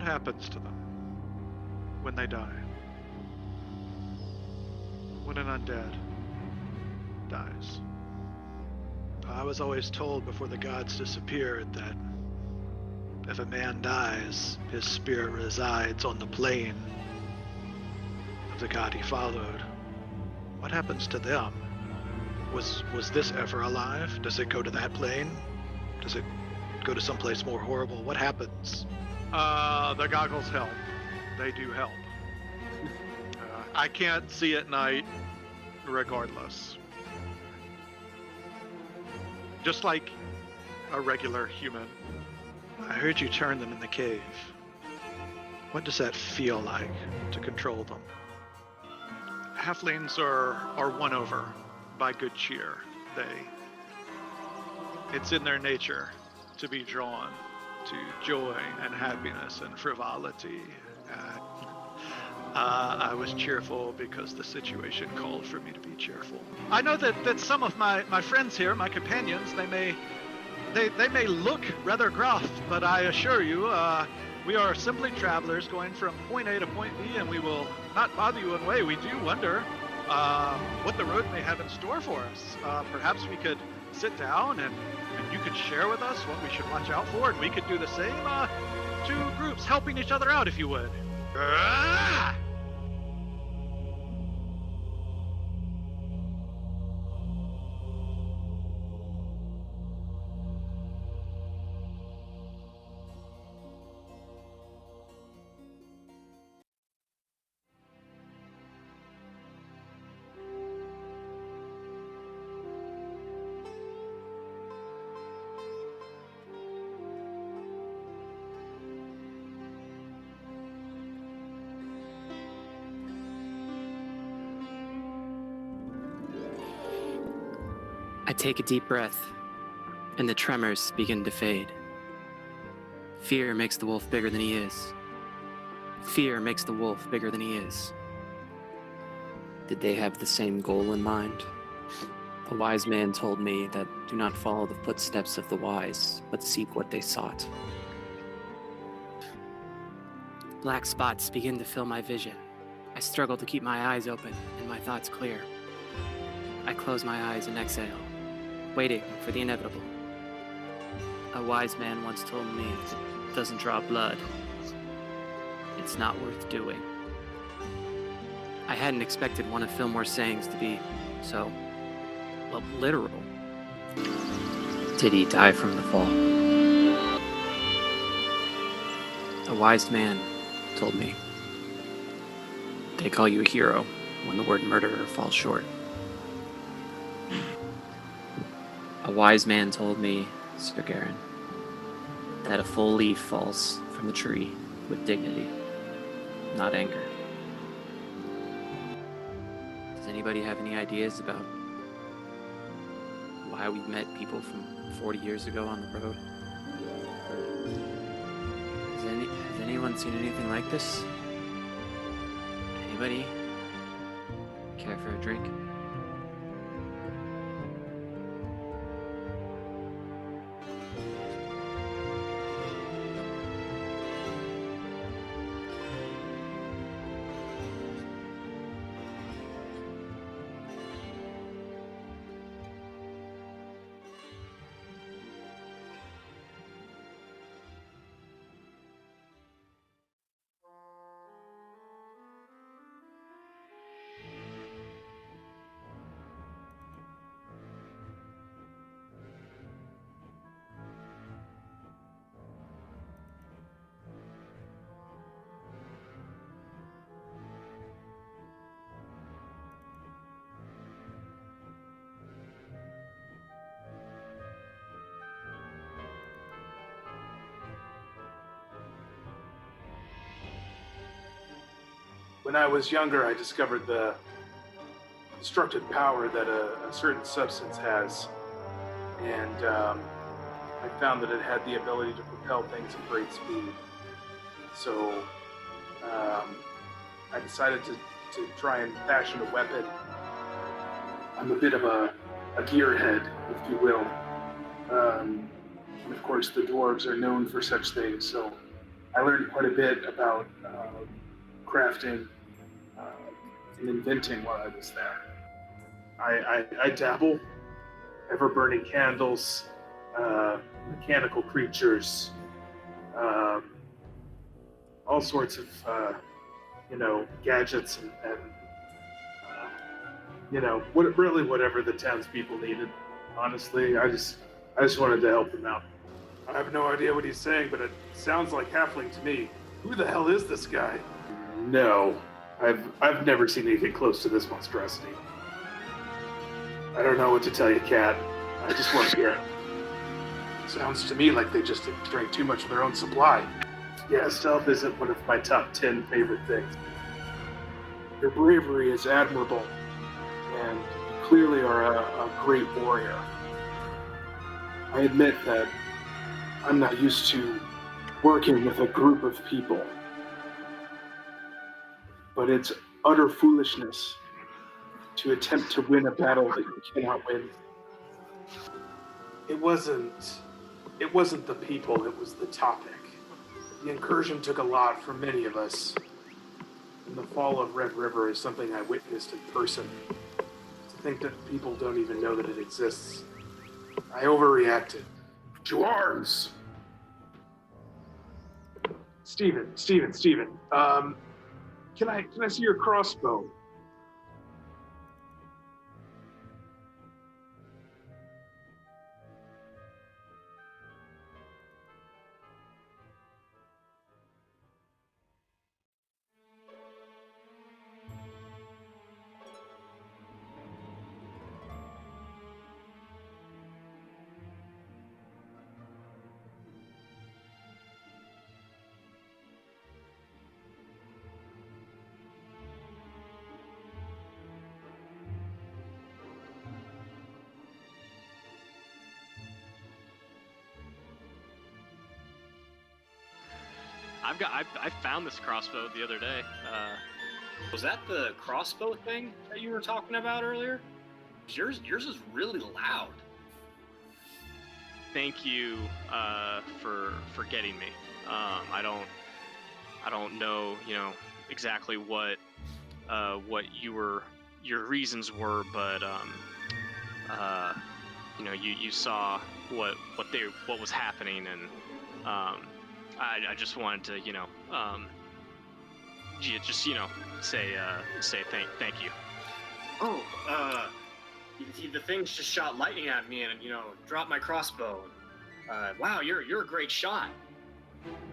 happens to them when they die? When an undead dies? I was always told before the gods disappeared that if a man dies, his spirit resides on the plane of the god he followed. What happens to them? Was this ever alive? Does it go to that plane? Does it go to someplace more horrible? What happens? The goggles help. They do help. I can't see at night regardless. Just like a regular human. I heard you turn them in the cave. What does that feel like to control them? Halflings are won over by good cheer. It's in their nature to be drawn to joy and happiness and frivolity. I was cheerful because the situation called for me to be cheerful. I know that some of my friends here, my companions, they may look rather gruff, but I assure you, we are simply travelers going from point A to point B, and we will not bother you in a way. We do wonder what the road may have in store for us. Perhaps we could sit down and you could share with us what we should watch out for, and we could do the same. Two groups helping each other out, if you would. I take a deep breath, and the tremors begin to fade. Fear makes the wolf bigger than he is. Fear makes the wolf bigger than he is. Did they have the same goal in mind? A wise man told me that do not follow the footsteps of the wise, but seek what they sought. Black spots begin to fill my vision. I struggle to keep my eyes open and my thoughts clear. I close my eyes and exhale, waiting for the inevitable. A wise man once told me if it doesn't draw blood, it's not worth doing. I hadn't expected one of Fillmore's sayings to be so, well, literal. Did he die from the fall? A wise man told me, they call you a hero when the word murderer falls short. A wise man told me, Sir Garen, that a full leaf falls from the tree with dignity, not anger. Does anybody have any ideas about why we met people from 40 years ago on the road? Has anyone seen anything like this? Anybody care for a drink? When I was younger, I discovered the destructive power that a certain substance has, and I found that it had the ability to propel things at great speed. So I decided to try and fashion a weapon. I'm a bit of a gearhead, if you will. And of course, the dwarves are known for such things, so I learned quite a bit about crafting and inventing while I was there. I dabble, ever burning candles, mechanical creatures, all sorts of gadgets and whatever the townspeople needed. Honestly, I just wanted to help them out. I have no idea what he's saying, but it sounds like halfling to me. Who the hell is this guy? No, I've never seen anything close to this monstrosity. I don't know what to tell you, Cat. I just want to hear it. Sounds to me like they just drank too much of their own supply. Yeah, stealth isn't one of my top 10 favorite things. Your bravery is admirable, and you clearly are a great warrior. I admit that I'm not used to working with a group of people, but it's utter foolishness to attempt to win a battle that you cannot win. It wasn't the people, it was the topic. The incursion took a lot from many of us. And the fall of Red River is something I witnessed in person. To think that people don't even know that it exists. I overreacted. To arms! Steven. Can I see your crossbow? I found this crossbow the other day. Was that the crossbow thing that you were talking about earlier? Yours is really loud. Thank you for getting me. I don't know, exactly what your reasons were, but you saw what was happening, and I just wanted to say thank you. Oh, the things just shot lightning at me and dropped my crossbow. Wow, you're a great shot.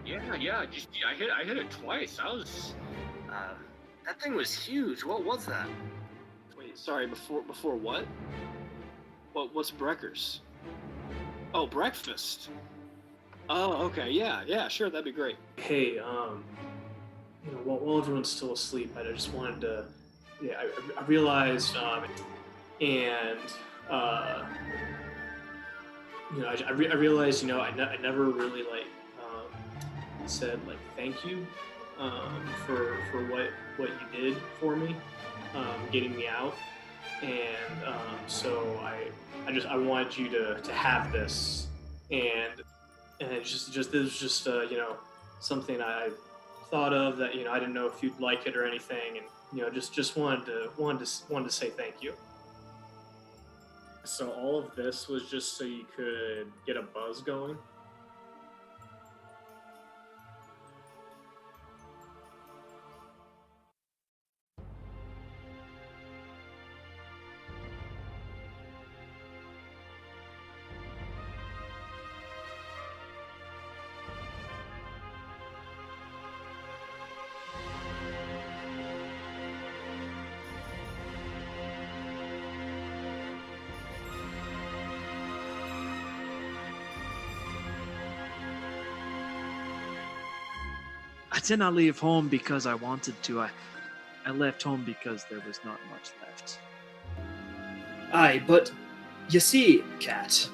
Yeah. I hit it twice. That thing was huge. What was that? Wait, sorry. Before what? What's Breckers? Oh, breakfast. Oh, okay. Yeah, sure. That'd be great. Hey, while everyone's still asleep, I just wanted to, I realized, I realized, I never really said thank you, for what you did for me, getting me out, and so I wanted you to have this, and this was just something I thought of that I didn't know if you'd like it or anything, and just wanted to say thank you. So all of this was just so you could get a buzz going? I did not leave home because I wanted to. I left home because there was not much left. Aye, but you see, Cat,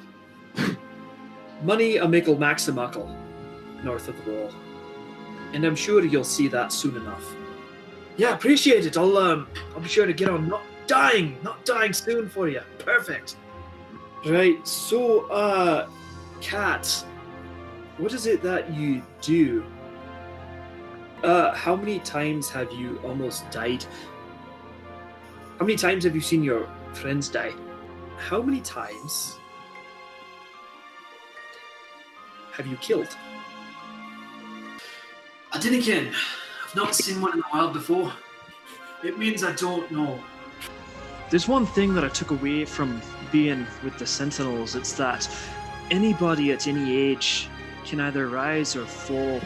money a mickle max a muckle north of the wall, and I'm sure you'll see that soon enough. Yeah, appreciate it. I'll be sure to get on not dying soon for you. Perfect. Right. So, Cat, what is it that you do? How many times have you almost died? How many times have you seen your friends die? How many times have you killed? I didn't again. I've not seen one in the wild before. It means I don't know. There's one thing that I took away from being with the Sentinels. It's that anybody at any age can either rise or fall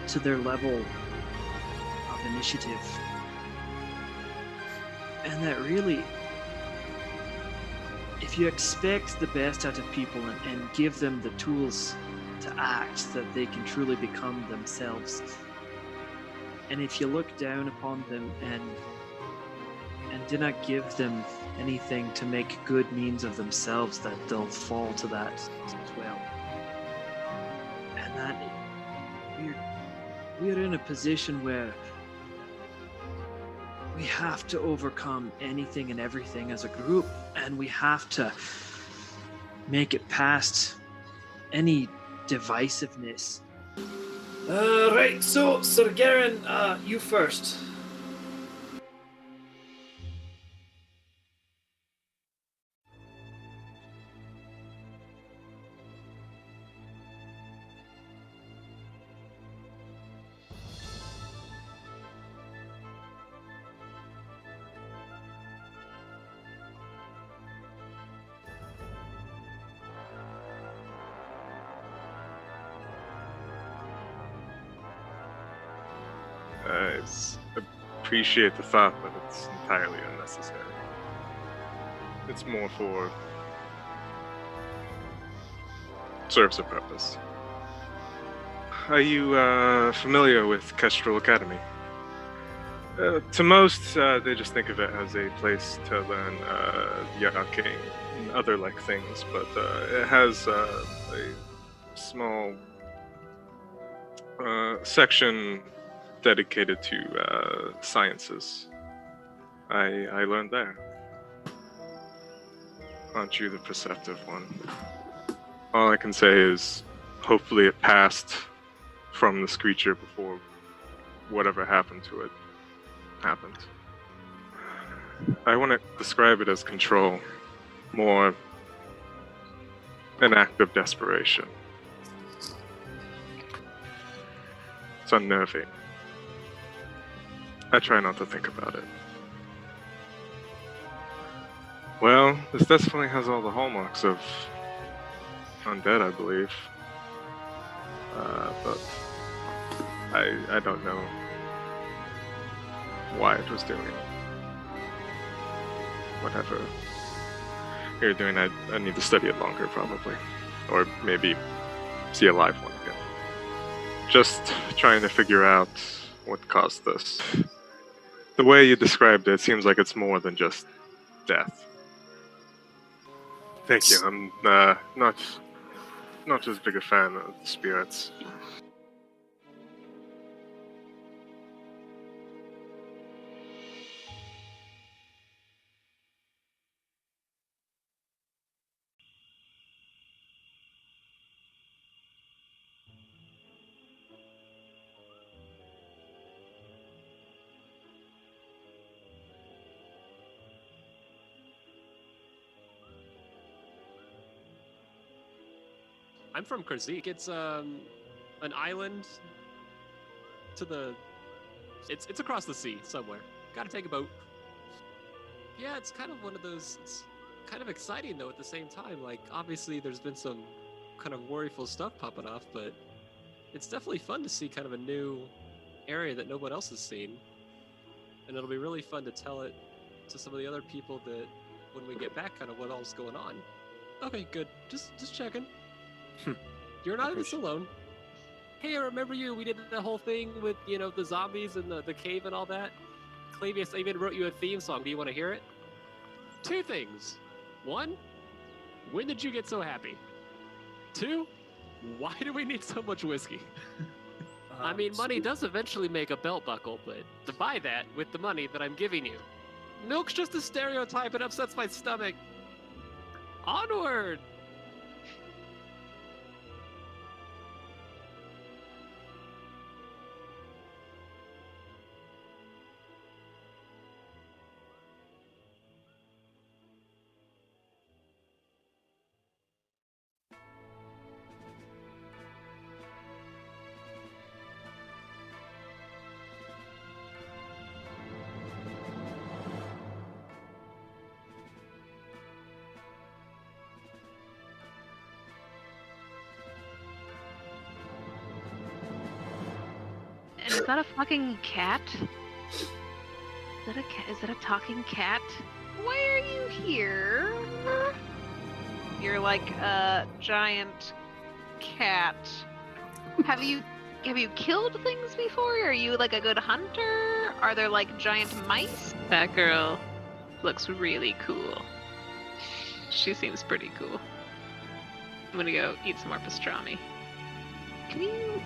to their level of initiative. And that really, if you expect the best out of people and give them the tools to act, that they can truly become themselves. And if you look down upon them and do not give them anything to make good means of themselves, that they'll fall to that as well. And that we're in a position where we have to overcome anything and everything as a group, and we have to make it past any divisiveness. Right, so Sir Garen, you first. I appreciate the thought, but it's entirely unnecessary. It's more for... serves a purpose. Are you familiar with Kestrel Academy? To most, they just think of it as a place to learn the arcane and other like things, but it has a small section dedicated to sciences. I learned there. Aren't you the perceptive one? All I can say is, hopefully it passed from the Screecher before whatever happened to it happened. I want to describe it as control, more an act of desperation. It's unnerving. I try not to think about it. Well, this definitely has all the hallmarks of undead, I believe. But I don't know why it was doing whatever you're doing. I need to study it longer, probably. Or maybe see a live one again. Just trying to figure out what caused this. The way you described it seems like it's more than just death. Thank you. I'm not as big a fan of spirits. I'm from Korzik. It's an island to the. It's across the sea somewhere. Gotta take a boat. Yeah, it's kind of one of those. It's kind of exciting though at the same time. Like obviously there's been some kind of worryful stuff popping off, but it's definitely fun to see kind of a new area that no one else has seen, and it'll be really fun to tell it to some of the other people that when we get back, kind of what all's going on. Okay, good. Just checking. You're not in this alone. Hey, I remember you. We did the whole thing with, the zombies and the cave and all that. Clavius, I even wrote you a theme song. Do you want to hear it? 2 things. 1, when did you get so happy? 2, why do we need so much whiskey? I mean, money does eventually make a belt buckle, but to buy that with the money that I'm giving you. Milk's just a stereotype. It upsets my stomach. Onward! that a fucking cat? Is that a cat? Is that a talking cat? Why are you here? You're like a giant cat. Have you killed things before? Are you like a good hunter? Are there like giant mice? That girl looks really cool. She seems pretty cool. I'm gonna go eat some more pastrami. Can you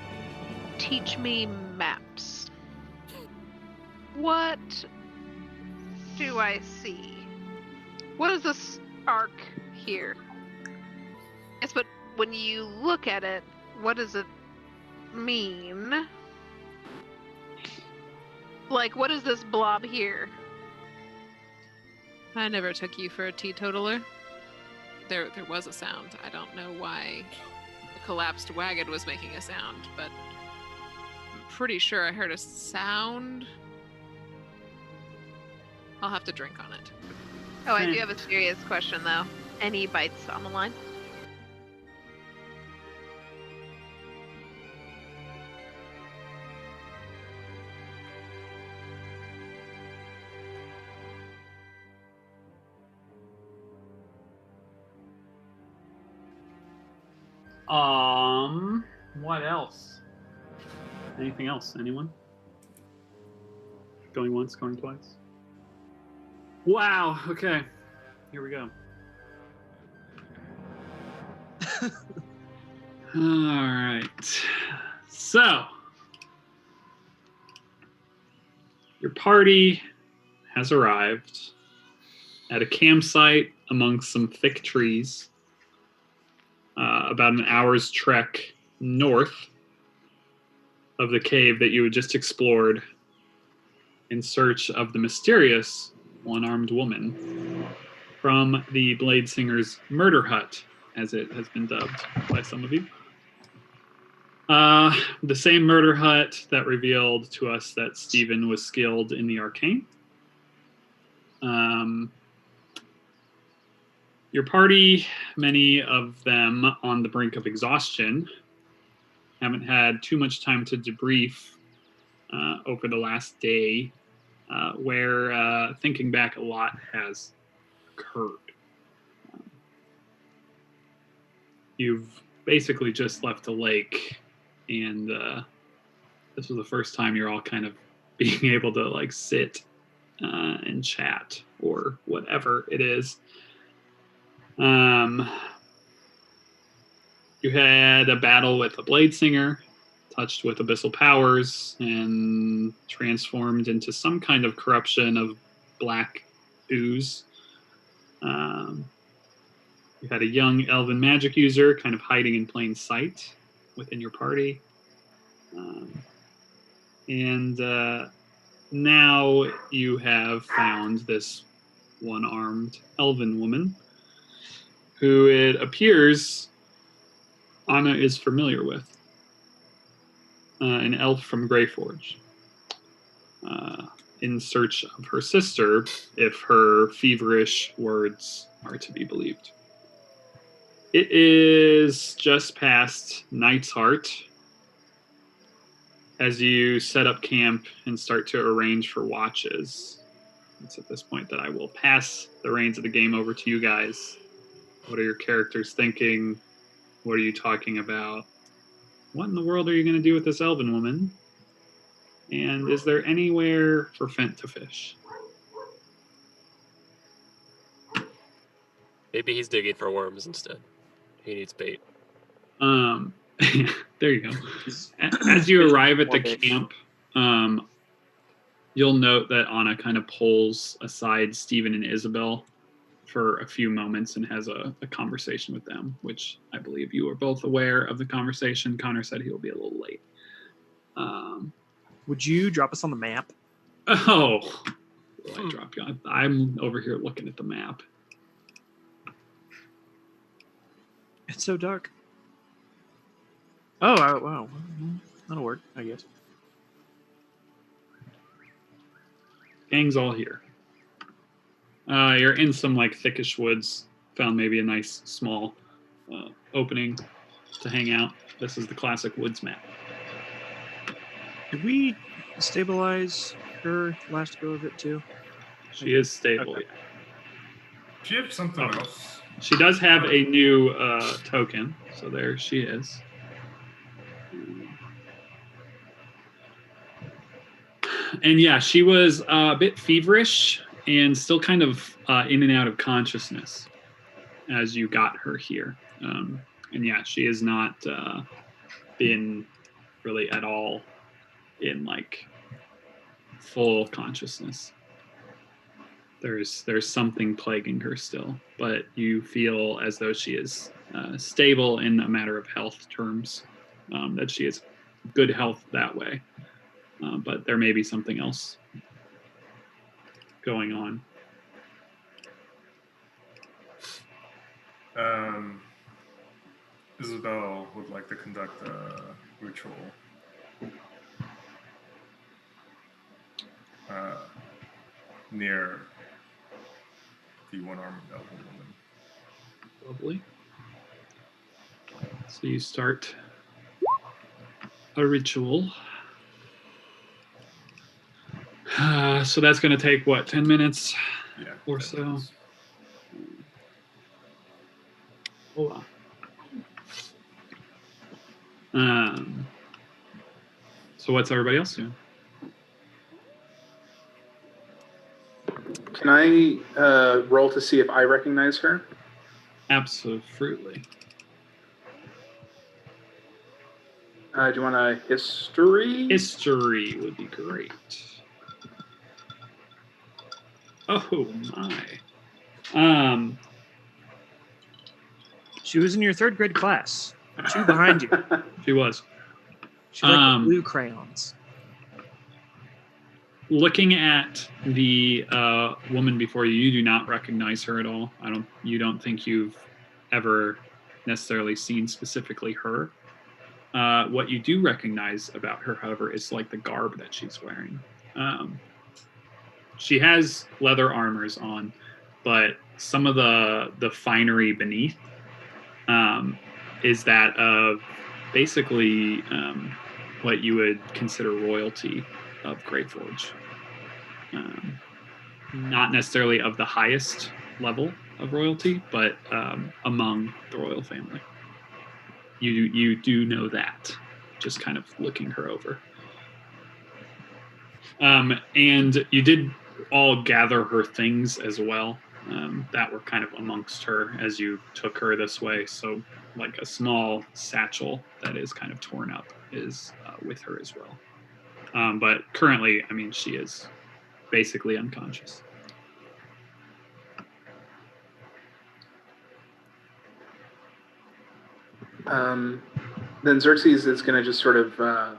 teach me maps? What do I see? What is this arc here? Yes, but when you look at it, what does it mean? Like, what is this blob here? I never took you for a teetotaler. There was a sound. I don't know why a collapsed wagon was making a sound, but I'm pretty sure I heard a sound. I'll have to drink on it. Oh, I do have a serious question, though. Any bites on the line? What else? Anything else? Anyone? Going once, going twice? Wow, okay. Here we go. Alright. So, your party has arrived at a campsite amongst some thick trees, about an hour's trek north of the cave that you had just explored in search of the mysterious one-armed woman from the Blade Singer's murder hut, as it has been dubbed by some of you. The same murder hut that revealed to us that Stephen was skilled in the arcane. Your party, many of them on the brink of exhaustion, haven't had too much time to debrief over the last day, where thinking back, a lot has occurred. You've basically just left the lake, and this was the first time you're all kind of being able to like sit and chat or whatever it is. You had a battle with a Blade Singer, touched with abyssal powers, and transformed into some kind of corruption of black ooze. You had a young elven magic user kind of hiding in plain sight within your party. And now you have found this one-armed elven woman who it appears Anna is familiar with. An elf from Greyforge. In search of her sister, if her feverish words are to be believed. It is just past Night's Heart as you set up camp and start to arrange for watches. It's at this point that I will pass the reins of the game over to you guys. What are your characters thinking? What are you talking about? What in the world are you going to do with this elven woman? And is there anywhere for Fent to fish? Maybe he's digging for worms instead. He needs bait. There you go. As you arrive at the camp, you'll note that Anna kind of pulls aside Stephen and Isabel for a few moments and has a conversation with them, which I believe you are both aware of the conversation. Connor said he will be a little late. Would you drop us on the map? Oh, will I drop you? I'm over here looking at the map. It's so dark. Oh, wow. That'll work, I guess. Gang's all here. You're in some like thickish woods. Found maybe a nice small opening to hang out. This is the classic woods map. Did we stabilize her last go of it too? She is stable. Okay. She has something Oh. else. She does have a new token, so there she is. And yeah, she was a bit feverish and still kind of in and out of consciousness as you got her here. And yeah, she has not been really at all in like full consciousness. There's something plaguing her still, but you feel as though she is stable in a matter of health terms, that she is good health that way. But there may be something else going on. Isabel would like to conduct a ritual. Near the one-armed noblewoman. Lovely. So you start a ritual. So that's going to take, what, 10 minutes or so? Minutes. Hold on. So what's everybody else doing? Can I roll to see if I recognize her? Absolutely. Do you want a history? History would be great. Oh my. She was in your 3rd grade class. 2 behind you. She was. She liked the blue crayons. Looking at the woman before you, you do not recognize her at all. You don't think you've ever necessarily seen specifically her. What you do recognize about her, however, is like the garb that she's wearing. She has leather armors on, but some of the finery beneath is that of basically what you would consider royalty of Greyforge. Not necessarily of the highest level of royalty, but among the royal family. You do know that, just kind of looking her over. And you did all gather her things as well, that were kind of amongst her as you took her this way. So like a small satchel that is kind of torn up is with her as well. But currently, I mean, she is basically unconscious. Then Xerxes is going to just sort of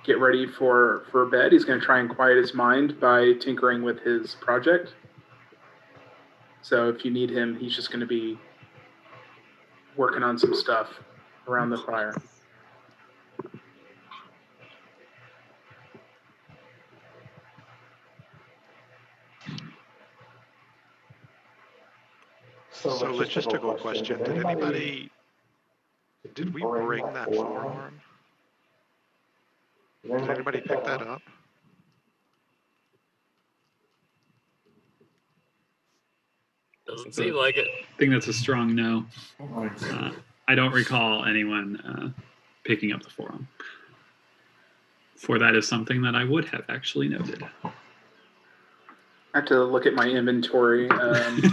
get ready for bed. He's going to try and quiet his mind by tinkering with his project. So if you need him, he's just going to be working on some stuff around the fire. So logistical question, did we bring that forearm? Did anybody pick that up? Doesn't seem like it. I think that's a strong no. I don't recall anyone picking up the forearm. For that is something that I would have actually noted. I have to look at my inventory. I'm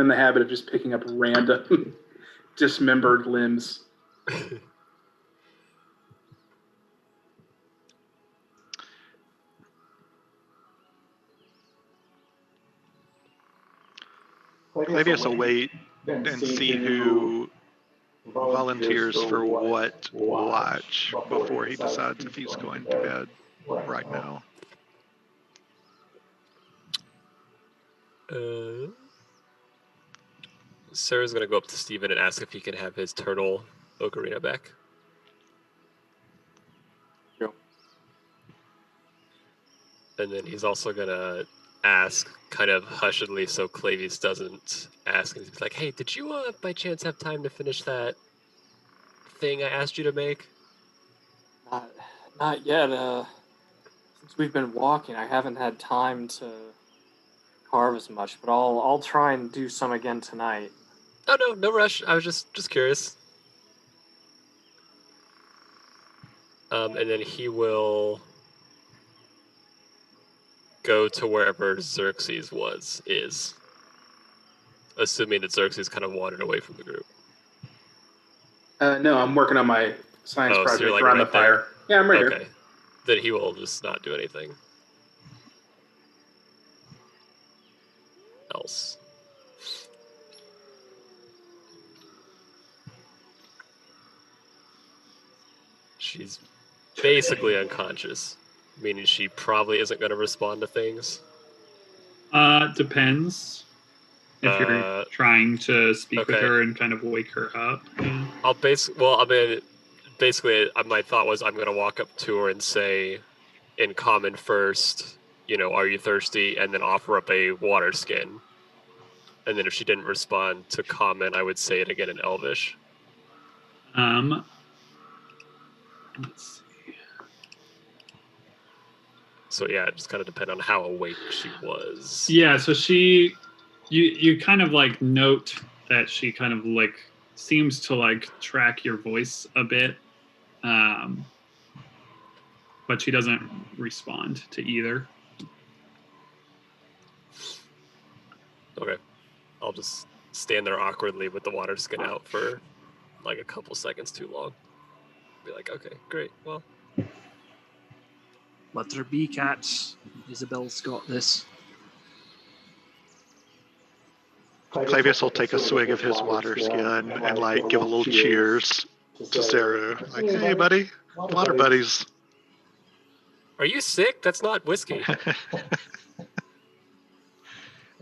in the habit of just picking up random dismembered limbs. Maybe it's a wait and see who volunteers for what watch before he decides if he's going to bed right now. Sarah's gonna go up to Steven and ask if he can have his turtle ocarina back. Yep. And then he's also gonna ask kind of hushedly so Clavius doesn't ask, and he's like, hey, did you by chance have time to finish that thing I asked you to make? Not yet. Since we've been walking, I haven't had time to carve as much, but I'll try and do some again tonight. Oh no, no rush. I was just curious. And then he will go to wherever Xerxes is, assuming that Xerxes kind of wandered away from the group. No, I'm working on my science So project you're like around right the fire. there? Yeah, I'm right Okay. here. Then he will just not do anything else. She's basically unconscious, meaning she probably isn't going to respond to things. Depends. If you're trying to speak with okay. her and kind of wake her up. Yeah. Basically, my thought was I'm going to walk up to her and say, in common first, are you thirsty? And then offer up a water skin. And then if she didn't respond to common, I would say it again in Elvish. Let's see. So yeah, it just kind of depended on how awake she was. Yeah, so you kind of like note that she kind of like seems to like track your voice a bit, but she doesn't respond to either. Okay, I'll just stand there awkwardly with the water skin out for like a couple seconds too long. Be like, okay, great, well. Let her be, Cat. Isabel's got this. Clavius will take a swig of his water skin and like give a little cheers to Saru. Like, hey, buddy, water buddies. Are you sick? That's not whiskey.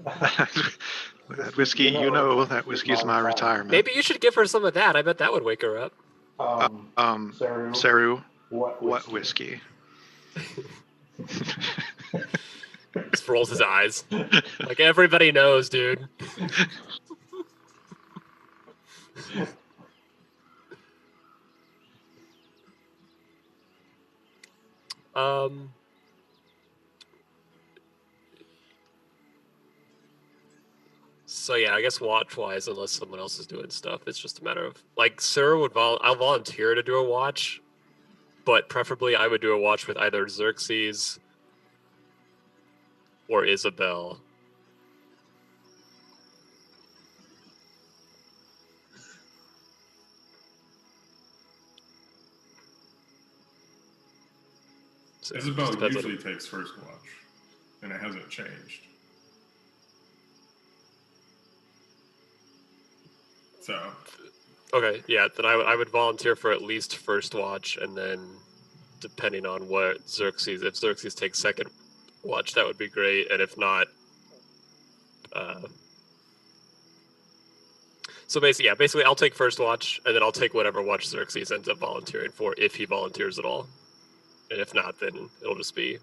That whiskey, that whiskey's my retirement. Maybe you should give her some of that. I bet that would wake her up. Saru, what whiskey? Just rolls his eyes. Like, everybody knows, dude. So yeah, I guess watch-wise, unless someone else is doing stuff, it's just a matter of, like, Sarah would I'll volunteer to do a watch, but preferably I would do a watch with either Xerxes or Isabel. So Isabel usually takes first watch, and it hasn't changed. So. Okay, yeah, then I would volunteer for at least first watch, and then depending on what if Xerxes takes second watch, that would be great, and if not, so basically I'll take first watch, and then I'll take whatever watch Xerxes ends up volunteering for, if he volunteers at all, and if not, then it'll just be,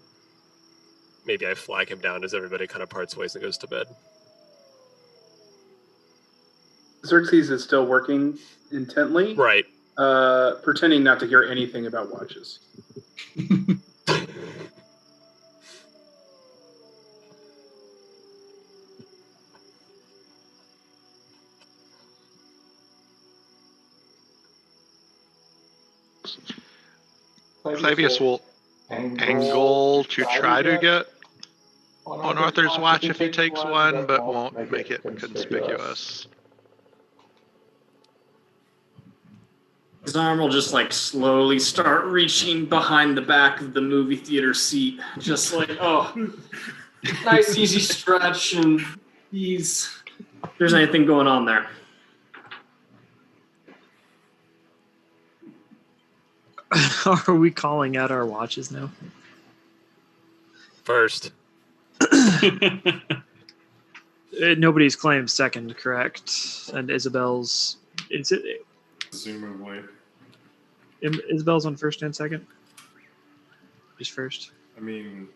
maybe I flag him down as everybody kind of parts ways and goes to bed. Xerxes is still working intently. Right. Pretending not to hear anything about watches. Clavius will angle to try to get on Arthur's watch if he takes one, but won't make it conspicuous. His arm will just like slowly start reaching behind the back of the movie theater seat. Just like, oh, nice easy stretch and ease. If there's anything going on there. Are we calling out our watches now? First. Nobody's claimed second, correct? And Isabel's... Is it... Presumably. Isabel's on first and second? Just first? I mean,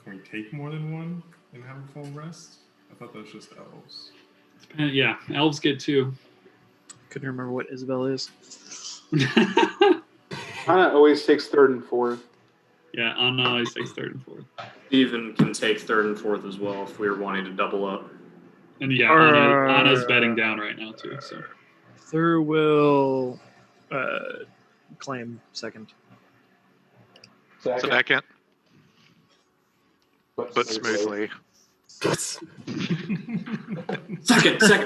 can we take more than one and have a full rest? I thought that was just elves. Yeah, elves get two. Couldn't remember what Isabel is. Anna always takes third and fourth. Yeah, Anna always takes third and fourth. Steven can take third and fourth as well if we were wanting to double up. And yeah, Anna's betting down right now too. So Thur will claim second. Second. But smoothly. Second.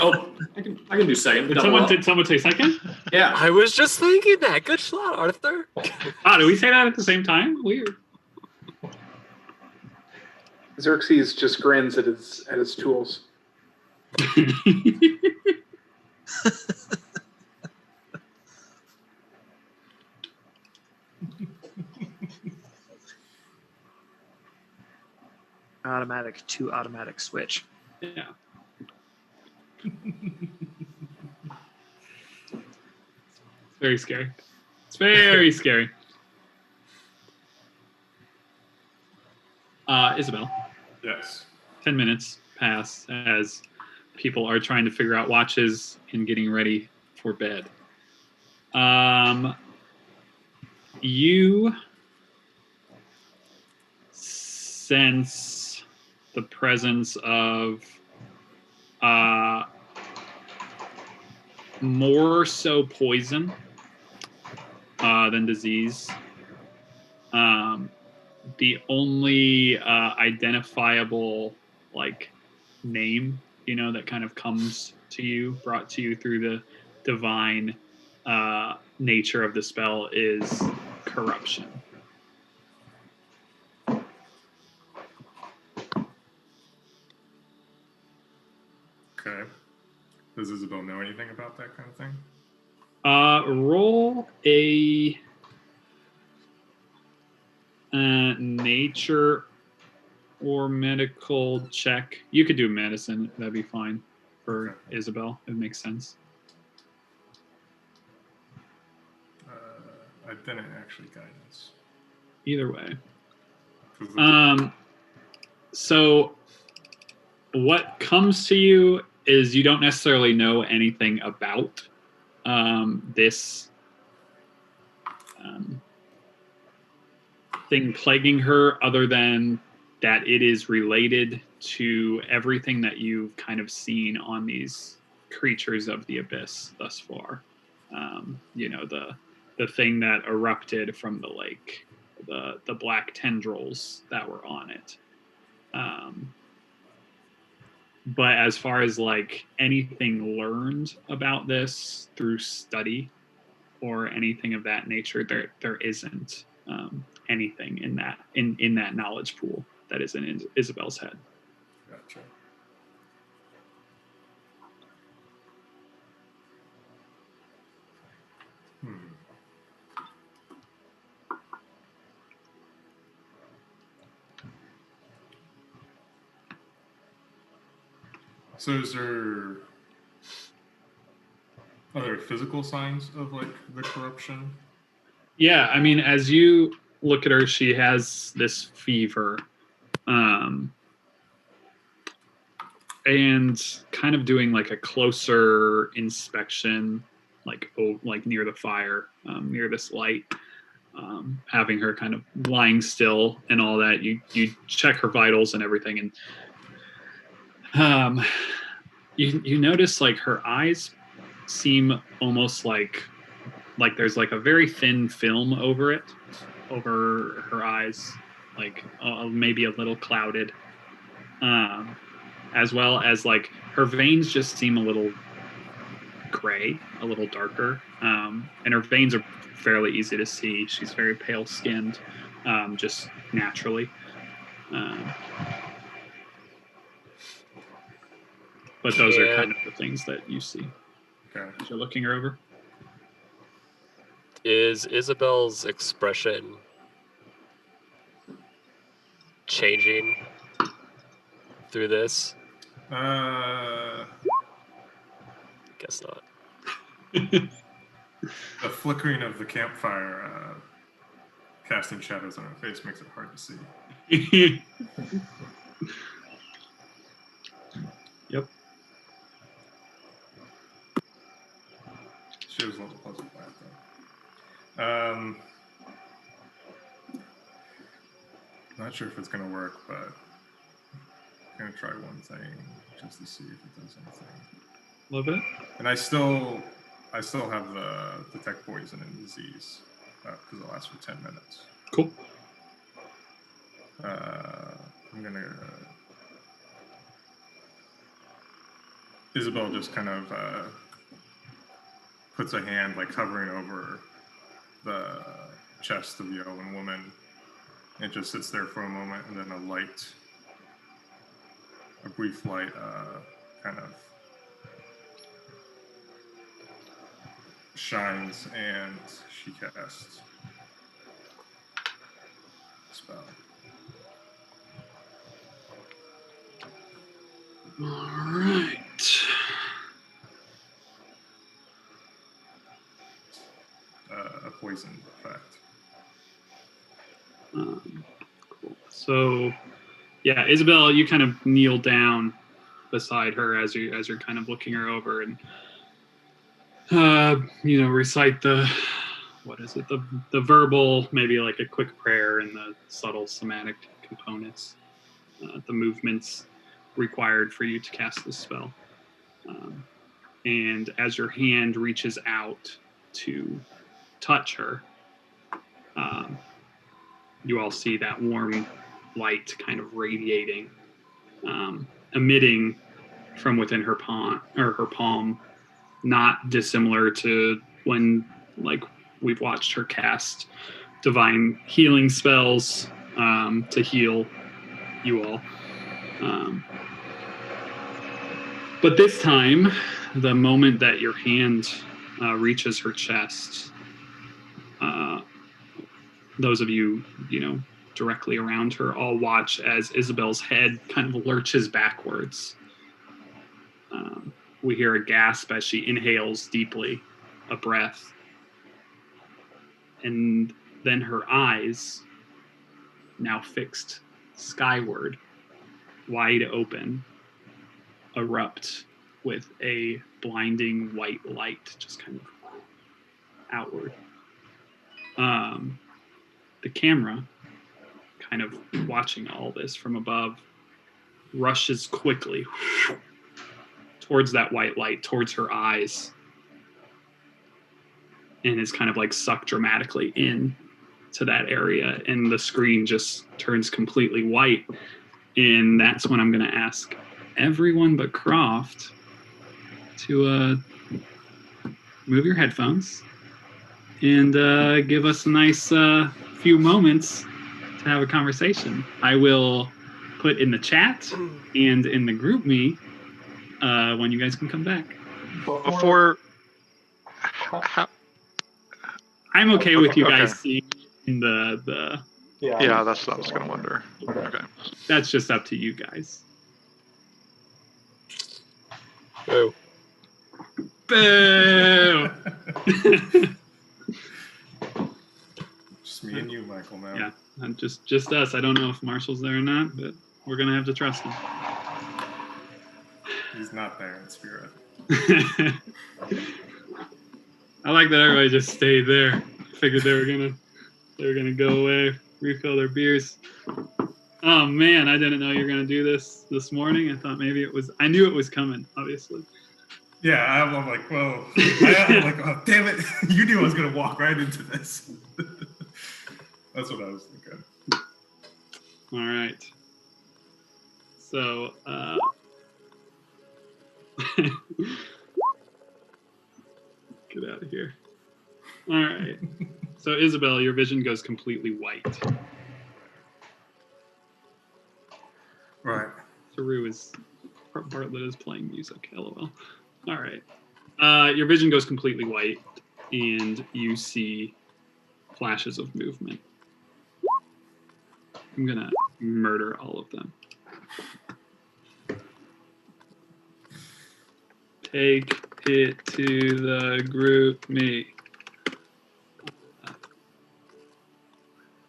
Oh, I can do second. Did Double someone up. say second? Yeah. I was just thinking that. Good shot, Arthur. Did we say that at the same time? Weird. Xerxes just grins at his tools. Automatic to automatic switch. Yeah. It's very scary. It's very scary. Isabel. Yes. 10 minutes pass as people are trying to figure out watches and getting ready for bed. You sense the presence of more so poison than disease. The only identifiable name that kind of comes to you, brought to you through the divine nature of the spell, is corruption. Okay. Does Isabel know anything about that kind of thing? Roll a nature or medical check. You could do medicine. That'd be fine for Isabel. It makes sense. I didn't actually guidance. Either way. So what comes to you is you don't necessarily know anything about this thing plaguing her, other than that it is related to everything that you've kind of seen on these creatures of the abyss thus far. The thing that erupted from the lake, the black tendrils that were on it. But as far as anything learned about this through study or anything of that nature, there isn't anything in that knowledge pool that is in Isabel's head. Gotcha. So is there other physical signs of the corruption? Yeah, I mean, as you look at her, she has this fever. And kind of doing a closer inspection, near the fire, near this light, having her kind of lying still and all that. You check her vitals and everything, and you notice her eyes seem almost like there's a very thin film over her eyes, maybe a little clouded. As well as her veins just seem a little gray, a little darker, and her veins are fairly easy to see. She's very pale skinned, just naturally. But those are kind of the things that you see. Okay. As you're looking her over. Is Isabel's expression changing through this? Guess not. The flickering of the campfire casting shadows on her face makes it hard to see. Yep. She was a little puzzled by it, though. Not sure if it's gonna work, but I'm gonna try one thing just to see if it does anything. Love it. And I still have the detect poison and disease because it lasts for 10 minutes. Cool. I'm gonna. Isabel just kind of puts a hand like hovering over the chest of the elven woman. It just sits there for a moment, and then a brief light, kind of shines, and she casts a spell. All right. A poison effect. Cool. So, yeah, Isabel, you kind of kneel down beside her as you're kind of looking her over, and recite the verbal, maybe like a quick prayer, and the subtle somatic components, the movements required for you to cast this spell. And as your hand reaches out to touch her, you all see that warm light kind of radiating, emitting from within her palm, not dissimilar to when, like, we've watched her cast divine healing spells to heal you all. But this time, the moment that your hand reaches her chest, those of you, directly around her, all watch as Isabel's head kind of lurches backwards. We hear a gasp as she inhales deeply, a breath. And then her eyes, now fixed skyward, wide open, erupt with a blinding white light just kind of outward. The camera, kind of watching all this from above, rushes quickly towards that white light, towards her eyes, and is kind of like sucked dramatically in to that area, and the screen just turns completely white. And that's when I'm going to ask everyone but Croft to move your headphones and give us a nice few moments to have a conversation. I will put in the chat and in the group me when you guys can come back. Before I'm okay with you guys seeing the Yeah, that's what I was gonna wonder. Okay. That's just up to you guys. Boo. Boo. Just me and you, Michael, now. Yeah, and just us. I don't know if Marshall's there or not, but we're gonna have to trust him. He's not there in spirit. I like that everybody just stayed there. Figured they were gonna go away, refill their beers. Oh man, I didn't know you were gonna do this morning. I thought maybe I knew it was coming, obviously. Yeah, I'm like, well, I'm like, oh damn it! You knew I was gonna walk right into this. That's what I was thinking. All right. So, get out of here. All right. So, Isabel, your vision goes completely white. Right. Bartlett is playing music. LOL. All right. Your vision goes completely white, and you see flashes of movement. I'm gonna murder all of them. Take it to the group me.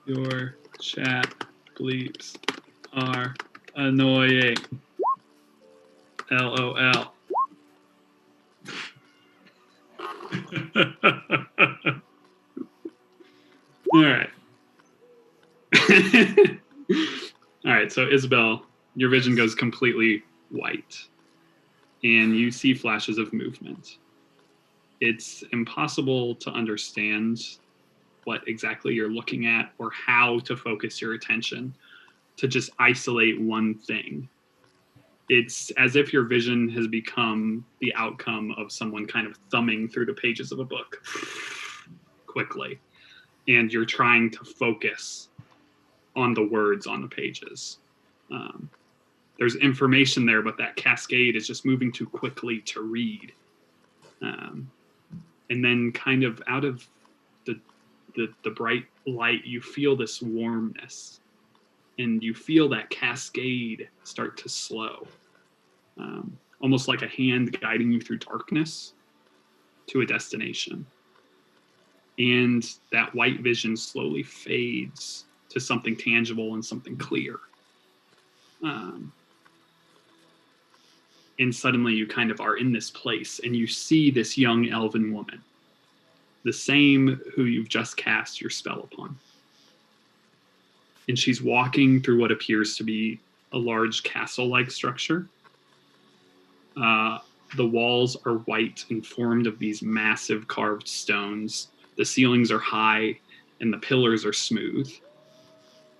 Your chat bleeps are annoying. LOL. All right. All right, so Isabel, your vision goes completely white, and you see flashes of movement. It's impossible to understand what exactly you're looking at or how to focus your attention to just isolate one thing. It's as if your vision has become the outcome of someone kind of thumbing through the pages of a book quickly, and you're trying to focus on the words on the pages. There's information there, but that cascade is just moving too quickly to read. And then kind of out of the bright light, you feel this warmness, and you feel that cascade start to slow, almost like a hand guiding you through darkness to a destination. And that white vision slowly fades to something tangible and something clear. And suddenly you kind of are in this place, and you see this young elven woman, the same who you've just cast your spell upon. And she's walking through what appears to be a large castle-like structure. The walls are white and formed of these massive carved stones. The ceilings are high, and the pillars are smooth.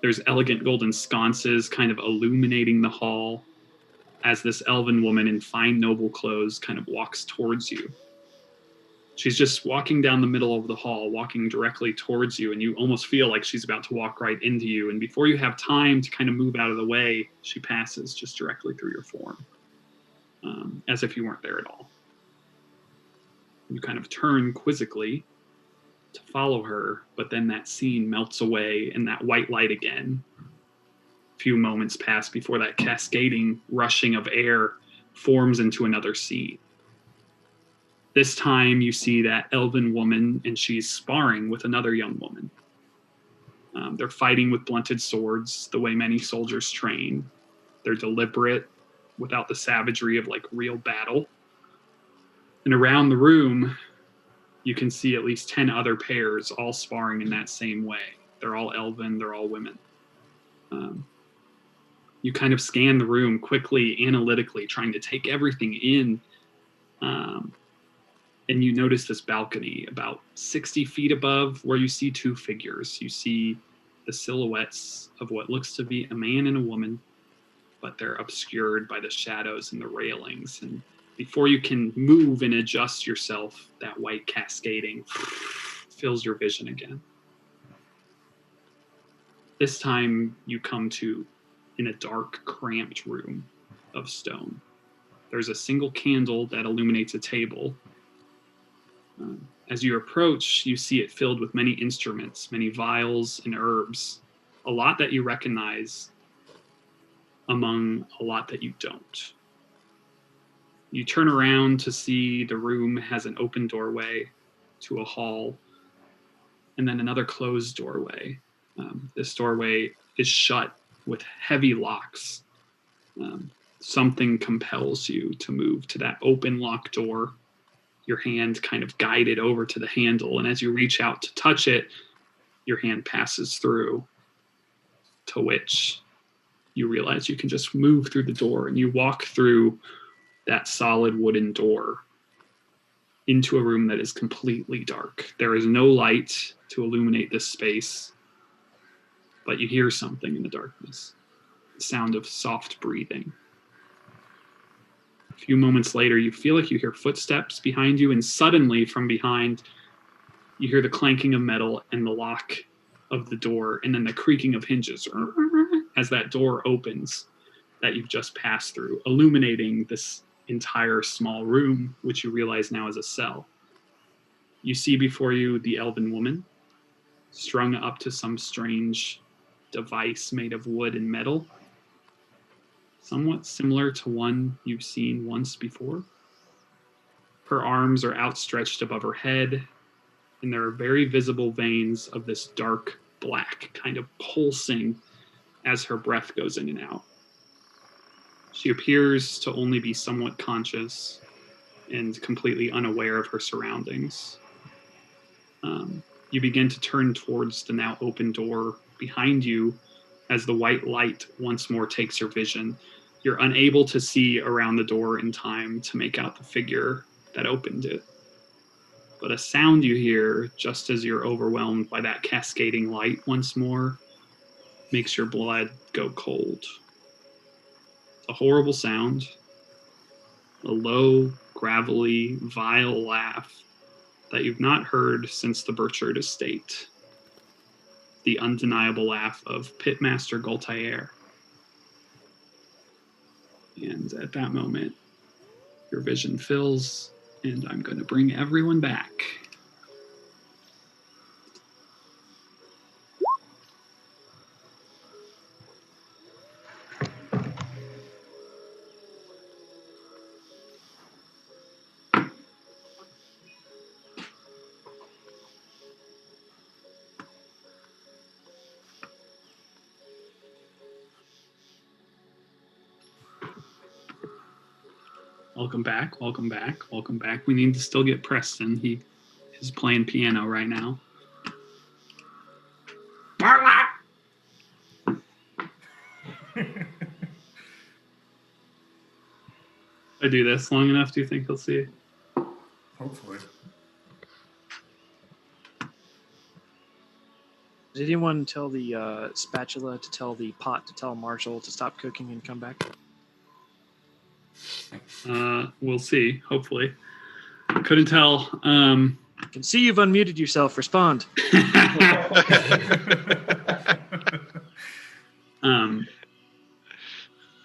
There's elegant golden sconces kind of illuminating the hall as this elven woman in fine noble clothes kind of walks towards you. She's just walking down the middle of the hall, walking directly towards you, and you almost feel like she's about to walk right into you. And before you have time to kind of move out of the way, she passes just directly through your form, as if you weren't there at all. You kind of turn quizzically to follow her, but then that scene melts away in that white light again. A few moments pass before that cascading rushing of air forms into another scene. This time you see that elven woman, and she's sparring with another young woman. They're fighting with blunted swords, the way many soldiers train. They're deliberate, without the savagery of like real battle. And around the room, you can see at least 10 other pairs all sparring in that same way. They're all elven, they're all women. You kind of scan the room quickly, analytically, trying to take everything in. And you notice this balcony about 60 feet above where you see two figures. You see the silhouettes of what looks to be a man and a woman, but they're obscured by the shadows and the railings. And before you can move and adjust yourself, that white cascading fills your vision again. This time you come to in a dark, cramped room of stone. There's a single candle that illuminates a table. As you approach, you see it filled with many instruments, many vials and herbs, a lot that you recognize among a lot that you don't. You turn around to see the room has an open doorway to a hall, and then another closed doorway. This doorway is shut with heavy locks. Something compels you to move to that open locked door, your hand kind of guided over to the handle, and as you reach out to touch it, your hand passes through, to which you realize you can just move through the door, and you walk through that solid wooden door into a room that is completely dark. There is no light to illuminate this space, but you hear something in the darkness, the sound of soft breathing. A few moments later, you feel like you hear footsteps behind you, and suddenly from behind, you hear the clanking of metal and the lock of the door, and then the creaking of hinges as that door opens that you've just passed through, illuminating this entire small room, which you realize now is a cell. You see before you the elven woman, strung up to some strange device made of wood and metal, somewhat similar to one you've seen once before. Her arms are outstretched above her head, and there are very visible veins of this dark black kind of pulsing as her breath goes in and out. She appears to only be somewhat conscious and completely unaware of her surroundings. you begin to turn towards the now open door behind you as the white light once more takes your vision. You're unable to see around the door in time to make out the figure that opened it. But a sound you hear just as you're overwhelmed by that cascading light once more makes your blood go cold. A horrible sound, a low, gravelly, vile laugh that you've not heard since the Burchard estate. The undeniable laugh of Pitmaster Gaultier. And at that moment, your vision fills, and I'm going to bring everyone back. Welcome back, welcome back, welcome back. We need to still get Preston. He is playing piano right now. Bartlett! I do this long enough, do you think he'll see it? Hopefully. Did anyone tell the spatula to tell the pot to tell Marshall to stop cooking and come back? We'll see, hopefully. Couldn't tell. I can see you've unmuted yourself. Respond.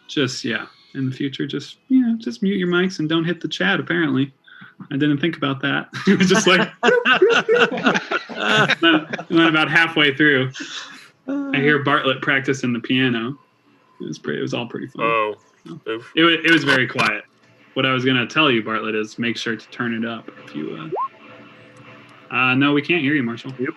Just, yeah. In the future, just mute your mics and don't hit the chat, apparently. I didn't think about that. It was just like... and then about halfway through, I hear Bartlett practicing the piano. It was all pretty fun. Oh. It was very quiet. What I was going to tell you, Bartlett, is make sure to turn it up if you... no, we can't hear you, Marshall. Yep.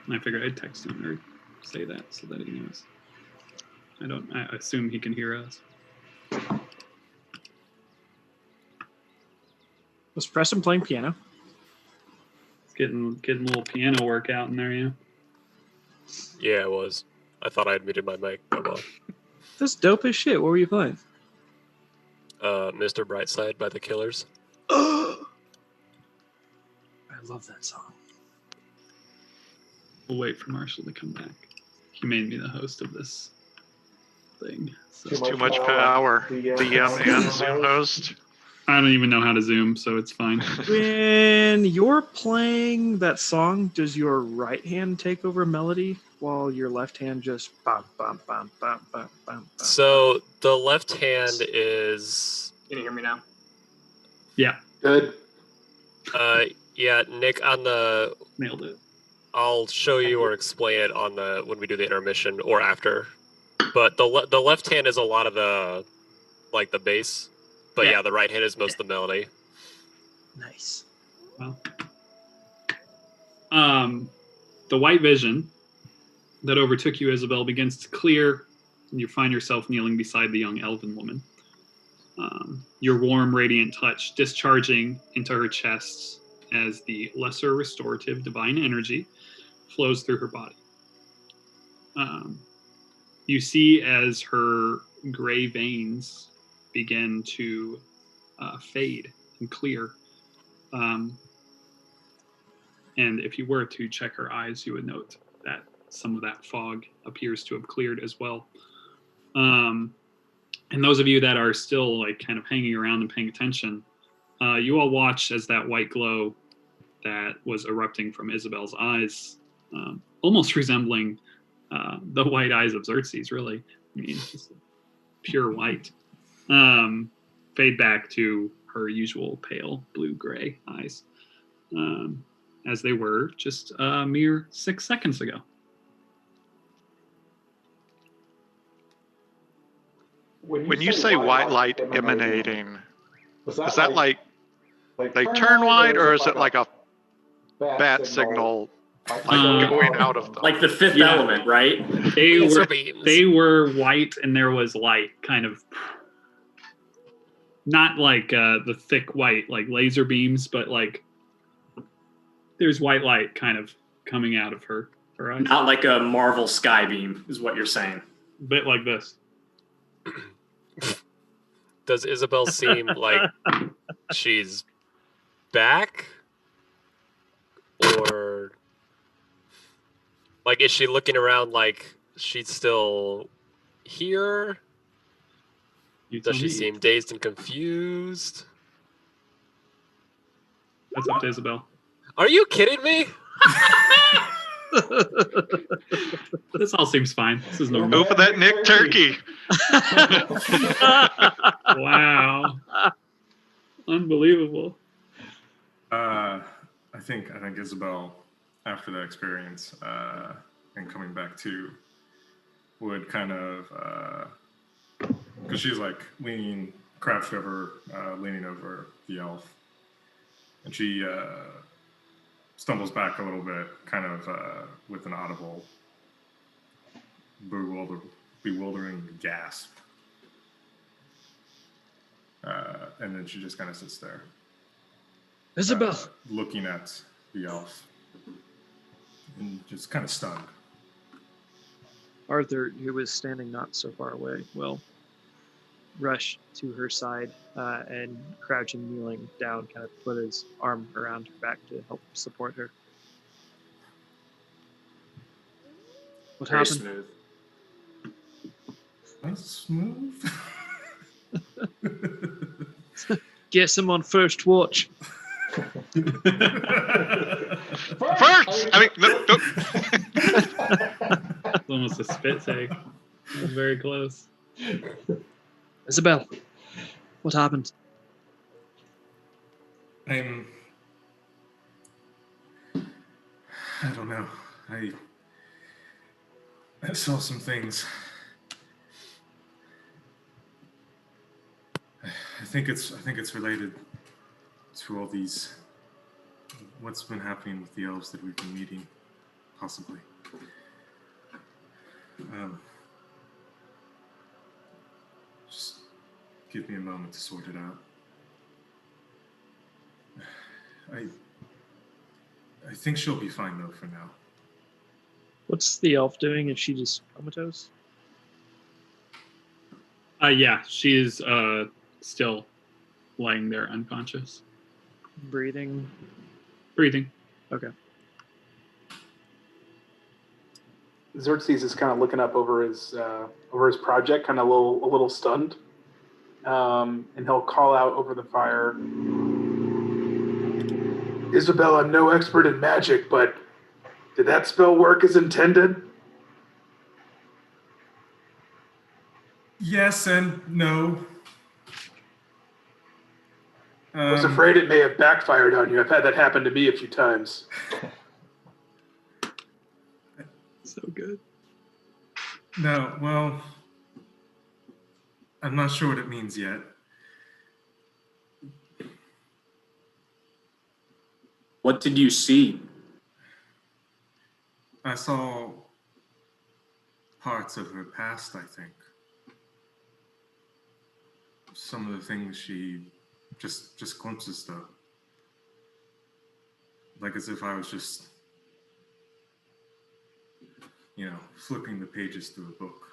I figured I'd text him or say that so that he knows. I assume he can hear us. Was Preston playing piano? Getting a little piano workout in there, yeah. Yeah, it was. I thought I had muted my mic. Come on. That's dope as shit. What were you playing? Mr. Brightside by the Killers. I love that song. We'll wait for Marshall to come back. He made me the host of this thing. So. Too much power. DM and Zoom host. I don't even know how to Zoom, so it's fine. When you're playing that song, does your right hand take over melody while your left hand just bum bum bum bum bum bum? So the left hand is. Can you hear me now? Yeah. Good. Yeah, Nick, on the. Nailed it. I'll show you or explain it on the when we do the intermission or after. But the left hand is a lot of the bass. But yeah, the right hand is most of the melody. Nice. Well, the white vision that overtook you, Isabel, begins to clear, and you find yourself kneeling beside the young elven woman. Your warm, radiant touch discharging into her chest as the lesser restorative divine energy flows through her body. You see as her gray veins begin to fade and clear. And if you were to check her eyes, you would note that some of that fog appears to have cleared as well. And those of you that are still kind of hanging around and paying attention, you all watch as that white glow that was erupting from Isabel's eyes, almost resembling the white eyes of Xerxes, really. I mean, just pure white. Fade back to her usual pale blue-gray eyes, as they were just a mere 6 seconds ago. When you say white light emanating, is that like they turn white, or is it like a bat signal going out of them. Like the fifth element, right? They were white, and there was light, kind of. Not like the thick white, like laser beams, but like there's white light kind of coming out of her eyes. Not like a Marvel sky beam, is what you're saying. A bit like this. Does Isabel seem like she's back? Or like is she looking around like she's still here? Does she seem dazed and confused? That's up to Isabel. Are you kidding me? This all seems fine. This is normal. Go for that Nick Turkey. Wow. Unbelievable. I think Isabel, after that experience and coming back to, would kind of, because she's like crouched over, leaning over the elf, and she stumbles back a little bit, kind of with an audible, bewildering gasp, and then she just kind of sits there. Isabel! Looking at the elf and just kind of stunned. Arthur, who was standing not so far away, will rush to her side and crouching, kneeling down, kind of put his arm around her back to help support her. What Very happened? smooth. That's smooth. Guess him on first watch. First! I mean, no. It's almost a spit take. It was very close. Isabel, what happened? I don't know. I saw some things. I think it's related to all these. What's been happening with the elves that we've been meeting, possibly. Just give me a moment to sort it out. I think she'll be fine though for now. What's the elf doing? Is she just comatose? Yeah, she is still lying there unconscious. Breathing? Breathing. Okay. Xerxes is kind of looking up over his project, kind of a little stunned, and he'll call out over the fire. Isabel, I'm no expert in magic, but did that spell work as intended? Yes and no. I was afraid it may have backfired on you. I've had that happen to me a few times. So good. No, well, I'm not sure what it means yet. What did you see? I saw parts of her past, I think. Some of the things she just glimpses though. Like as if I was just, flipping the pages through a book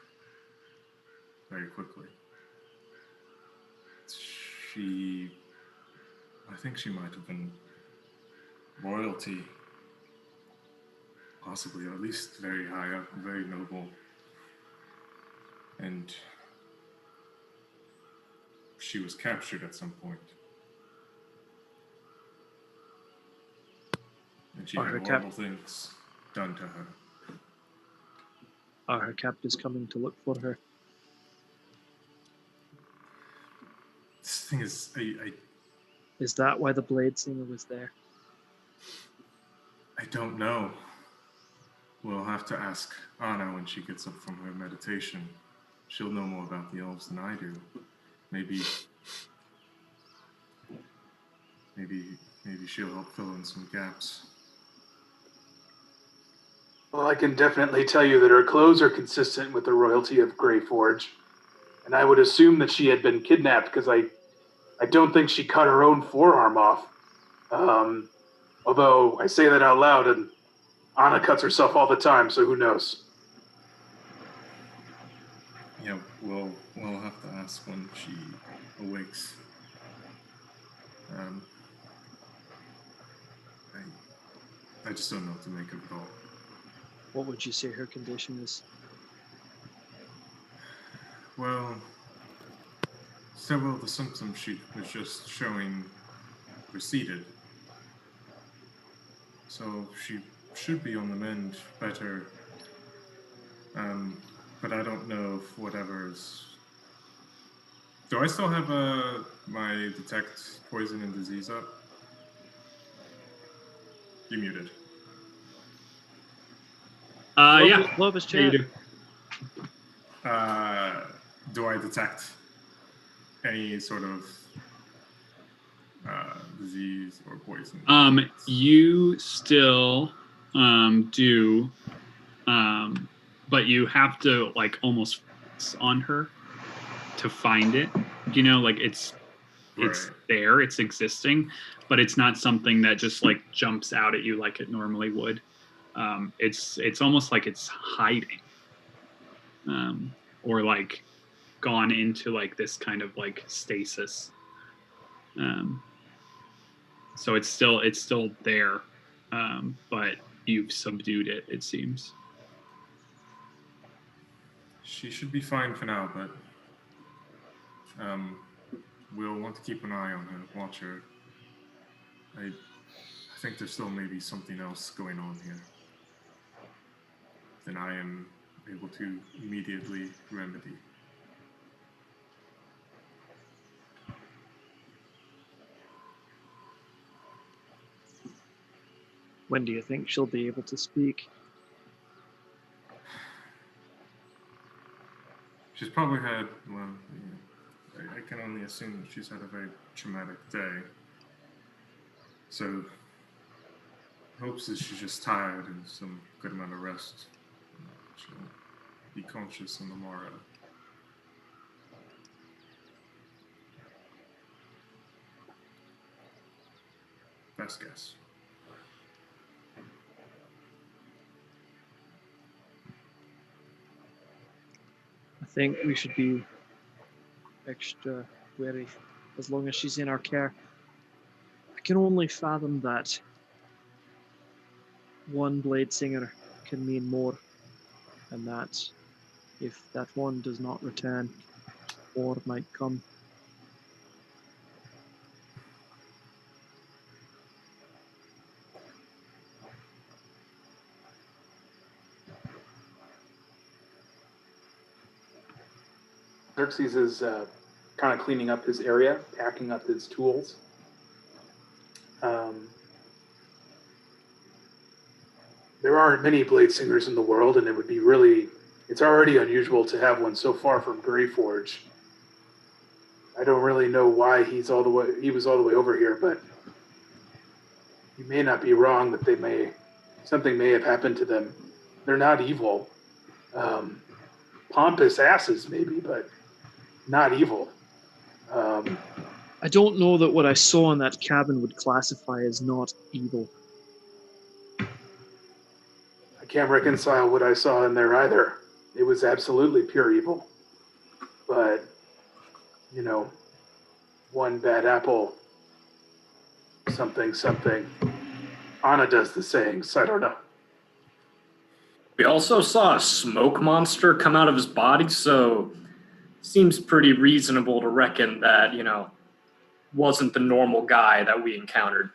very quickly. I think she might have been royalty, possibly, or at least very high up, very noble. And she was captured at some point. And she had horrible things done to her. Are her captors coming to look for her? This thing is, Is that why the Blade Singer was there? I don't know. We'll have to ask Anna when she gets up from her meditation. She'll know more about the elves than I do. Maybe she'll help fill in some gaps. Well, I can definitely tell you that her clothes are consistent with the royalty of Greyforge. And I would assume that she had been kidnapped because I don't think she cut her own forearm off. Although I say that out loud and Anna cuts herself all the time, so who knows? Yeah, we'll have to ask when she awakes. I just don't know what to make of it all. What would you say her condition is? Well, several of the symptoms she was just showing receded. So she should be on the mend better. But I don't know if whatever's... Do I still have my detect poison and disease up? You muted. Yeah. Globus Yeah, you chat. do. Do I detect any sort of disease or poison? You still do, but you have to like almost focus on her to find it. You know, like it's Right. there, it's existing, but it's not something that just like jumps out at you like it normally would. It's almost like it's hiding, or like gone into like this kind of like stasis. So it's still there, but you've subdued it. It seems. She should be fine for now, but we'll want to keep an eye on her, watch her. I think there's still maybe something else going on here than I am able to immediately remedy. When do you think she'll be able to speak? She's probably had, well, I can only assume that she's had a very traumatic day. So, hopes that she's just tired and some good amount of rest. She'll be conscious on the morrow. Best guess. I think we should be extra wary as long as she's in our care. I can only fathom that one blade singer can mean more, and that if that one does not return, war might come. Xerxes is kind of cleaning up his area, packing up his tools. There aren't many blade singers in the world, and it's already unusual to have one so far from Greyforge. I don't really know why he was all the way over here, but you may not be wrong that something may have happened to them. They're not evil. Pompous asses, maybe, but not evil. I don't know that what I saw in that cabin would classify as not evil. I can't reconcile what I saw in there either. It was absolutely pure evil. But, one bad apple, something. Anna does the sayings, I don't know. We also saw a smoke monster come out of his body, so seems pretty reasonable to reckon that, wasn't the normal guy that we encountered.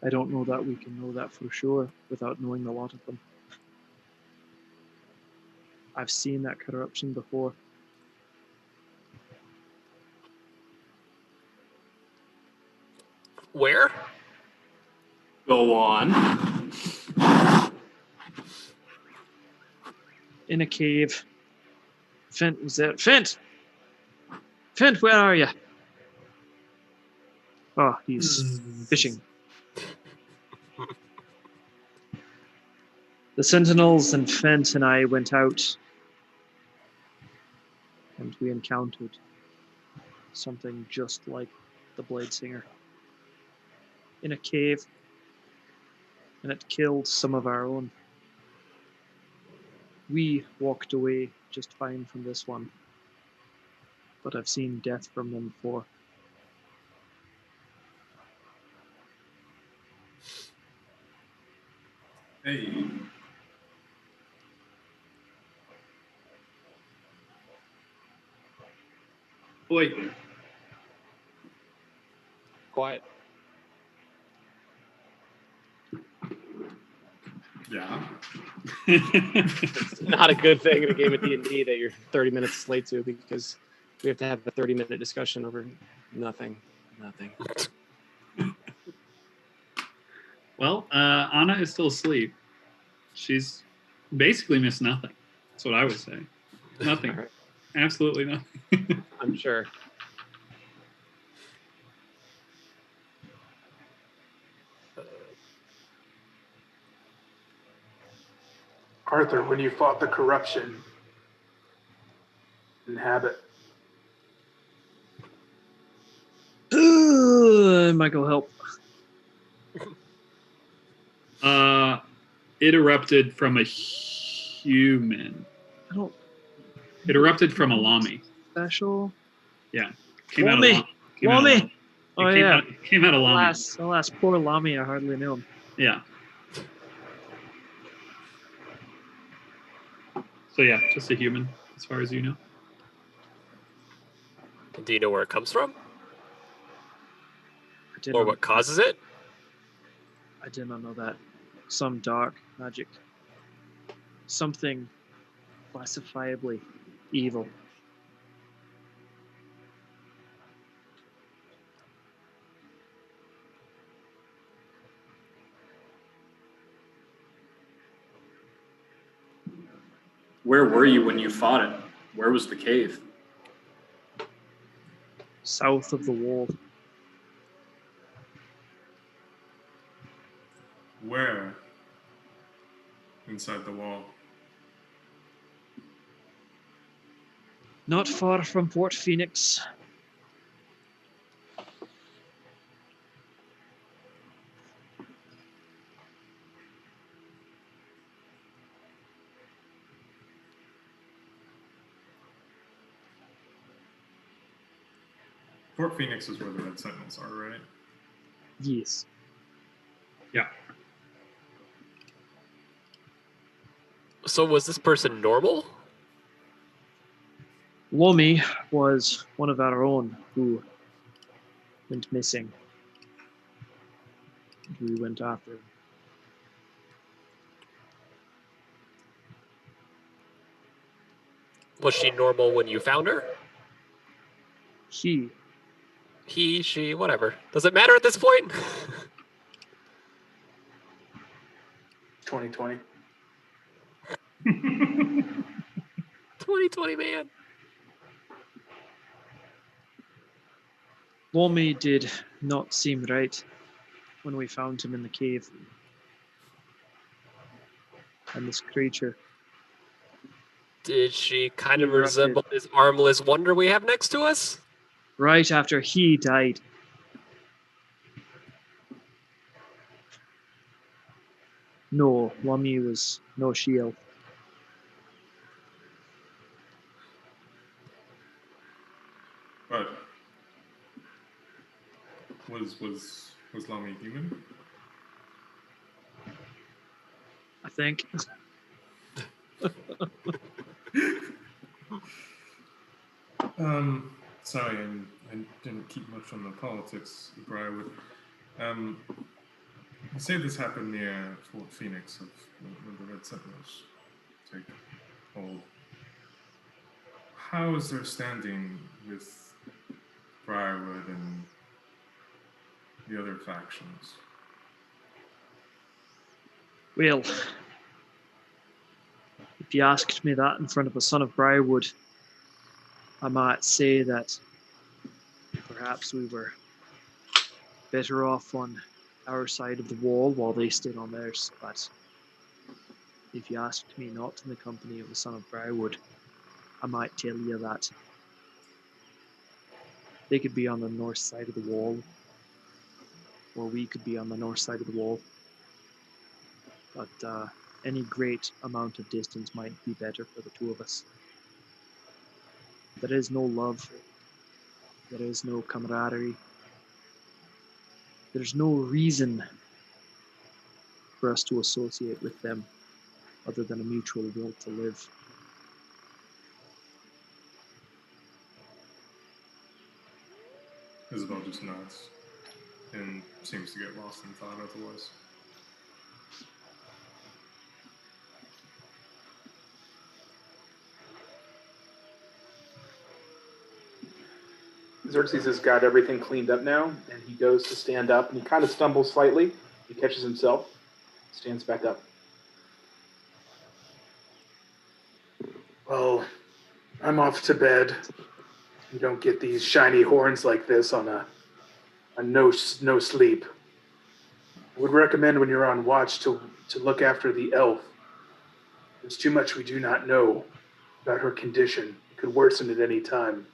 I don't know that we can know that for sure without knowing a lot of them. I've seen that corruption before. Where? Go on. In a cave. Fint was there. Fint, where are you? Oh, he's fishing. The Sentinels and Fent and I went out, and we encountered something just like the Blade Singer in a cave, and it killed some of our own. We walked away just fine from this one, but I've seen death from them before. Hey. Boy. Quiet. Yeah. It's not a good thing in a game of D&D that you're 30 minutes late to, because we have to have a 30-minute discussion over nothing. Well, Anna is still asleep. She's basically missed nothing. That's what I would say. Nothing. Right. Absolutely nothing. I'm sure. Arthur, when you fought the corruption in Habit, Michael, help. It erupted from a human. I don't. It erupted from a Lami. Special. Yeah. Lami! Lami! Oh, yeah. Came out of Lami. Alas, poor Lami, I hardly knew him. Yeah. So yeah, just a human, as far as you know. Do you know where it comes from? Or what causes it? I did not know that. Some dark magic. Something classifiably evil. Where were you when you fought it? Where was the cave? South of the wall. Where? Inside the wall. Not far from Port Phoenix. Fort Phoenix is where the Red Sentinels are, right? Yes. Yeah. So was this person normal? Lomi was one of our own who went missing. We went after him. Was she normal when you found her? He, she, whatever. Does it matter at this point? 2020. 2020, man. Lomi did not seem right when we found him in the cave. And this creature. Did she kind of Erupted. resemble this armless wonder we have next to us? Right after he died. No, Lomi was no shield. But was Lami human? I think. Sorry, I didn't keep much on the politics, Briarwood. You say this happened near Fort Phoenix of when the Red Sentinels take hold. How is their standing with Briarwood and the other factions? Well, if you asked me that in front of a son of Briarwood, I might say that perhaps we were better off on our side of the wall while they stayed on theirs. But if you asked me not in the company of the son of Briarwood, I might tell you that they could be on the north side of the wall, or we could be on the north side of the wall. But any great amount of distance might be better for the two of us. There is no love. There is no camaraderie. There's no reason for us to associate with them other than a mutual will to live. Isabel just nods and seems to get lost in thought otherwise. Xerxes has got everything cleaned up now, and he goes to stand up, and he kind of stumbles slightly. He catches himself, stands back up. Well, I'm off to bed. You don't get these shiny horns like this on a no sleep. I would recommend when you're on watch to look after the elf. There's too much we do not know about her condition. It could worsen at any time.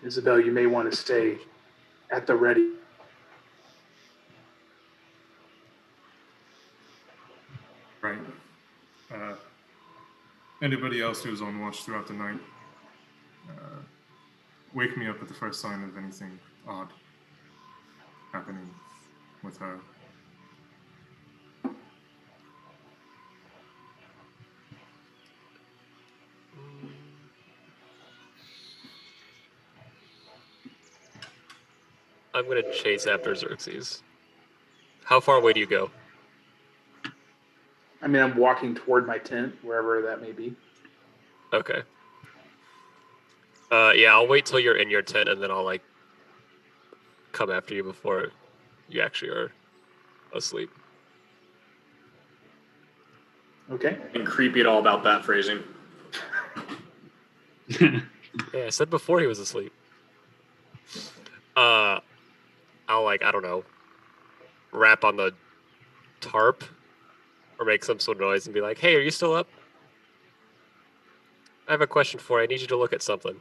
Isabel, you may want to stay at the ready. Right. Anybody else who's on watch throughout the night, wake me up at the first sign of anything odd happening with her. I'm gonna chase after Xerxes. How far away do you go? I mean, I'm walking toward my tent, wherever that may be. Okay. Yeah, I'll wait till you're in your tent and then I'll like come after you before you actually are asleep. Okay. And creepy at all about that phrasing. Yeah, I said before he was asleep. I'll like, I don't know, rap on the tarp or make some sort of noise and be like, hey, are you still up? I have a question for you. I need you to look at something.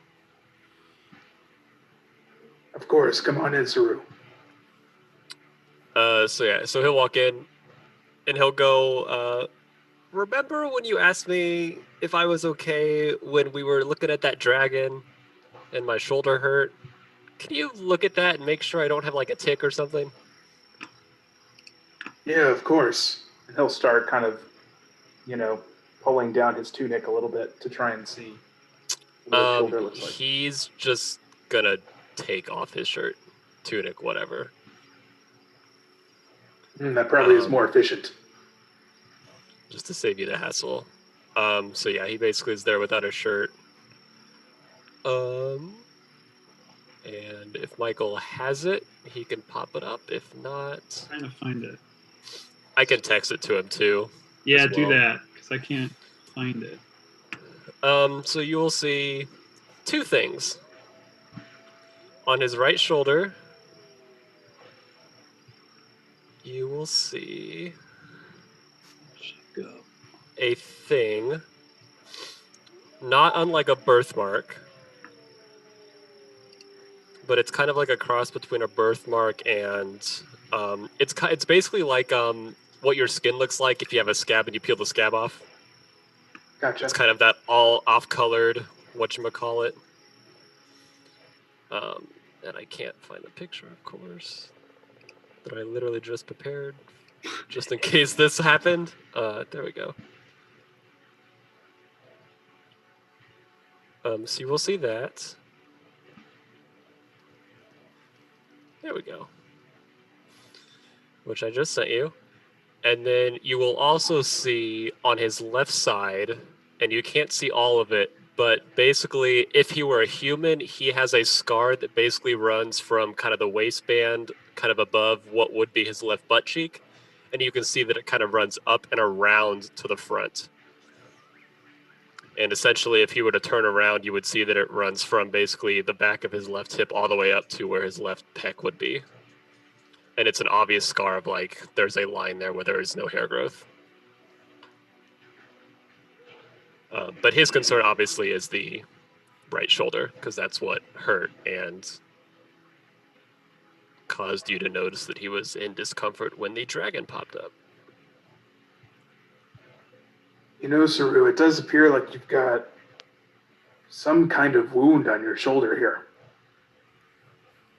Of course, come on in, Saru. So he'll walk in and he'll go, remember when you asked me if I was okay when we were looking at that dragon and my shoulder hurt? Can you look at that and make sure I don't have like a tick or something? Yeah, of course. And he'll start kind of, pulling down his tunic a little bit to try and see what his shoulder looks like. He's just gonna take off his shirt, tunic, whatever. That probably is more efficient. Just to save you the hassle. So yeah, he basically is there without a shirt. And if Michael has it, he can pop it up. If not, I'm trying to find it. I can text it to him too. Yeah, do that because I can't find it. So you will see two things. On his right shoulder, you will see a thing not unlike a birthmark, but it's kind of like a cross between a birthmark and it's basically like what your skin looks like if you have a scab and you peel the scab off. Gotcha. It's kind of that all off-colored whatchamacallit. And I can't find the picture, of course, that I literally just prepared just in case this happened. There we go. So you will see that. There we go. Which I just sent you. And then you will also see on his left side, and you can't see all of it, but basically if he were a human, he has a scar that basically runs from kind of the waistband, kind of above what would be his left butt cheek. And you can see that it kind of runs up and around to the front. And essentially, if he were to turn around, you would see that it runs from basically the back of his left hip all the way up to where his left pec would be. and it's an obvious scar of like there's a line there where there is no hair growth. But his concern obviously is the right shoulder, because that's what hurt and caused you to notice that he was in discomfort when the dragon popped up. You know, Saru, it does appear like you've got some kind of wound on your shoulder here.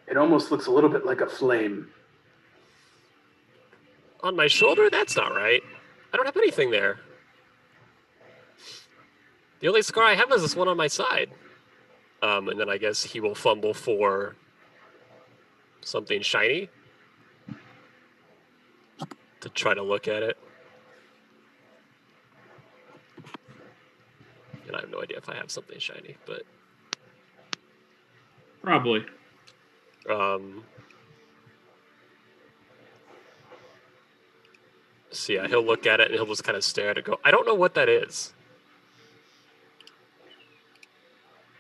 It almost looks a little bit like a flame. On my shoulder? That's not right. I don't have anything there. The only scar I have is this one on my side. And then I guess he will fumble for something shiny to try to look at it. And I have no idea if I have something shiny, but Probably. So yeah, he'll look at it and he'll just kind of stare at it and go, I don't know what that is.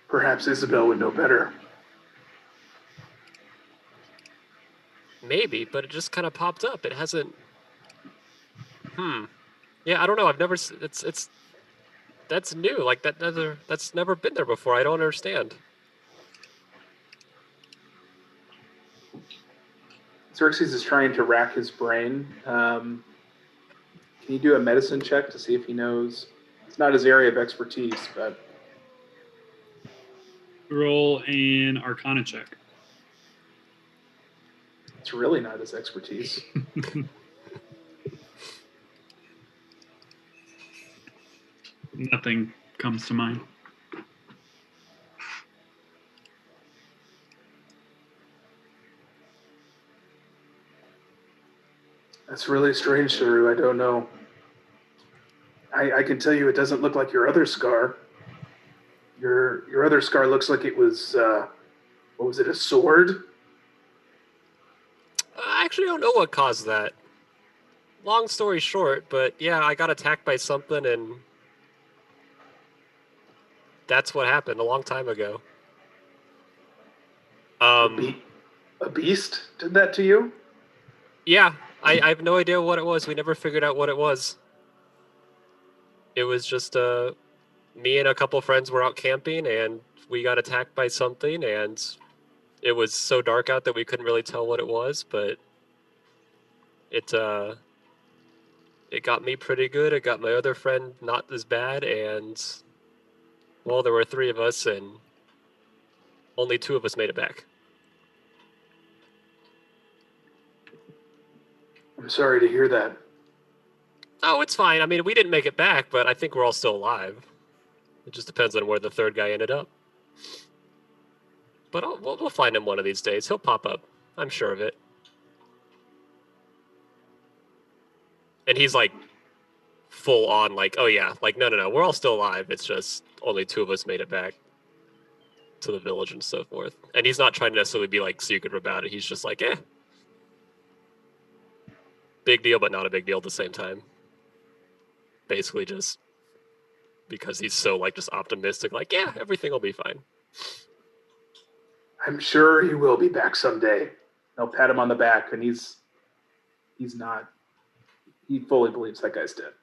Perhaps Isabel would know better. Maybe, but it just kind of popped up. It hasn't. Yeah, I don't know. I've never. It's. That's new. Like that's never been there before. I don't understand. Xerxes is trying to rack his brain. Can you do a medicine check to see if he knows? It's not his area of expertise, but Roll an Arcana check. it's really not his expertise. Nothing comes to mind. That's really strange, Saru. I don't know. I can tell you it doesn't look like your other scar. Your other scar looks like it was, what was it, a sword? I actually don't know what caused that. Long story short, but yeah, I got attacked by something and that's what happened a long time ago. A beast did that to you? Yeah, I have no idea what it was. We never figured out what it was. It was just me and a couple friends were out camping and we got attacked by something, and it was so dark out that we couldn't really tell what it was, but it got me pretty good. It got my other friend not as bad, and well, there were 3 of us and only 2 of us made it back. I'm sorry to hear that. Oh, it's fine. I mean, we didn't make it back, but I think we're all still alive. It just depends on where the 3rd guy ended up. But we'll find him one of these days. He'll pop up. I'm sure of it. And he's like full on like, oh yeah, like no, we're all still alive. It's just only 2 of us made it back to the village and so forth. And he's not trying to necessarily be like secretive about it. He's just like, big deal, but not a big deal at the same time. Basically just because he's so like just optimistic, like, yeah, everything will be fine. I'm sure he will be back someday. They'll pat him on the back, and he's not. He fully believes that guy's dead.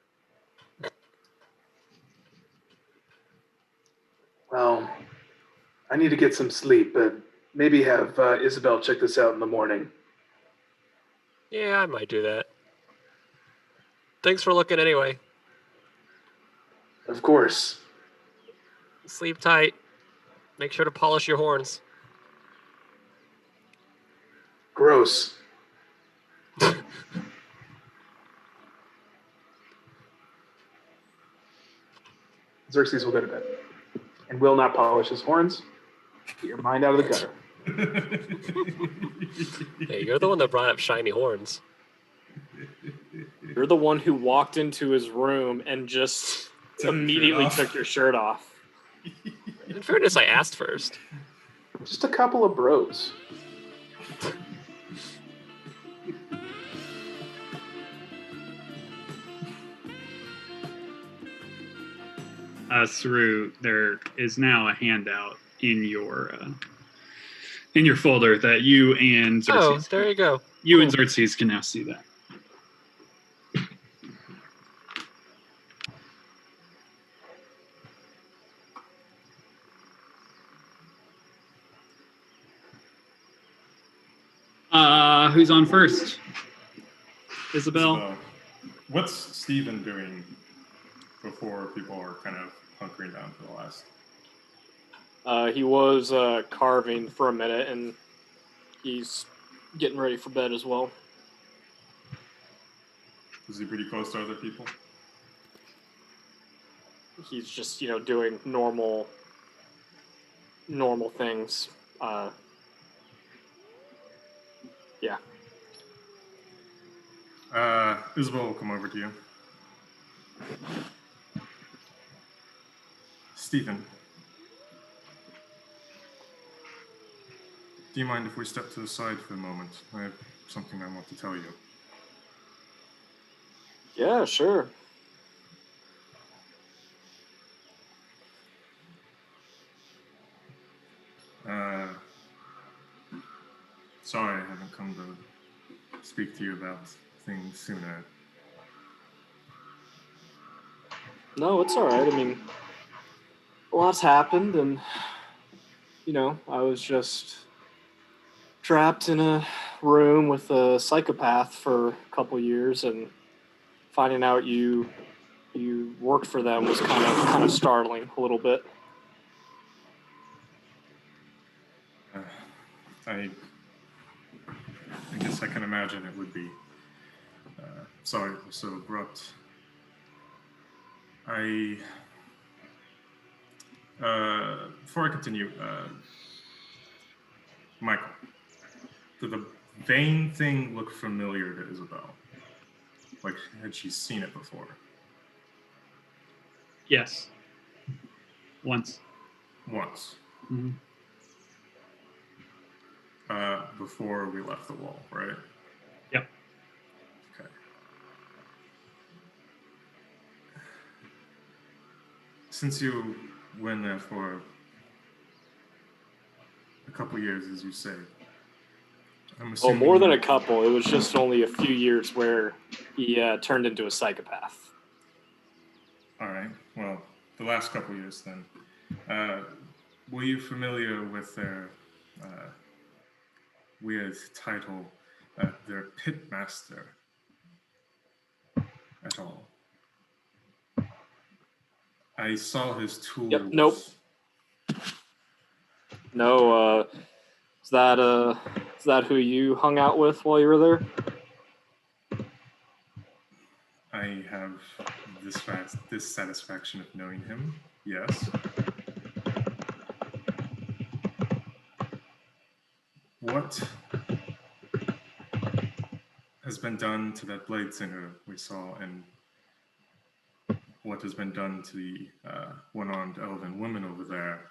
Well, I need to get some sleep, but maybe have Isabel check this out in the morning. Yeah, I might do that. Thanks for looking anyway. Of course. Sleep tight. Make sure to polish your horns. Gross. Xerxes will go to bed and will not polish his horns. Get your mind out of the gutter. Hey, you're the one that brought up shiny horns. You're the one who walked into his room and just immediately took your shirt off. In fairness, I asked first. Just a couple of bros. Saru, there is now a handout in your in your folder that you and Oh, Xerxes. there you go. You Cool. and Xerxes can now see that. Who's on first? Isabel? What's Steven doing before people are kind of hunkering down for the last? He was carving for a minute, and he's getting ready for bed as well. Is he pretty close to other people? He's just, doing normal things. Yeah. Isabel will come over to you. Stephen, do you mind if we step to the side for a moment? I have something I want to tell you. Yeah, sure. Sorry I haven't come to speak to you about things sooner. No, it's all right. I mean, a lot's happened, and I was just trapped in a room with a psychopath for a couple years, and finding out you worked for them was kind of startling a little bit. I guess I can imagine it would be. Sorry it was so abrupt. Before I continue, Michael, did the vein thing look familiar to Isabel? Like, had she seen it before? Yes. Once. Once. Mm-hmm. Before we left the wall, right? Yep. Okay. Since you went there for a couple years, as you say, I'm assuming... more than a couple. It was just only a few years where he turned into a psychopath. All right. Well, the last couple years then. Were you familiar with their weird title, their pitmaster, at all? I saw his tools. Yep. Nope. No. Is that who you hung out with while you were there? I have this satisfaction of knowing him. Yes. What has been done to that blade singer we saw, and what has been done to the one-armed elven woman over there,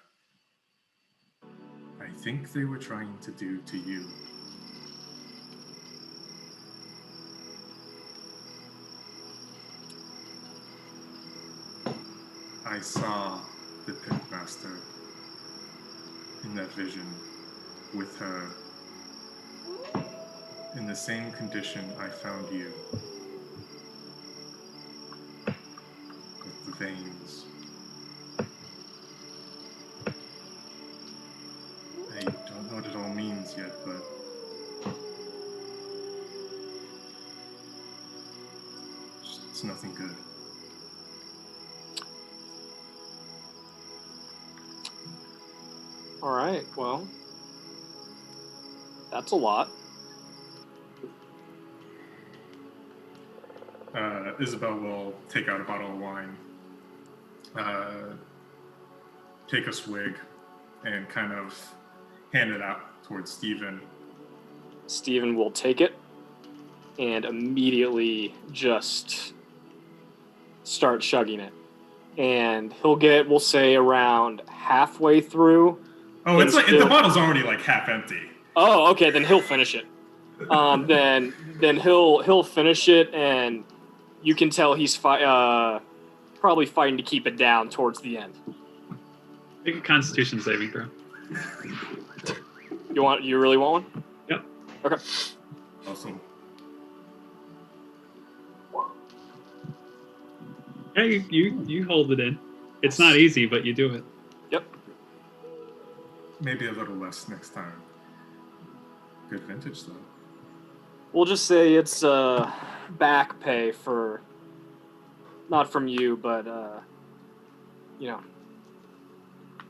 I think they were trying to do to you. I saw the pitmaster in that vision with her in the same condition I found you. With the veins. I don't know what it all means yet, but it's nothing good. All right. Well, that's a lot. Isabel will take out a bottle of wine, take a swig, and kind of hand it out towards Stephen. Stephen will take it and immediately just start chugging it. And he'll get, we'll say, around halfway through. Oh, it's like the bottle's already like half empty. Oh, okay, then he'll finish it. Then he'll finish it, and you can tell he's probably fighting to keep it down towards the end. Make a Constitution saving throw. You really want one? Yep. Okay. Awesome. Yeah, you hold it in. It's not easy, but you do it. Yep. Maybe a little less next time. Good vintage, though. We'll just say it's back pay for, not from you, but you know,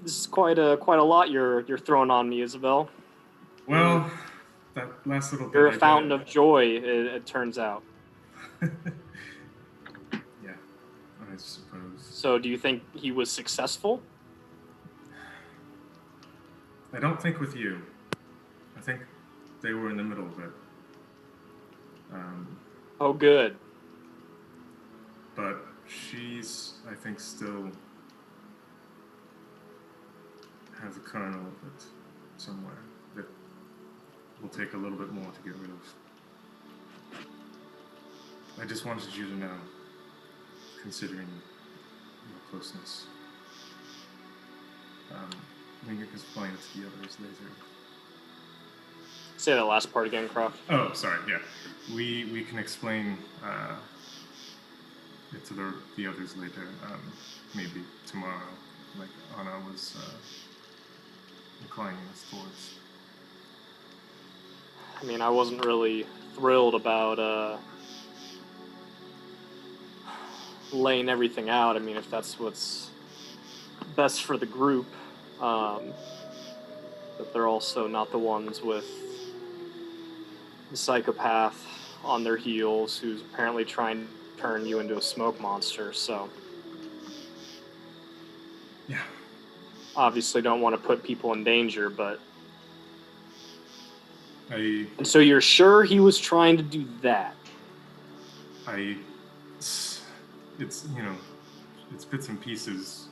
this is quite a lot you're throwing on me, Isabel. Well, that last little bit. You're a fountain of joy, it turns out. Yeah, I suppose. So, do you think he was successful? I don't think with you. I think they were in the middle of it. Oh, good. But she's, I think, still has a kernel of it somewhere that will take a little bit more to get rid of. I just wanted you to know, considering your closeness. We can explain it to the others later. Say that last part again, Croft. Oh, sorry. Yeah, we can explain it to the others later. Maybe tomorrow, like Anna was inclining us towards. I mean, I wasn't really thrilled about laying everything out. I mean, if that's what's best for the group, but they're also not the ones with the psychopath on their heels who's apparently trying to turn you into a smoke monster, so... Yeah. Obviously don't want to put people in danger, but... And so you're sure he was trying to do that? It's, you know, it's bits and pieces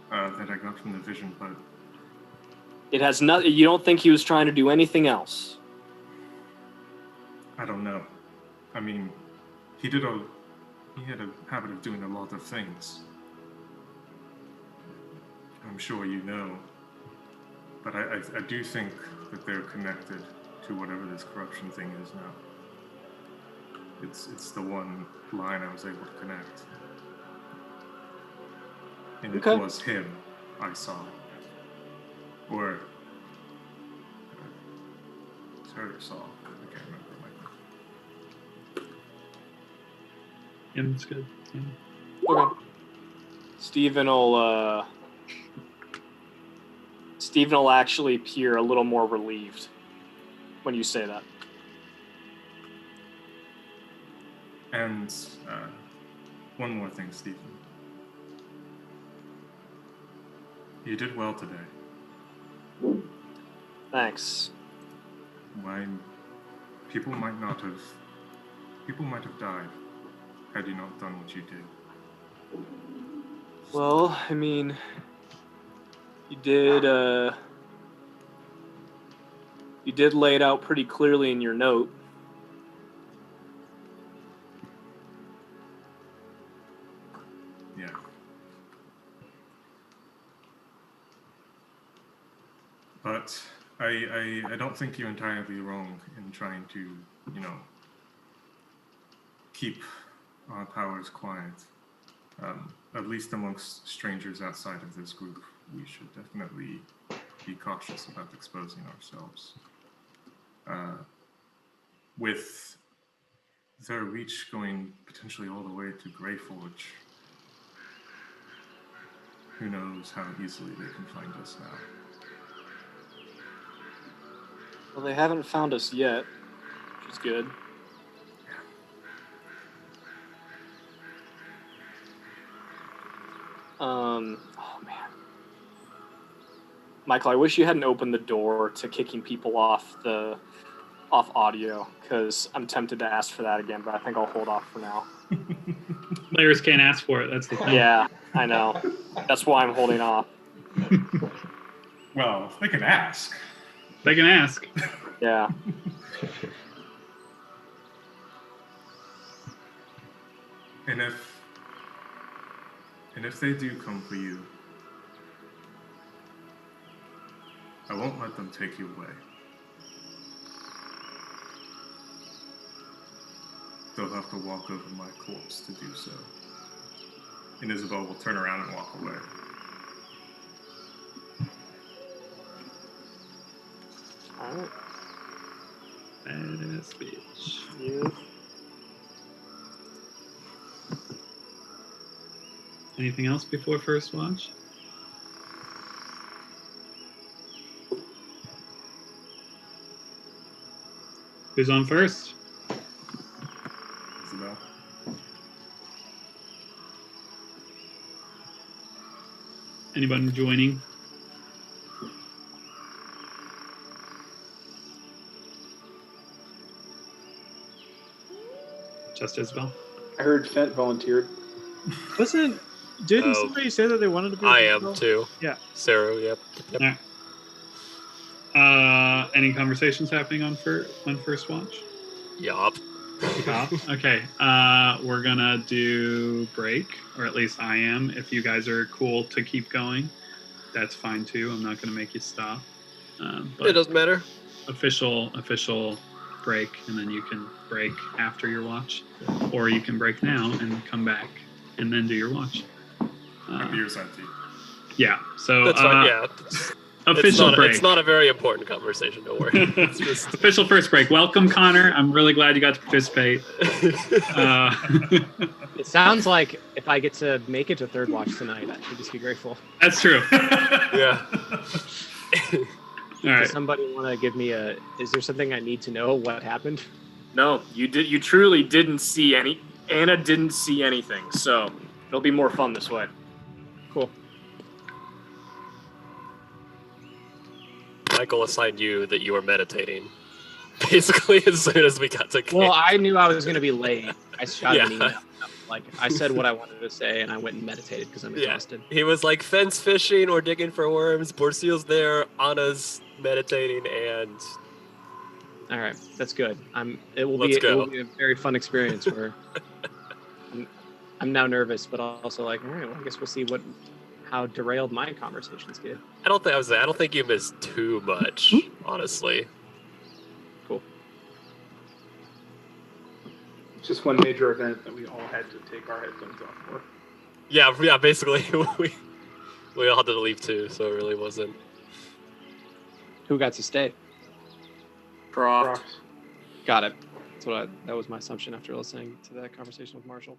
that I got from the vision, but... It has nothing... You don't think he was trying to do anything else? I don't know. I mean, he had a habit of doing a lot of things. I'm sure you know. But I do think that they're connected to whatever this corruption thing is now. It's the one line I was able to connect. And Okay. It was him I saw. Or Sarah saw. I can't remember. Yeah, that's good. Yeah. Okay. Steven will actually appear a little more relieved when you say that. And one more thing, Stephen. You did well today. Thanks. Why? People might have died had you not done what you did. Well, I mean, you did lay it out pretty clearly in your note. Yeah. But I don't think you're entirely wrong in trying to, you know, keep our powers quiet. At least amongst strangers outside of this group, we should definitely be cautious about exposing ourselves. With their reach going potentially all the way to Greyforge, who knows how easily they can find us now. Well, they haven't found us yet, which is good. Oh man. Michael, I wish you hadn't opened the door to kicking people off audio, because I'm tempted to ask for that again, but I think I'll hold off for now. Players can't ask for it, that's the thing. Yeah, I know. That's why I'm holding off. Well, they can ask. They can ask. Yeah. And if they do come for you, I won't let them take you away. they'll have to walk over my corpse to do so. And Isabel will turn around and walk away. Alright. Badass bitch. Yep. Anything else before first watch? Who's on first? Isabel. Anyone joining? Just Isabel. I heard Fent volunteered. Didn't somebody say that they wanted to be? I Isabel? am too. Yeah. Sarah, yep. All right. Any conversations happening on first watch? Yup. Okay. We're gonna do break, or at least I am. If you guys are cool to keep going, that's fine too. I'm not gonna make you stop. But It doesn't matter. Official break, and then you can break after your watch, or you can break now and come back and then do your watch. Beer's empty. Yeah. So That's fine. Yeah. official break. It's not a very important conversation. Don't worry. It's just Official first break. Welcome, Connor. I'm really glad you got to participate. It sounds like if I get to make it to third watch tonight, I should just be grateful. That's true. Yeah. All right. Does somebody want to give me a? Is there something I need to know? What happened? No, you did. You truly didn't see any. Anna didn't see anything, so it'll be more fun this way. Cool. Michael assigned you that you were meditating. Basically, as soon as we got to camp. Well, I knew I was going to be late. I shot an Yeah. email. Like I said what I wanted to say, and I went and meditated because I'm exhausted. He was like fence fishing or digging for worms. Borseal's there, Anna's meditating, and All right, that's good. It will Let's be go. a very fun experience. Where I'm now nervous, but also like, all right, well, I guess we'll see how derailed my conversations get. I don't think you missed too much, honestly. Cool. It's just one major event that we all had to take our headphones off for. Yeah, basically we all had to leave too, so it really wasn't. Who got to stay? Croft. Got it. That was my assumption after listening to that conversation with Marshall.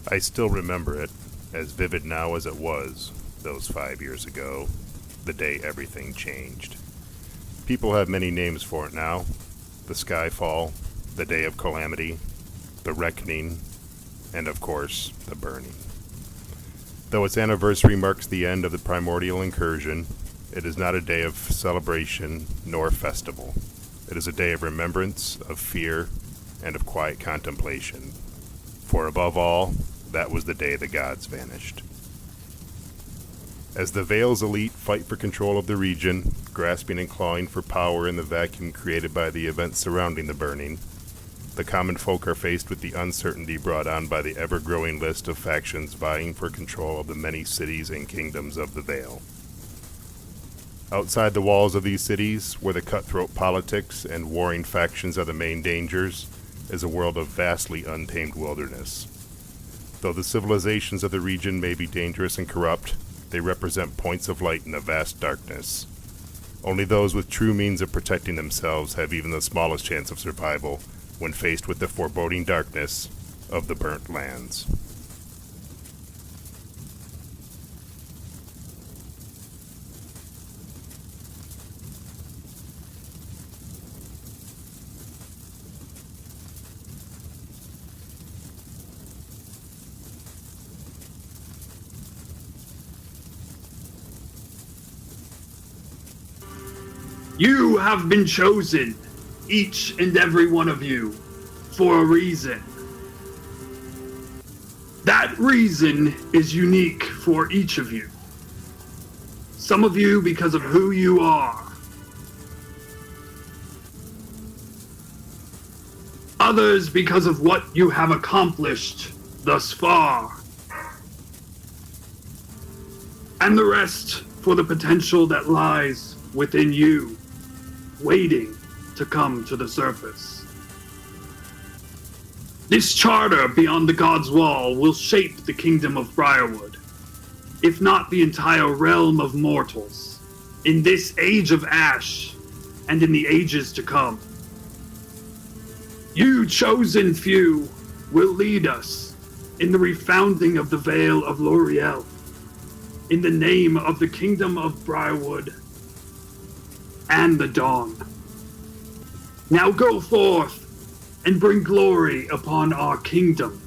I still remember it, as vivid now as it was those 5 years ago, the day everything changed. People have many names for it now. The Skyfall, the Day of Calamity, the Reckoning, and of course, the Burning. Though its anniversary marks the end of the primordial incursion, it is not a day of celebration nor festival. It is a day of remembrance, of fear, and of quiet contemplation. For above all, that was the day the gods vanished. As the Vale's elite fight for control of the region, grasping and clawing for power in the vacuum created by the events surrounding the burning, the common folk are faced with the uncertainty brought on by the ever-growing list of factions vying for control of the many cities and kingdoms of the Vale. Outside the walls of these cities, where the cutthroat politics and warring factions are the main dangers, is a world of vastly untamed wilderness. Though the civilizations of the region may be dangerous and corrupt, they represent points of light in a vast darkness. Only those with true means of protecting themselves have even the smallest chance of survival when faced with the foreboding darkness of the burnt lands. You have been chosen, each and every one of you, for a reason. That reason is unique for each of you. Some of you because of who you are. Others because of what you have accomplished thus far. and the rest for the potential that lies within you, waiting to come to the surface. This charter beyond the God's Wall will shape the kingdom of Briarwood, if not the entire realm of mortals, in this age of ash and in the ages to come. You chosen few will lead us in the refounding of the Vale of L'Oreal, in the name of the kingdom of Briarwood and the dawn. Now go forth and bring glory upon our kingdom.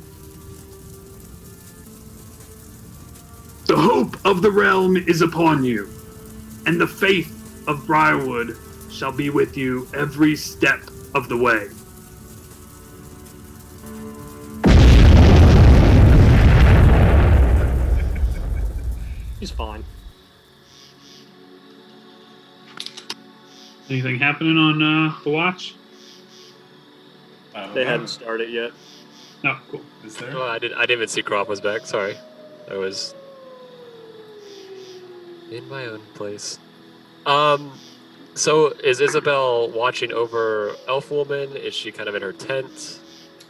The hope of the realm is upon you, and the faith of Briarwood shall be with you every step of the way. He's fine. Anything happening on the watch? They hadn't started yet. Oh, cool. Is there? Oh, I didn't even see Crop was back. Sorry, I was in my own place. So is Isabel watching over Elf Woman? Is she kind of in her tent?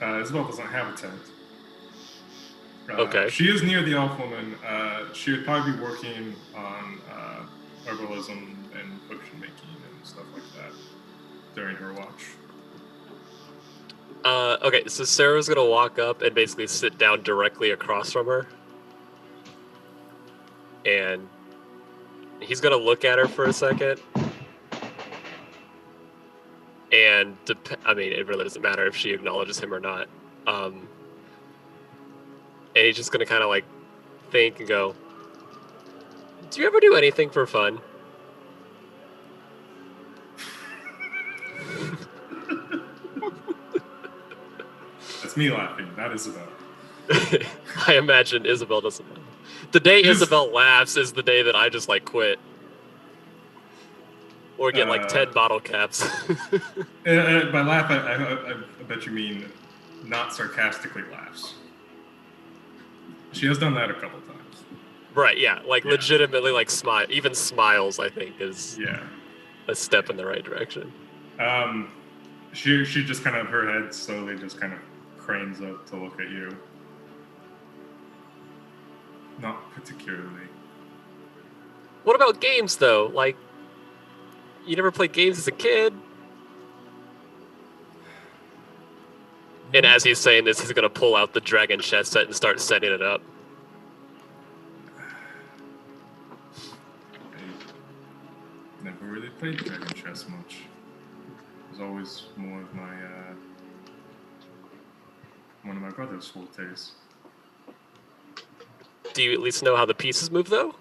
Isabel doesn't have a tent. Okay. She is near the Elf Woman. She would probably be working on herbalism and potion making and stuff like that during her watch. Okay, so Sarah's gonna walk up and basically sit down directly across from her. And he's gonna look at her for a second. And I mean, it really doesn't matter if she acknowledges him or not. And he's just gonna kind of like think and go, "Do you ever do anything for fun?" That's me laughing, not Isabel. I imagine Isabel doesn't know. The day Isabel laughs is the day that I just like quit. Or get like 10 bottle caps. By laugh, I bet you mean not sarcastically laughs. She has done that a couple times. Right, yeah. Like legitimately like smile. Even smiles, I think, is a step in the right direction. She just kind of, her head slowly just kind of cranes up to look at you. Not particularly. What about games though? Like, you never played games as a kid? And as he's saying this, he's gonna pull out the dragon chess set and start setting it up. I never really played dragon chess much. It was always more of my one of my brother's fortes. Do you at least know how the pieces move though?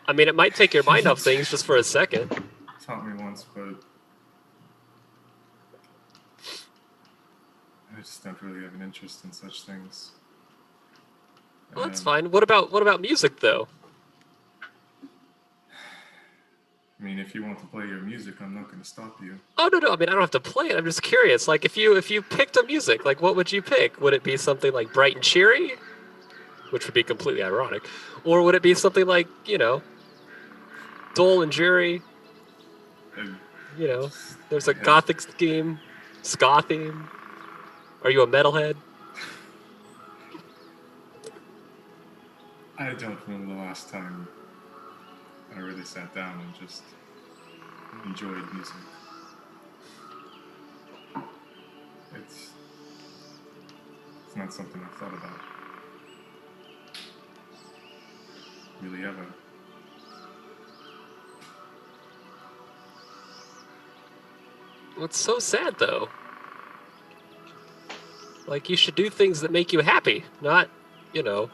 I mean, it might take your mind off things just for a second. Taught me once, but I just don't really have an interest in such things. Well, that's fine. What about music though? I mean, if you want to play your music, I'm not going to stop you. Oh no! I mean, I don't have to play it. I'm just curious. Like, if you picked a music, like, what would you pick? Would it be something like bright and cheery, which would be completely ironic, or would it be something like, you know, dull and dreary? You know, there's a gothic theme, ska theme. Are you a metalhead? I don't remember the last time I really sat down and just enjoyed music. It's not something I've thought about really ever. It's so sad though. Like, you should do things that make you happy, not, you know,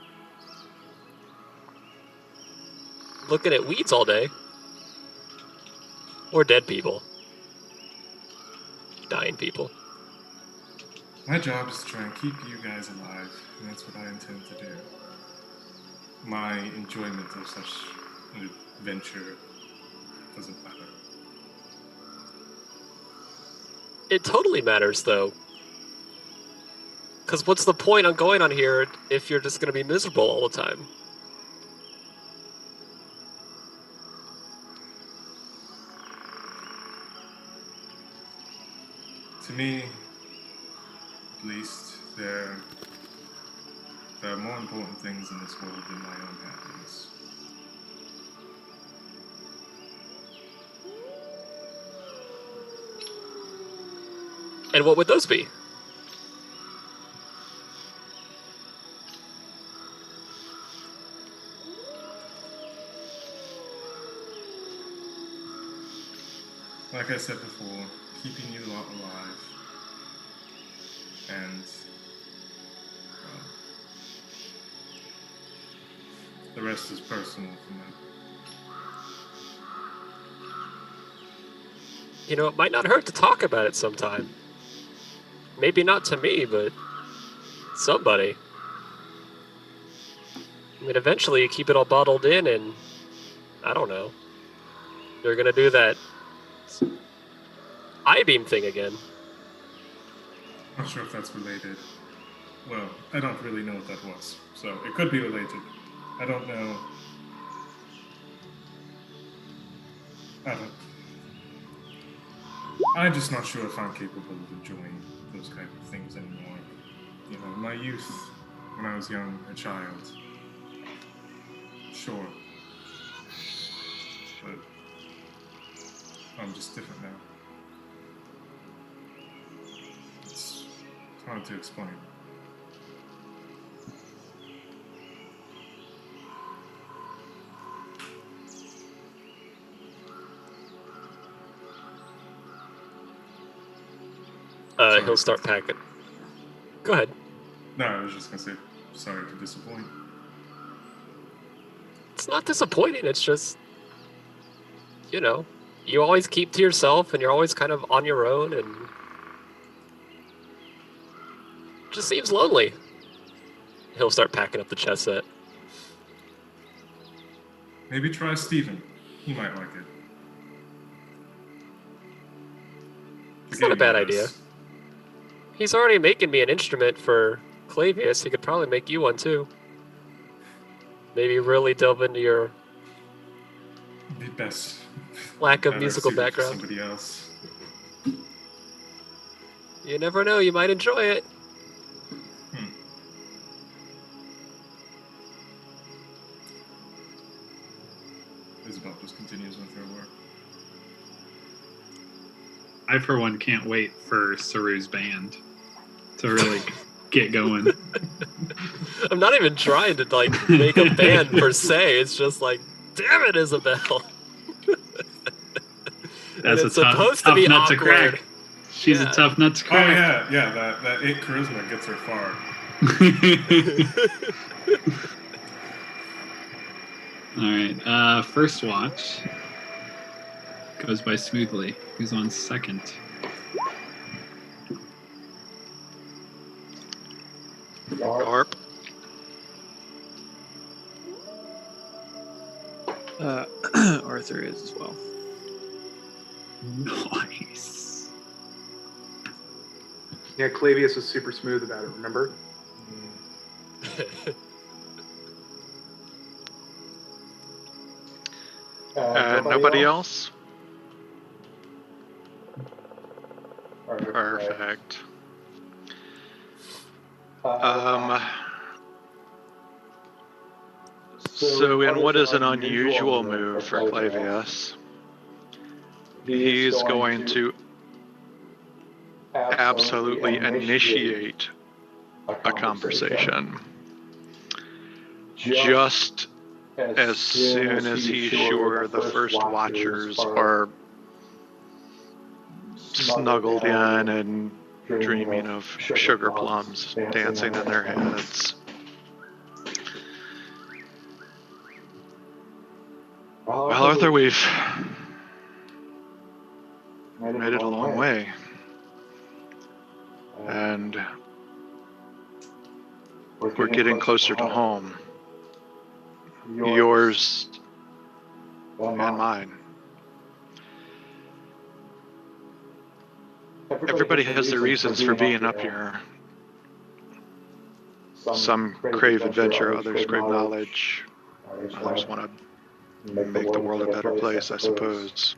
looking at weeds all day. Or dead people. Dying people. My job is to try and keep you guys alive, and that's what I intend to do. My enjoyment of such an adventure doesn't matter. It totally matters, though. Because what's the point on going on here if you're just going to be miserable all the time? me, at least, there are more important things in this world than my own happiness. And what would those be? Like I said before, keeping you lot alive. And the rest is personal for me. You know, it might not hurt to talk about it sometime. Maybe not to me, but somebody. I mean, eventually you keep it all bottled in and, I don't know, you're gonna do that I-beam thing again. I'm not sure if that's related. Well, I don't really know what that was, so it could be related. I don't know. I'm just not sure if I'm capable of enjoying those kind of things anymore. You know, in my youth, when I was young, a child, sure. But I'm just different now. It's hard to explain. He'll start packing. Go ahead. No, I was just gonna say, sorry to disappoint. It's not disappointing, it's just, you know, you always keep to yourself and you're always kind of on your own and it just seems lonely. He'll start packing up the chess set. Maybe try Steven. He might like it. It's not a bad idea. He's already making me an instrument for Clavius. He could probably make you one too. Maybe really delve into your Be best. lack of Better musical suited for background. Somebody else. You never know, you might enjoy it. Isabel just continues with her work. I, for one, can't wait for Saru's band to really get going. I'm not even trying to like make a band per se. It's just like, damn it, Isabel. That's it's a tough, supposed tough to be nut awkward. to crack. She's a tough nut to Oh crack. yeah, that 8 charisma gets her far. All right, first watch goes by smoothly. Who's on second? Garp. Arthur is as well. Nice. Yeah, Clavius was super smooth about it, remember? Nobody else? Perfect. So in what is an unusual move for Clavius, he's going to absolutely initiate a conversation. Just as soon as he's sure the first watchers are snuggled in and dreaming of sugar plums dancing in their heads. Well, Arthur, we've made it a long way. And we're getting closer to home. Yours and mine. Everybody has their reasons for being up here. Some crave adventure, others crave knowledge, others want to make the world a better place, I suppose.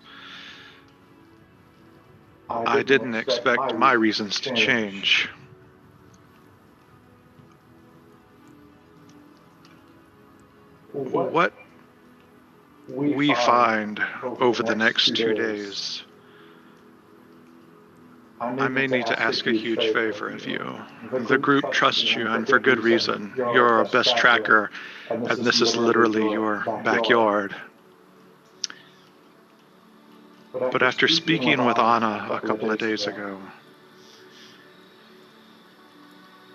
I didn't expect my reasons to change. What we find over the next 2 days, I may need to ask a huge favor of you. The group trusts you, and for good reason. You're our best tracker, and this is literally your backyard. But after speaking with Anna a couple of days ago,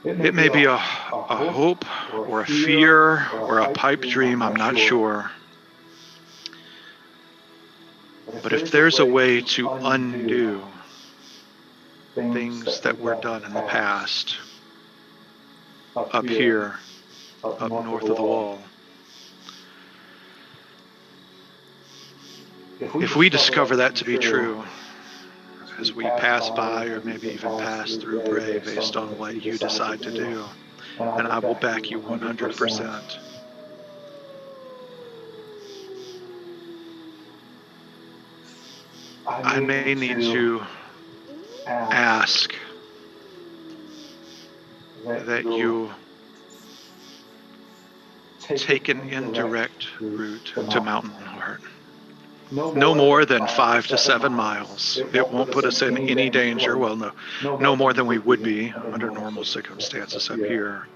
it may be a hope or a fear or a pipe dream, I'm not sure. But if there's a way to undo things that were done in the past, up here, up north of the wall, if we discover that to be true, as we pass by or maybe even pass through Bray based on what you decide to do, and I will back you 100%. I may need to ask that you take an indirect route to Mountain Heart. No more than 5 to 7 miles. It won't put us in any danger. Well, no more than we would be under normal circumstances up here.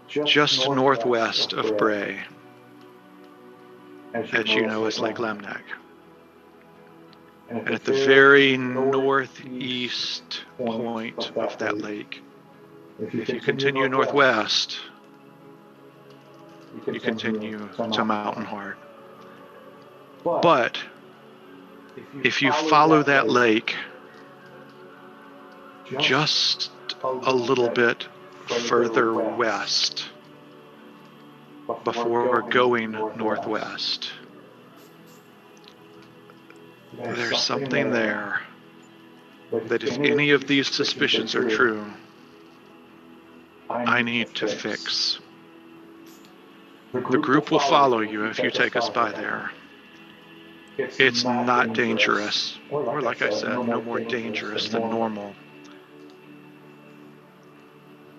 Just northwest of Bray, as you know, is Lake Lemneck. And at the very northeast point of that lake, if you continue northwest, you continue to Mountain Heart. But if you follow that lake just a little bit further west before going northwest, there's something there that if any of these suspicions are true, I need to fix. The group will follow you if you take us by there. It's not dangerous, or like I said, no more dangerous than normal.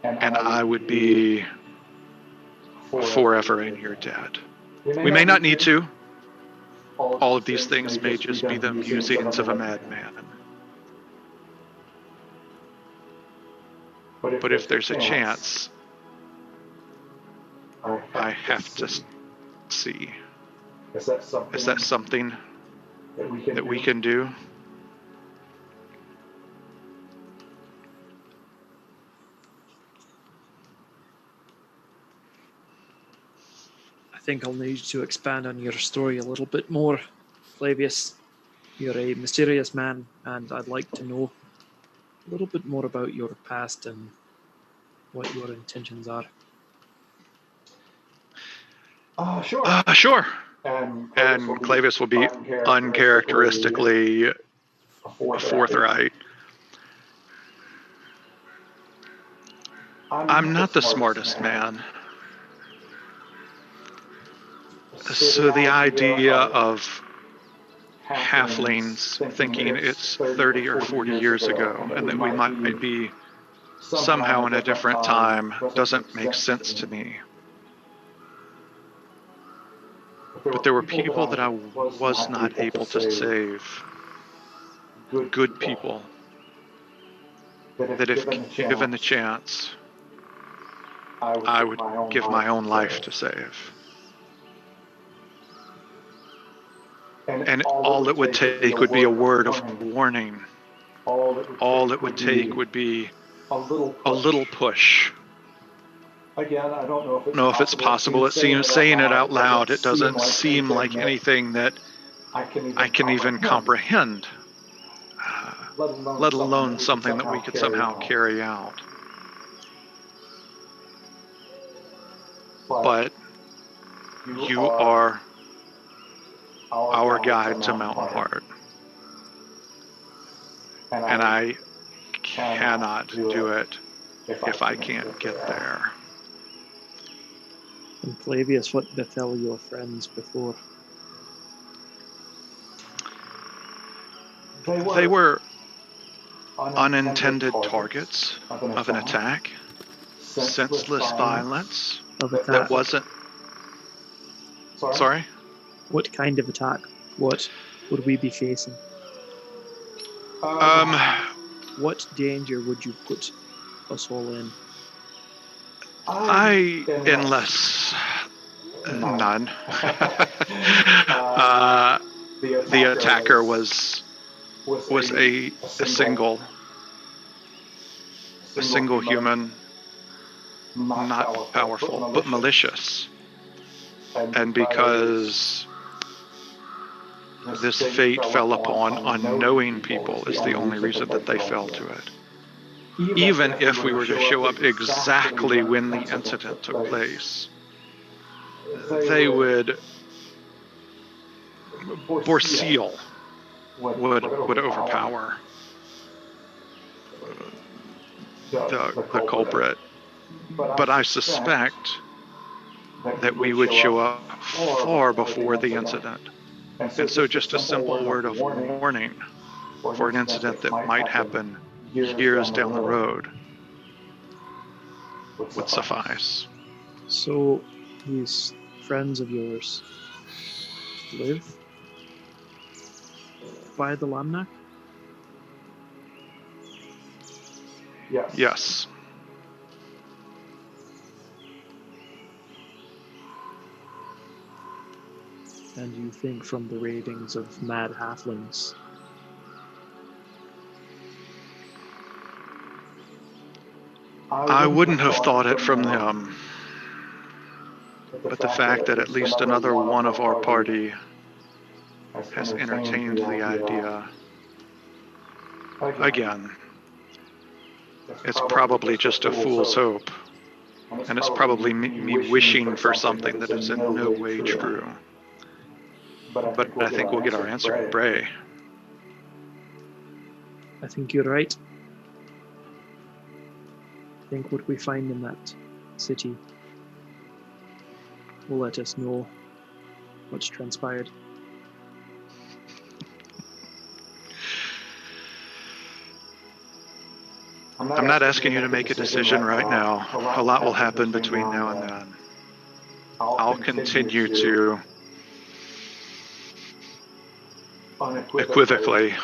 And I would be forever in your debt. We may not need to. All of these things may just be the musings of a madman. But if there's a chance, I have to see. Is that something that we can do? I think I'll need you to expand on your story a little bit more, Flavius. You're a mysterious man, and I'd like to know a little bit more about your past and what your intentions are. Sure. And Clavius will be uncharacteristically forthright. I'm not the smartest man. So the idea of halflings thinking it's 30 or 40 years ago and that we might be somehow in a different time doesn't make sense to me. But there were people that I was not able to save. Good people. That if given the chance, I would give my own life to save. And all it would take would be a word of warning. All it would take would be a little push. Again, I don't know if it's possible. It seems, saying it out loud, it doesn't seem like anything that I can even comprehend, let alone something that we could somehow carry out. But you are our guide to Mountain Heart. And I cannot do it if I can't get there. And Flavius, what befell your friends before? They were unintended targets of an attack, senseless violence Of attack. that wasn't. Sorry? What kind of attack? What would we be facing? What danger would you put us all in? Unless none. The attacker was a single human, not powerful, but malicious. And because this fate fell upon unknowing people is the only reason that they fell to it. Even if we were to show up exactly when the incident took place, they would, Borseal would overpower the culprit. But I suspect that we would show up far before the incident. And so just a simple word of warning for an incident that might happen years down the road would suffice. So, these friends of yours live by the Lamnak? Yes. And you think from the ravings of mad halflings, I wouldn't have thought it from them, but the fact that at least another one of our party has entertained the idea. Again, it's probably just a fool's hope, and it's probably me wishing for something that is in no way true. But I think we'll get our answer in Bray. I think you're right. I think what we find in that city will let us know what's transpired. I'm not asking you to make a decision right now. A lot will happen between now and then. I'll continue to unequivocally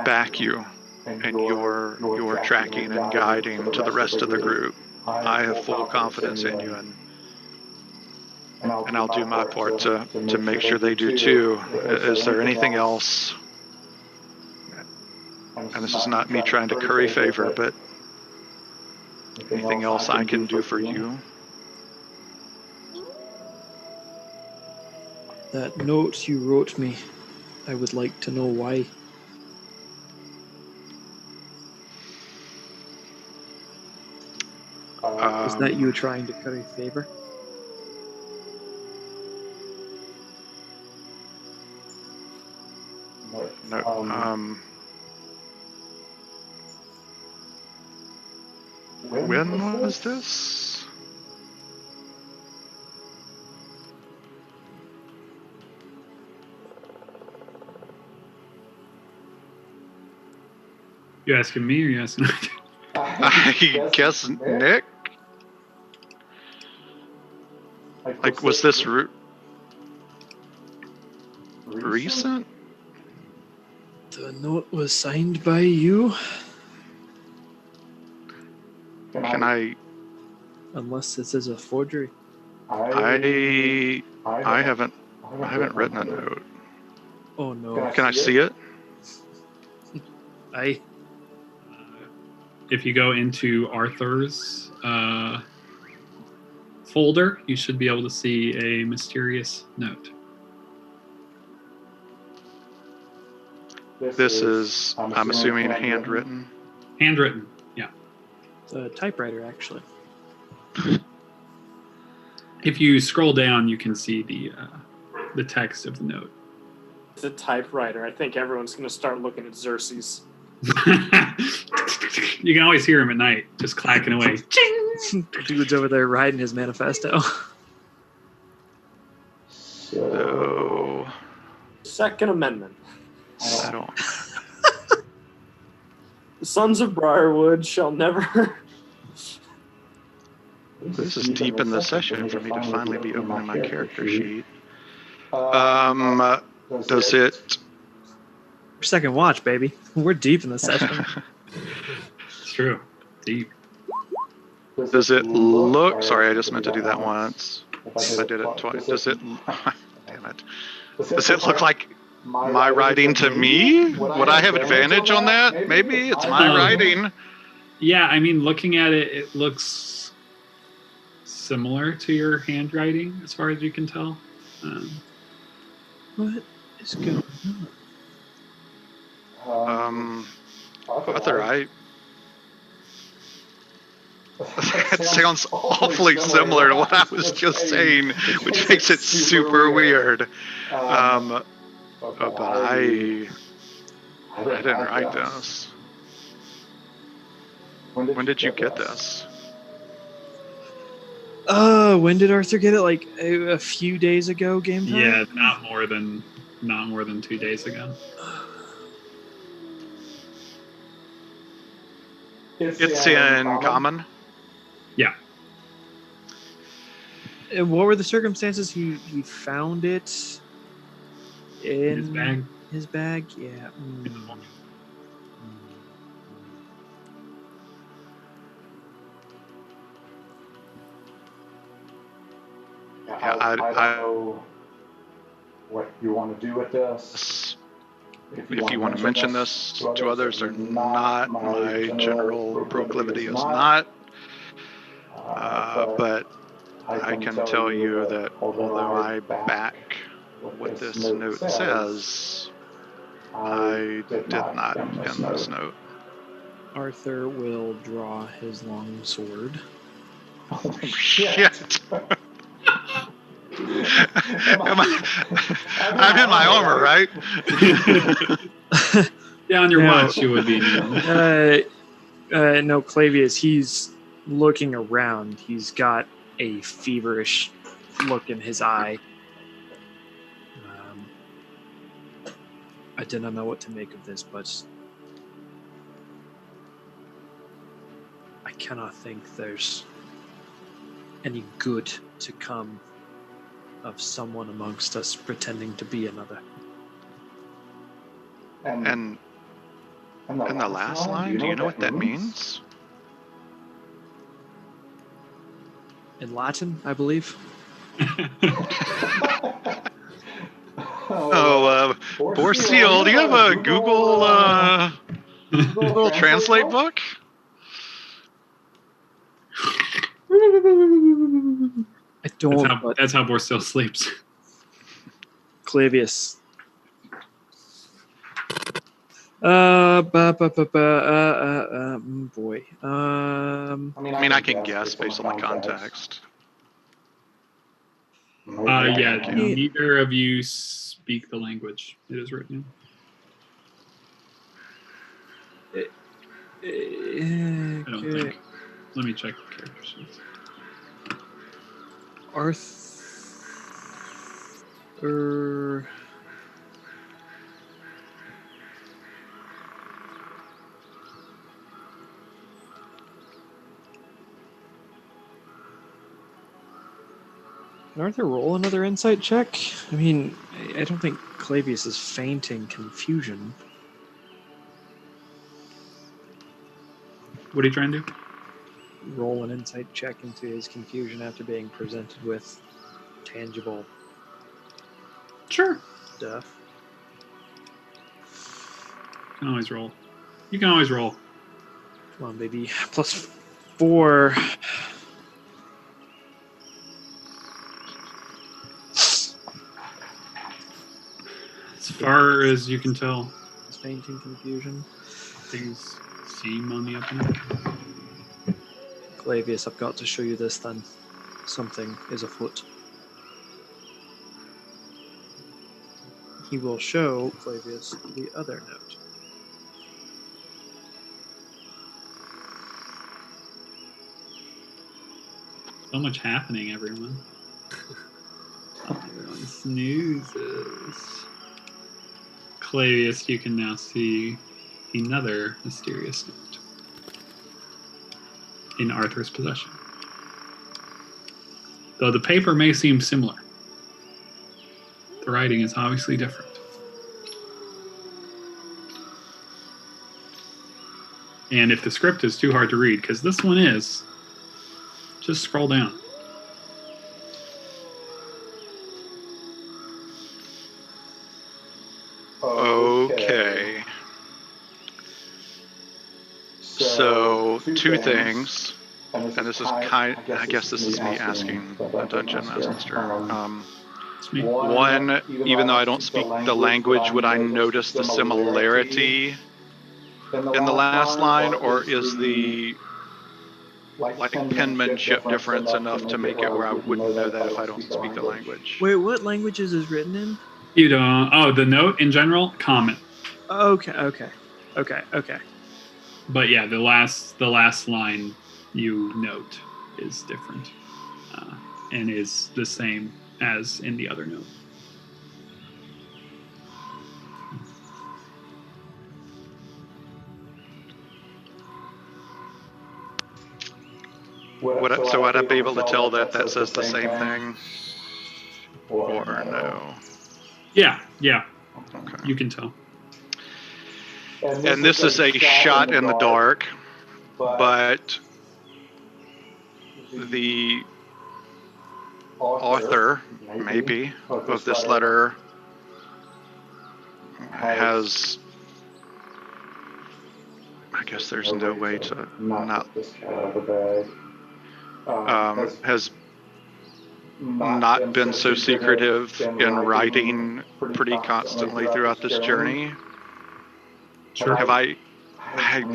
back you in your tracking and guiding to the rest of the group. I have full confidence in you, and I'll do my part to make sure they do too. Is there anything else? And this is not me trying to curry favor, but anything else I can do for you? That note you wrote me, I would like to know why. Is that you trying to curry favor? No. When was this? You asking me or you asking? I guess Nick. Like, was this recent? The note was signed by you? Can I? Unless this is a forgery. I haven't written a note. Oh no. Can I see it? If you go into Arthur's folder, you should be able to see a mysterious note. This is, I'm assuming, handwritten. Handwritten, yeah. It's a typewriter, actually. If you scroll down, you can see the text of the note. It's a typewriter. I think everyone's going to start looking at Xerxes. You can always hear him at night, just clacking away. Dude's over there writing his manifesto. So, Second Amendment. I don't. The sons of Briarwood shall never. This is deep in the session for me to finally be opening my character sheet. Does it? Second watch, baby. We're deep in the session. It's true. Deep. Does it look? Sorry, I just meant to do that once. I did it twice. Does it? Damn it. Does it look like my writing to me? Would I have advantage on that? Maybe it's my writing. Yeah, I mean, looking at it, it looks similar to your handwriting, as far as you can tell. What is going on? Arthur, it sounds awfully similar to what I was just saying, which makes it super weird. But I didn't write this. When did you get this? When did Arthur get it? Like a few days ago, game time? Yeah, not more than 2 days ago. It's in common. Yeah. And what were the circumstances? He found it in His bag. His bag, yeah. Yeah, I don't know what you want to do with this. If you want to mention this to others or not, my general proclivity is not. But I can tell you that although I back what this note says, I did not pen this note. Arthur will draw his long sword. Oh, shit. I'm in my armor, right? Yeah, on your watch, you would be in your armor. No, Clavius, he's looking around. He's got a feverish look in his eye. I do not know what to make of this, but I cannot think there's any good to come of someone amongst us pretending to be another. And the last line, do you know what that means? In Latin, I believe. Borseal, do you have a Google Translate book? I don't. That's how Borseal sleeps. Clavius. Boy. I mean, I can guess based on the context. Yeah, neither of you speak the language it is written in. I don't think. Let me check the character sheets. Arthur. Can Arthur roll another insight check? I mean, I don't think Clavius is fainting confusion. What are you trying to do? Roll an insight check into his confusion after being presented with tangible Sure. stuff. You can always roll. You can always roll. Come on, baby. +4. As far as you can tell, It's fainting confusion. things seem on the up and up. Clavius, I've got to show you this then. Something is afoot. He will show Clavius the other note. So much happening, everyone. Everyone snoozes. Clavius, you can now see another mysterious note in Arthur's possession. Though the paper may seem similar, the writing is obviously different. And if the script is too hard to read, because this one is, just scroll down. Okay. So, two things, and this is I guess this is me asking the dungeon master. One, even though I don't speak the language, would I notice the similarity in the last line, or is the penmanship difference enough to make it where I wouldn't know that if I don't speak the language? Wait, what languages is written in? You don't. Oh, the note in general, common. Okay. But yeah, the last line you note is different, and is the same as in the other note. Would I be able to tell that says the same thing, or no? Yeah. Okay. You can tell. And this is a shot in the dark, but the author, maybe, of this letter has, I guess there's no way to not, has not been so secretive in writing pretty constantly throughout this journey. Sure. Have I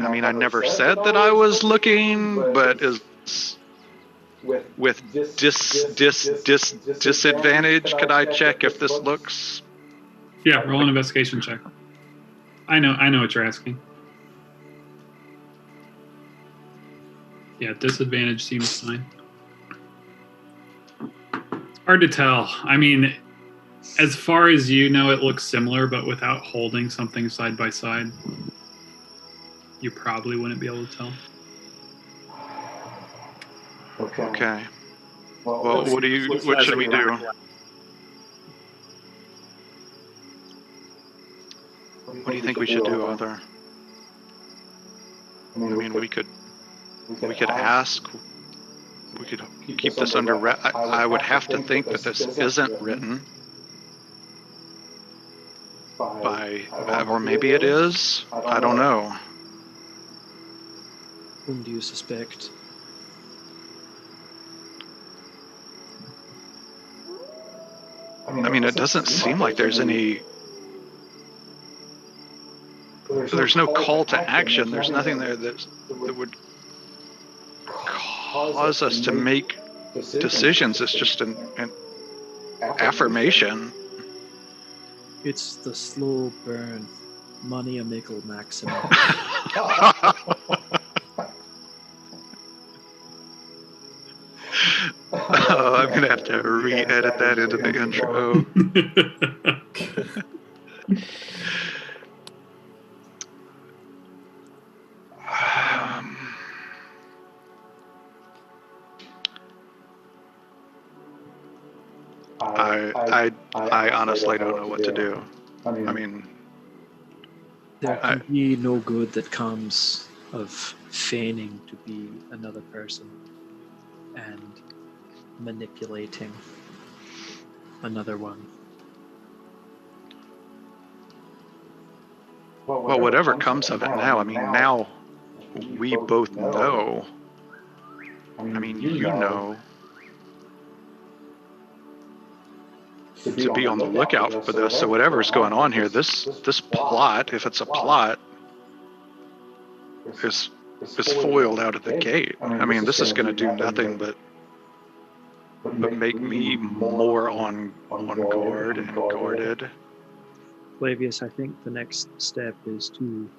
mean, I never said that I was looking, but is with disadvantage, could I check if this looks? Yeah, roll an investigation check. I know what you're asking. Yeah, disadvantage seems fine. Hard to tell. I mean, as far as you know, it looks similar, but without holding something side by side, you probably wouldn't be able to tell. Okay. Well, what should we do? What do you think we should do, Arthur? I mean, we could ask. We could keep this under wrap. I would have to think that this isn't written by, or maybe it is. I don't know. Whom do you suspect? I mean, it doesn't seem like there's any. There's no call to action. There's nothing there that would cause us to make decisions. It's just an affirmation. It's the slow burn. Money a mickle maximum. Oh, I'm gonna have to re-edit that into the intro. I honestly don't know what to do. I mean, there can be no good that comes of feigning to be another person and manipulating another one. Well, whatever comes of it now, I mean, now we both know. I mean, you know. To be on the lookout for this. So whatever's going on here, this plot, if it's a plot, is foiled out of the gate. I mean, this is going to do nothing but make me more on guard and guarded. Flavius, I think the next step is to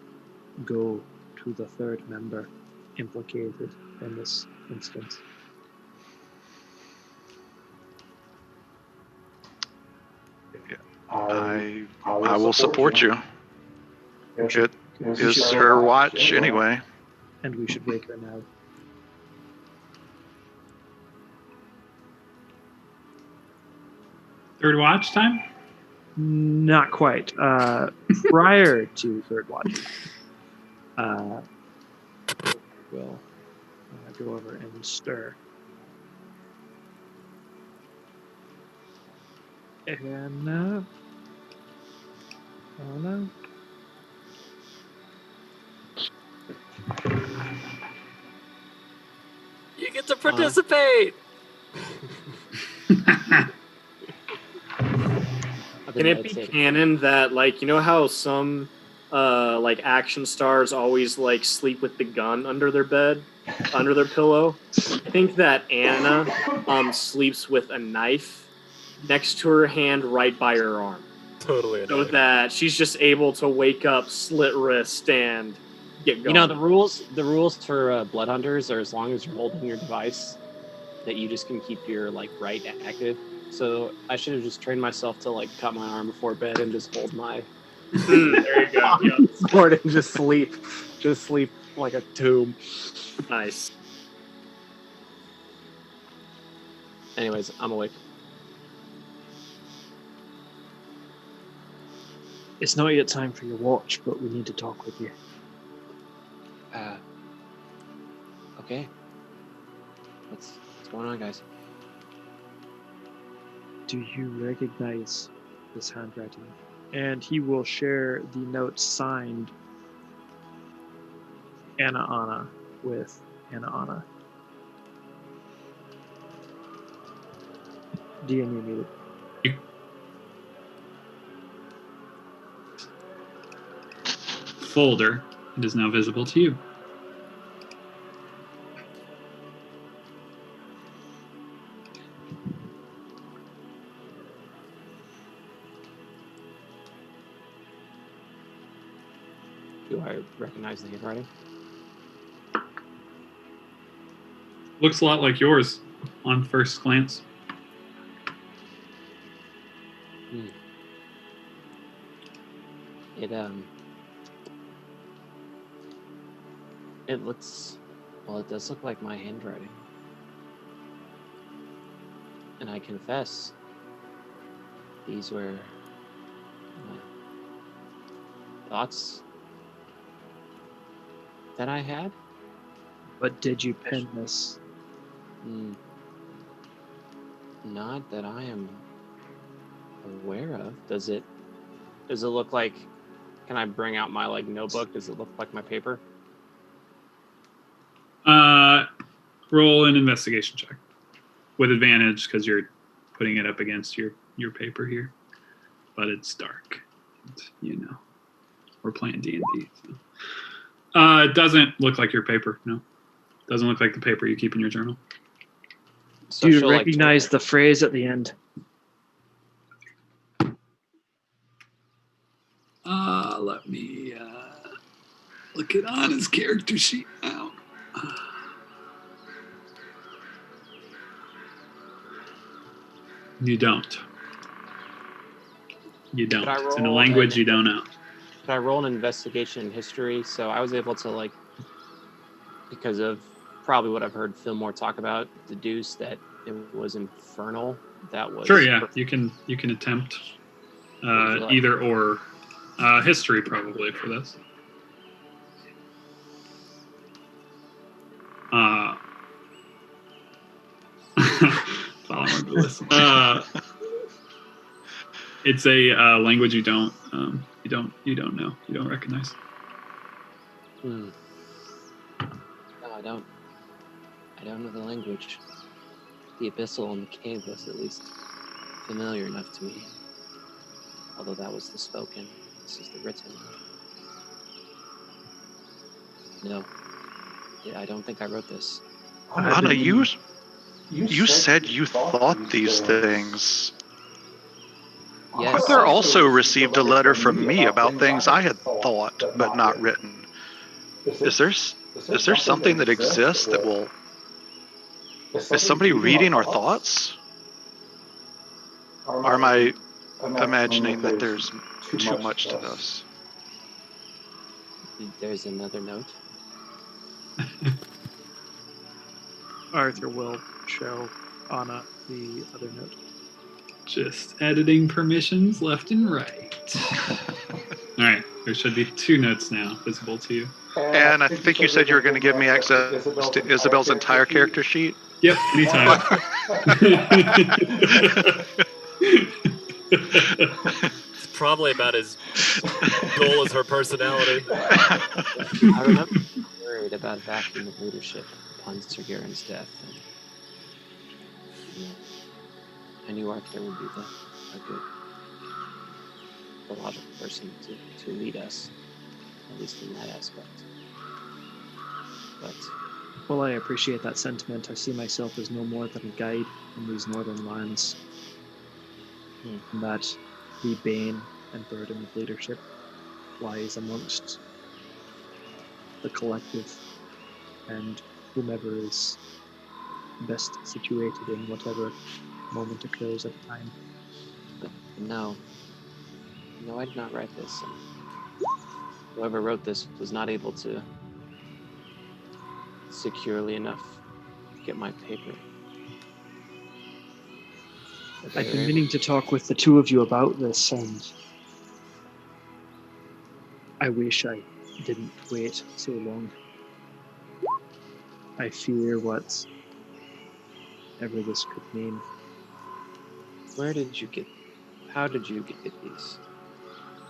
go to the third member implicated in this instance. I will support you. It is her watch anyway. And we should wake her now. Third watch time? Not quite. Prior to third watch, we'll go over and stir. And oh no. You get to participate. Can it be canon that, like, you know how some like action stars always like sleep with the gun under their bed, under their pillow? I think that Anna sleeps with a knife next to her hand, right by her arm. Totally. So that she's just able to wake up, slit wrist, and get going. You know, the rules for blood hunters are as long as you're holding your device, that you just can keep your like right active. So I should have just trained myself to like cut my arm before bed and just hold my there you go. Yeah. sword and just sleep like a tomb. Nice. Anyways, I'm awake. It's not yet time for your watch, but we need to talk with you. Okay. What's going on, guys? Do you recognize this handwriting? And he will share the note signed Anna with Anna. DMU muted. Folder. It is now visible to you. Do I recognize the handwriting? Looks a lot like yours on first glance. It looks, well, it does look like my handwriting. And I confess, these were my thoughts that I had. But did you pen this? Not that I am aware of. Does it look like, can I bring out my like notebook? Does it look like my paper? Roll an investigation check with advantage because you're putting it up against your paper here, but it's dark. And, you know, we're playing D&D. So. It doesn't look like your paper. No, doesn't look like the paper you keep in your journal. So do you recognize the phrase at the end? Let me look it on his character sheet now. You don't. You don't. It's in a language you don't know. Could I roll an investigation in history? So I was able to, like, because of probably what I've heard Fillmore talk about, deduce that it was infernal. That was sure. Yeah, you can attempt either or. History probably for this. It's a language you don't know. You don't recognize. No, I don't know the language. The abyssal and the cave was at least familiar enough to me. Although that was the spoken, this is the written. No, I don't think I wrote this. Anna, you said you thought these things. Yes. Arthur also received a letter from me about things I had thought but not written. Is there something that exists that will... Is somebody reading our thoughts? Or am I imagining that there's too much to this. There's another note. Arthur will show Anna the other note. Just editing permissions left and right. All right, there should be 2 notes now visible to you. And I think you said you were going to give me access to Isabel's entire character sheet. Yep, anytime. It's probably about as dull as her personality. I remember being worried about a vacuum of leadership upon Sir Garen's death. And, you know, I knew Arthur would be a good, the logical person to lead us, at least in that aspect. But while I appreciate that sentiment, I see myself as no more than a guide in these northern lands. And that the bane and burden of leadership lies amongst the collective and whomever is best situated in whatever moment occurs at a time. But no, I did not write this. And whoever wrote this was not able to securely enough get my paper. I've been meaning to talk with the 2 of you about this, and I wish I didn't wait so long. I fear whatever this could mean. How did you get these?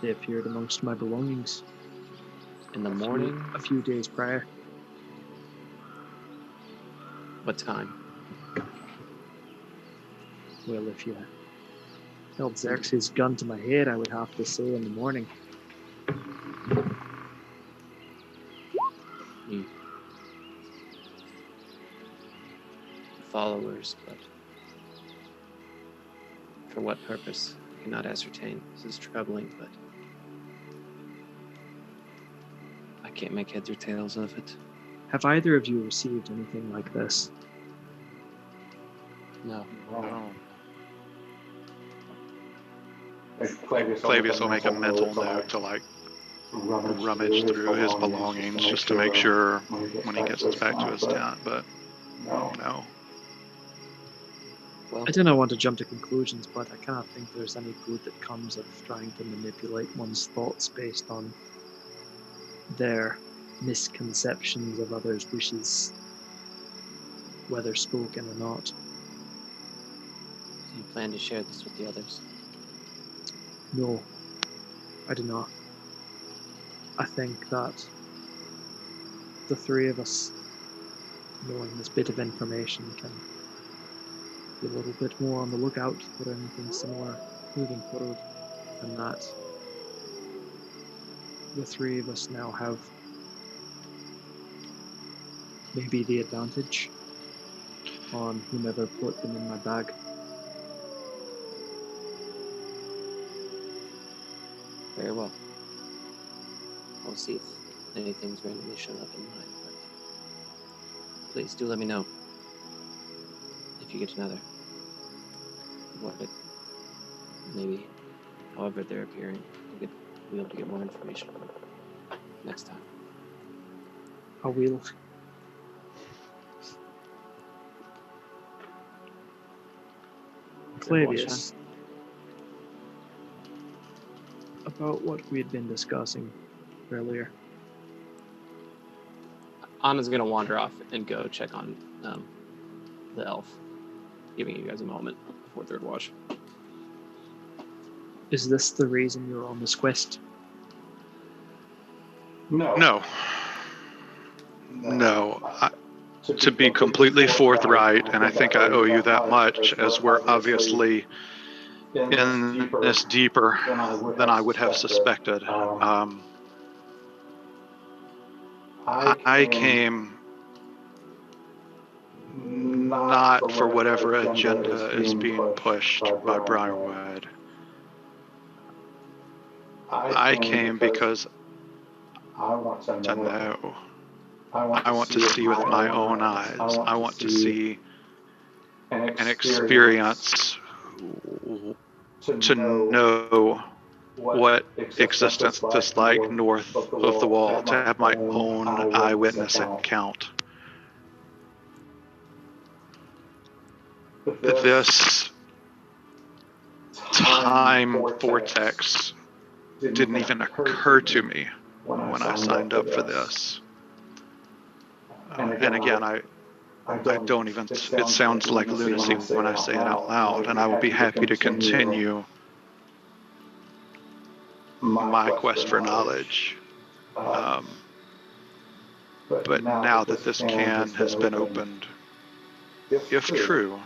They appeared amongst my belongings. In the morning? A few days prior. What time? Well, if you held Xerxes' gun to my head, I would have to say in the morning. Followers, but for what purpose? I cannot ascertain. This is troubling, but I can't make heads or tails of it. Have either of you received anything like this? No. Flavius will make a mental note to rummage through his belongings just to make sure when he gets back to his tent, but no. I do not want to jump to conclusions, but I cannot think there's any good that comes of trying to manipulate one's thoughts based on their misconceptions of others' wishes, whether spoken or not. Do you plan to share this with the others? No, I do not. I think that the 3 of us, knowing this bit of information, can be a little bit more on the lookout for anything similar moving forward, and that the 3 of us now have maybe the advantage on whomever put them in my bag. Very well. I'll see if anything's randomly shown up in mine, but please do let me know if you get another. Maybe, however they're appearing, we'll be able to get more information next time. I will. Clavius, about what we had been discussing earlier. Anna's gonna wander off and go check on the elf, giving you guys a moment before third watch. Is this the reason you're on this quest? No. To be completely forthright, and I think I owe you that much, as we're obviously in this deeper than I would have suspected. I came not for whatever agenda is being pushed by Briarwood. I came because I want to know. I want to see with my own eyes. I want to see and experience to know what existence is like north of the wall, to have my own eyewitness account. This time vortex didn't even occur to me when I signed up for this. And again, I don't even, it sounds like lunacy when I say it out loud, and I would be happy to continue my quest for knowledge. But now that this can has been opened, if true,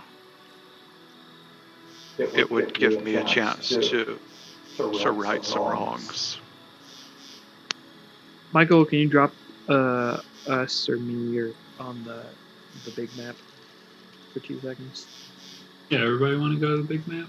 it would give me a chance to right some wrongs. Michael, can you drop us or me or on the big map for 2 seconds? Yeah, everybody want to go to the big map?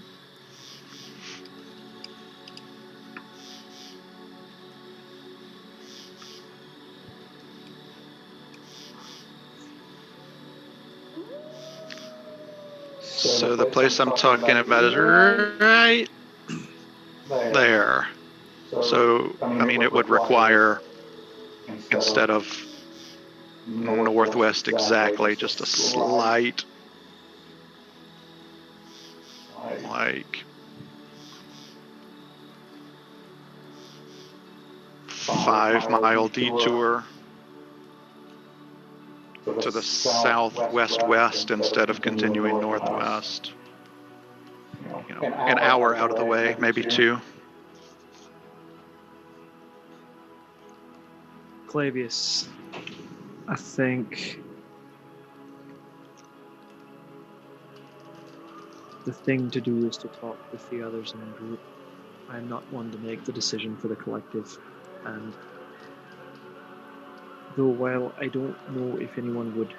So the place I'm talking about is right there. So, I mean, it would require, instead of northwest exactly, just a slight, like, 5-mile detour to the southwest-west instead of continuing northwest. You know, an hour out of the way, maybe 2. Clavius, I think the thing to do is to talk with the others in the group. I'm not one to make the decision for the collective, and though while I don't know if anyone would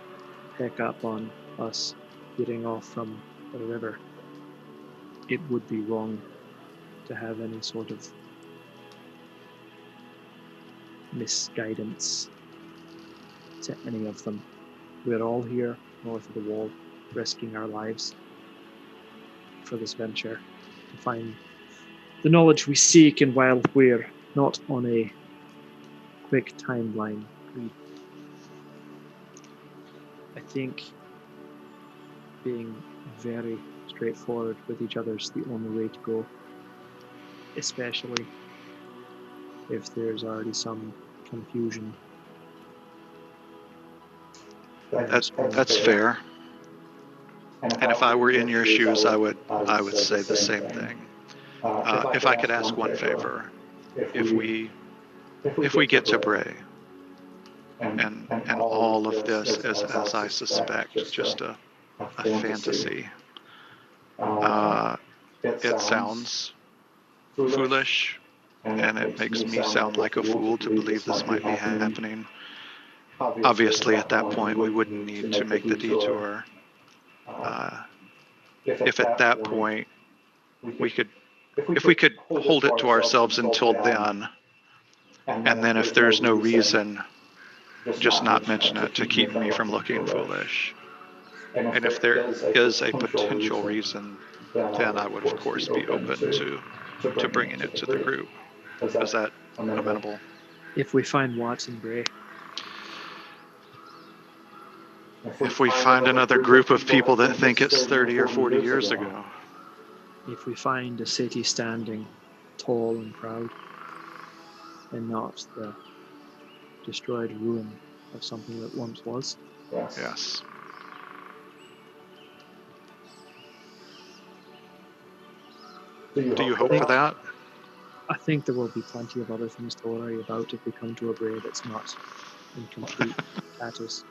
pick up on us getting off from the river, it would be wrong to have any sort of misguidance to any of them. We're all here north of the wall, risking our lives for this venture to find the knowledge we seek, and while we're not on a quick timeline, I think being very straightforward with each other is the only way to go, especially if there's already some confusion. That's fair. And if I were in your shoes, I would say the same thing. If I could ask one favor, if we get to Bray, and all of this is, as I suspect, just a fantasy. It sounds foolish, and it makes me sound like a fool to believe this might be happening. Obviously, at that point, we wouldn't need to make the detour. If at that point if we could hold it to ourselves until then, and then if there's no reason, just not mention it to keep me from looking foolish. And if there is a potential reason, then I would of course be open to bringing it to the group. Is that amenable? If we find Watson Bray. If we find another group of people that think it's 30 or 40 years ago. If we find a city standing tall and proud, and not the destroyed ruin of something that once was. Yes. Do you hope for that? I think there will be plenty of other things to worry about if we come to a Bray that's not in complete tatters.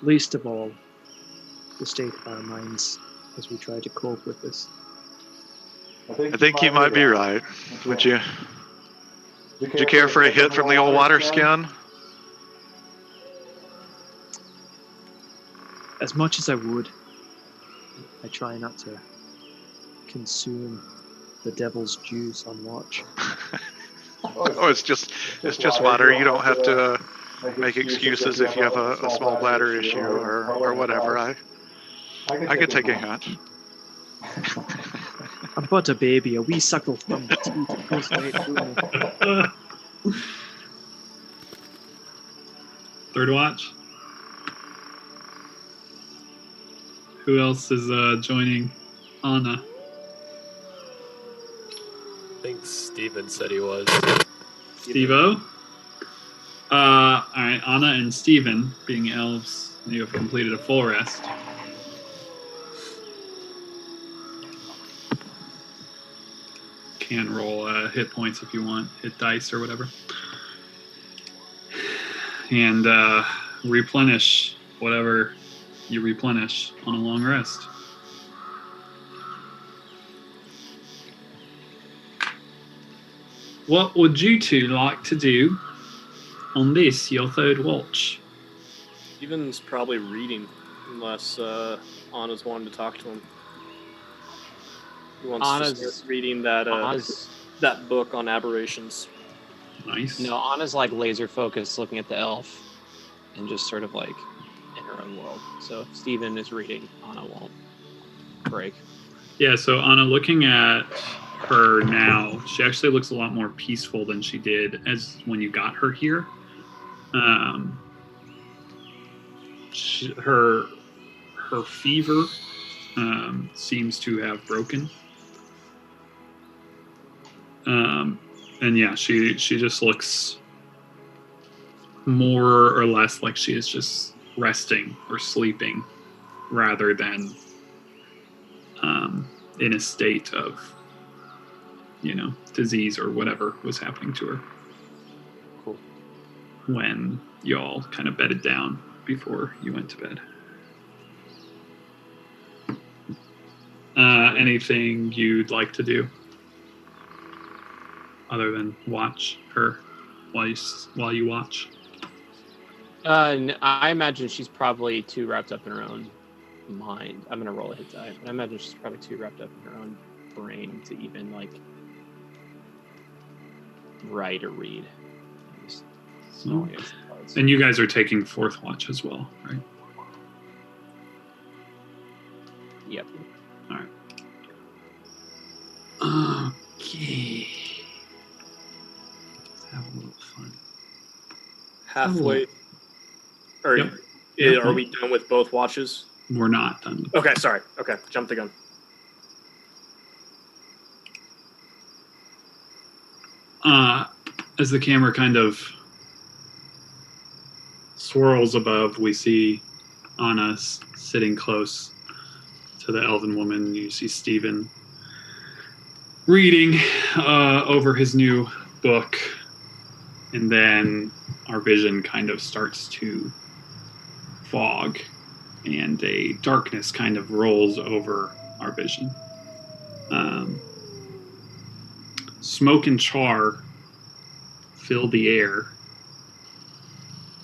Least of all, the state of our minds as we try to cope with this. I think you might be right. Would you care for a hit from the old water skin? As much as I would, I try not to consume the devil's juice on watch. Oh, it's just water. You don't have to make excuses if you have a small bladder issue or whatever. I could take a hint. I'm but a baby, a wee suckle from the teeth that goes right through me. Third watch. Who else is joining Anna? I think Steven said he was. Steve-O? Alright, Anna and Steven, being elves, you have completed a full rest. Can roll hit points if you want, hit dice or whatever. And replenish whatever you replenish on a long rest. What would you two like to do on this, your third watch? Steven's probably reading, unless Anna's wanting to talk to him. He wants to start reading that that book on aberrations. Nice. No, Anna's like laser focused, looking at the elf, and just sort of like in her own world. So if Steven is reading, Anna won't break. Yeah, so Anna, looking at her now, she actually looks a lot more peaceful than she did as when you got her here. Her fever seems to have broken. And yeah, she just looks more or less like she is just resting or sleeping rather than in a state of, disease or whatever was happening to her. Cool. When y'all kind of bedded down before you went to bed. Anything you'd like to do other than watch her while you watch? I imagine she's probably too wrapped up in her own mind. I'm gonna roll a hit die, but I imagine she's probably too wrapped up in her own brain to even like write or read. And you guys are taking fourth watch as well, right? Yep. All right. Okay. Let's have a little fun. Halfway. Yep. Are we done with both watches? We're not done. Okay, sorry. Okay, jump the gun. As the camera kind of swirls above, we see Anna sitting close to the elven woman. You see Steven reading over his new book, and then our vision kind of starts to fog, and a darkness kind of rolls over our vision. Smoke and char fill the air.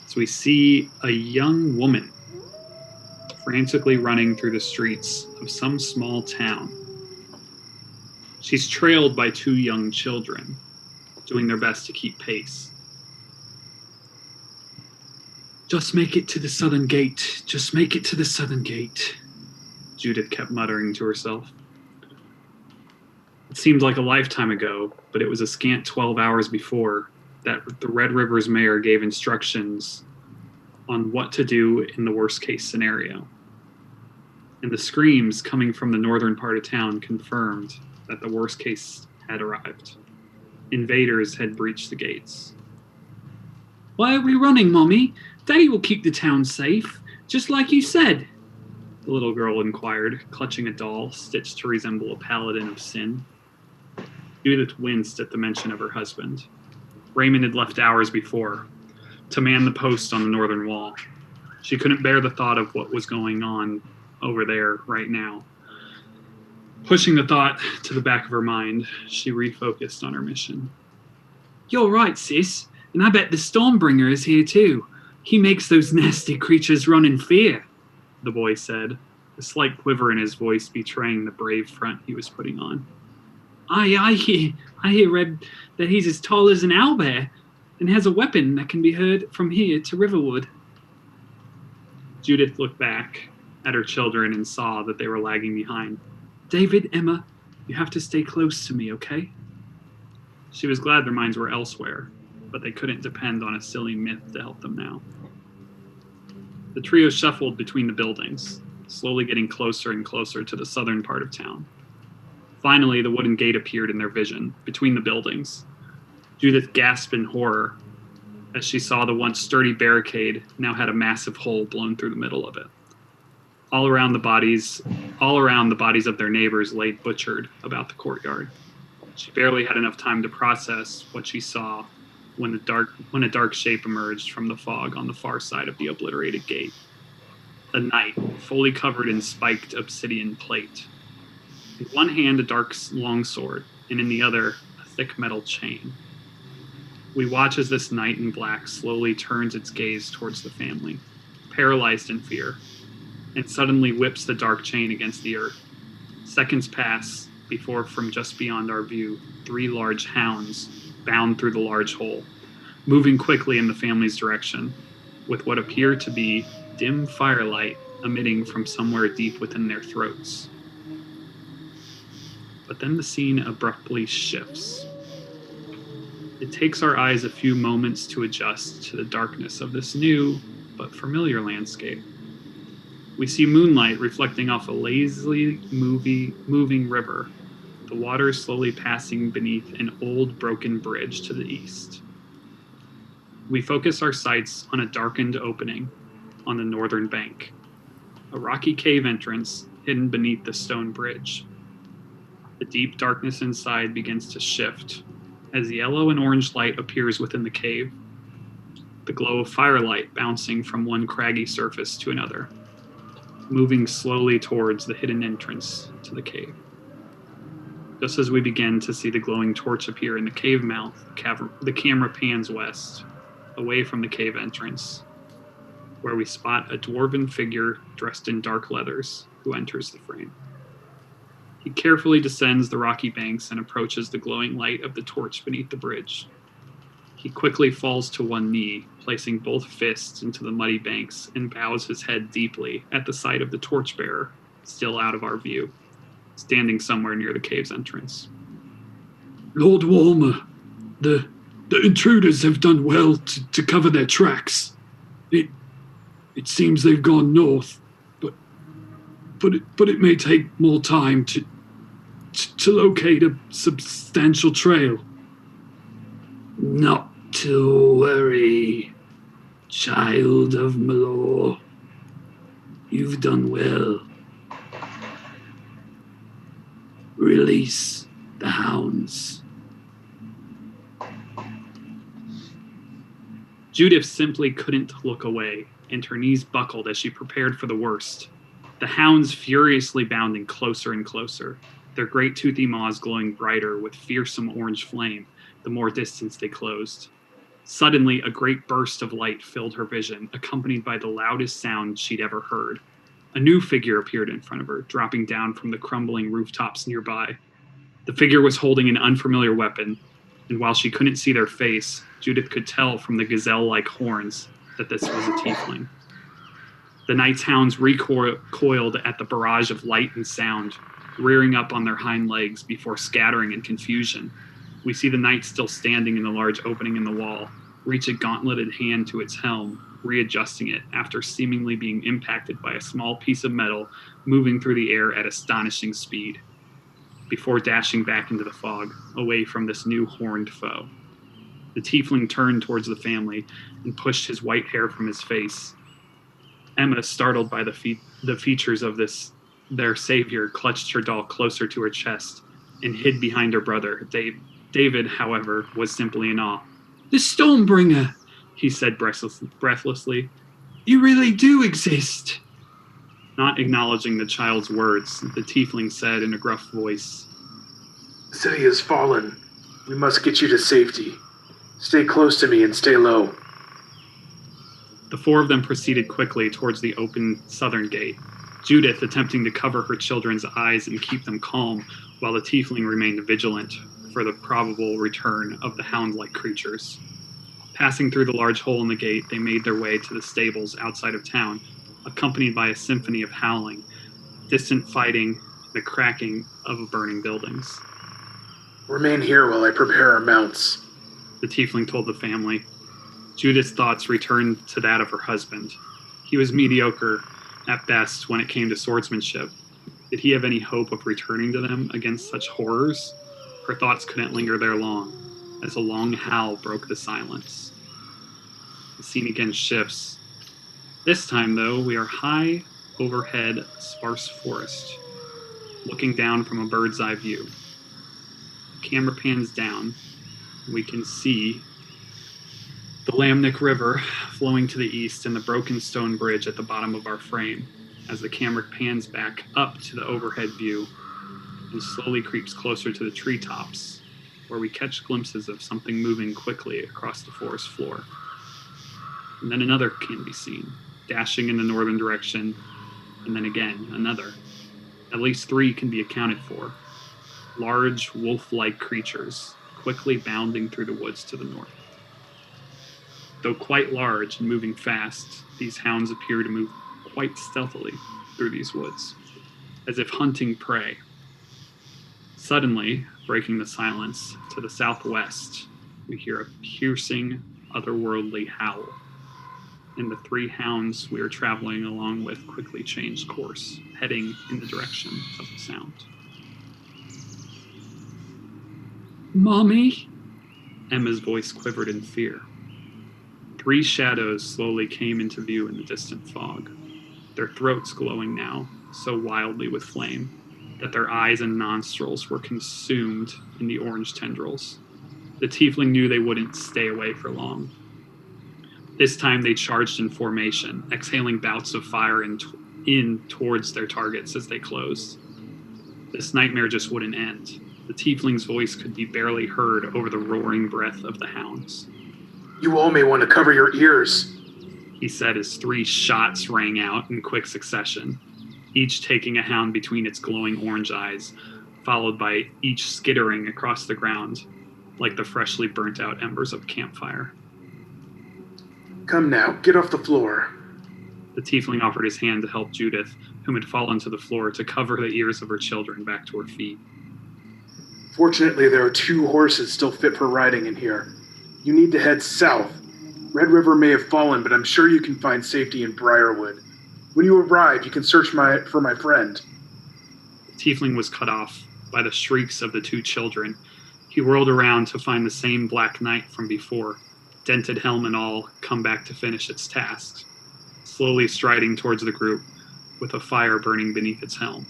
So we see a young woman frantically running through the streets of some small town. She's trailed by two young children, doing their best to keep pace. Just make it to the southern gate. Just make it to the southern gate, Judith kept muttering to herself. It seemed like a lifetime ago, but it was a scant 12 hours before that the Red River's mayor gave instructions on what to do in the worst case scenario. And the screams coming from the northern part of town confirmed that the worst case had arrived. Invaders had breached the gates. Why are we running, Mommy? Daddy will keep the town safe, just like you said, the little girl inquired, clutching a doll stitched to resemble a paladin of sin. Judith winced at the mention of her husband. Raymond had left hours before to man the post on the northern wall. She couldn't bear the thought of what was going on over there right now. Pushing the thought to the back of her mind, she refocused on her mission. You're right, sis, and I bet the Stormbringer is here too. He makes those nasty creatures run in fear, the boy said, a slight quiver in his voice betraying the brave front he was putting on. I hear read that he's as tall as an owlbear and has a weapon that can be heard from here to Riverwood. Judith looked back at her children and saw that they were lagging behind. David, Emma, You have to stay close to me, okay? She was glad their minds were elsewhere, but they couldn't depend on a silly myth to help them now. The trio shuffled between the buildings, slowly getting closer and closer to the southern part of town. Finally, the wooden gate appeared in their vision, between the buildings. Judith gasped in horror as she saw the once sturdy barricade now had a massive hole blown through the middle of it. All around the bodies of their neighbors lay butchered about the courtyard. She barely had enough time to process what she saw when a dark shape emerged from the fog on the far side of the obliterated gate. A knight, fully covered in spiked obsidian plate. In one hand, a dark longsword, and in the other, a thick metal chain. We watch as this knight in black slowly turns its gaze towards the family, paralyzed in fear, and suddenly whips the dark chain against the earth. Seconds pass before, from just beyond our view, 3 large hounds bound through the large hole, moving quickly in the family's direction, with what appear to be dim firelight emitting from somewhere deep within their throats. But then the scene abruptly shifts. It takes our eyes a few moments to adjust to the darkness of this new but familiar landscape. We see moonlight reflecting off a lazily moving river, the water slowly passing beneath an old broken bridge to the east. We focus our sights on a darkened opening on the northern bank, a rocky cave entrance hidden beneath the stone bridge. The deep darkness inside begins to shift as yellow and orange light appears within the cave, the glow of firelight bouncing from one craggy surface to another, moving slowly towards the hidden entrance to the cave. Just as we begin to see the glowing torch appear in the cave mouth, the camera pans west, away from the cave entrance, where we spot a dwarven figure dressed in dark leathers who enters the frame. He carefully descends the rocky banks and approaches the glowing light of the torch beneath the bridge. He quickly falls to one knee, placing both fists into the muddy banks, and bows his head deeply at the sight of the torchbearer, still out of our view, standing somewhere near the cave's entrance. Lord Walmer, the intruders have done well to cover their tracks. It seems they've gone north, but it may take more time to locate a substantial trail. Not to worry, child of Malor. You've done well. Release the hounds. Judith simply couldn't look away, and her knees buckled as she prepared for the worst. The hounds furiously bounding closer and closer, their great toothy maws glowing brighter with fearsome orange flame the more distance they closed. Suddenly, a great burst of light filled her vision, accompanied by the loudest sound she'd ever heard. A new figure appeared in front of her, dropping down from the crumbling rooftops nearby. The figure was holding an unfamiliar weapon, and while she couldn't see their face, Judith could tell from the gazelle-like horns that this was a tiefling. The knight's hounds recoiled at the barrage of light and sound, rearing up on their hind legs before scattering in confusion. We see the knight still standing in the large opening in the wall, reach a gauntleted hand to its helm, readjusting it after seemingly being impacted by a small piece of metal moving through the air at astonishing speed, before dashing back into the fog, away from this new horned foe. The tiefling turned towards the family and pushed his white hair from his face. Emma, startled by the features of their savior, clutched her doll closer to her chest and hid behind her brother. David, however, was simply in awe. The Stormbringer, he said breathlessly. You really do exist. Not acknowledging the child's words, the tiefling said in a gruff voice, The city has fallen. We must get you to safety. Stay close to me and stay low. The 4 of them proceeded quickly towards the open southern gate, Judith attempting to cover her children's eyes and keep them calm, while the tiefling remained vigilant for the probable return of the hound-like creatures. Passing through the large hole in the gate, they made their way to the stables outside of town, accompanied by a symphony of howling, distant fighting, the cracking of burning buildings. Remain here while I prepare our mounts, the tiefling told the family. Judith's thoughts returned to that of her husband. He was mediocre at best when it came to swordsmanship. Did he have any hope of returning to them against such horrors? Her thoughts couldn't linger there long, as a long howl broke the silence. The scene again shifts. This time, though, we are high overhead a sparse forest, looking down from a bird's eye view. The camera pans down. We can see the Lamnic River flowing to the east and the broken stone bridge at the bottom of our frame as the camera pans back up to the overhead view and slowly creeps closer to the treetops, where we catch glimpses of something moving quickly across the forest floor. And then another can be seen, dashing in the northern direction, and then again another. At least 3 can be accounted for. Large, wolf-like creatures, quickly bounding through the woods to the north. Though quite large and moving fast, these hounds appear to move quite stealthily through these woods, as if hunting prey. Suddenly, breaking the silence, to the southwest, we hear a piercing, otherworldly howl, and the 3 hounds we are traveling along with quickly change course, heading in the direction of the sound. Mommy? Emma's voice quivered in fear. 3 shadows slowly came into view in the distant fog, their throats glowing now, so wildly with flame, that their eyes and nostrils were consumed in the orange tendrils. The tiefling knew they wouldn't stay away for long. This time they charged in formation, exhaling bouts of fire in towards their targets as they closed. This nightmare just wouldn't end. The tiefling's voice could be barely heard over the roaring breath of the hounds. You all may want to cover your ears, he said as 3 shots rang out in quick succession, each taking a hound between its glowing orange eyes, followed by each skittering across the ground like the freshly burnt out embers of a campfire. Come now, get off the floor. The tiefling offered his hand to help Judith, whom had fallen to the floor, to cover the ears of her children back to her feet. Fortunately, there are 2 horses still fit for riding in here. You need to head south. Red River may have fallen, but I'm sure you can find safety in Briarwood. When you arrive, you can search for my friend. The tiefling was cut off by the shrieks of the 2 children. He whirled around to find the same black knight from before, dented helm and all, come back to finish its tasks, slowly striding towards the group with a fire burning beneath its helm.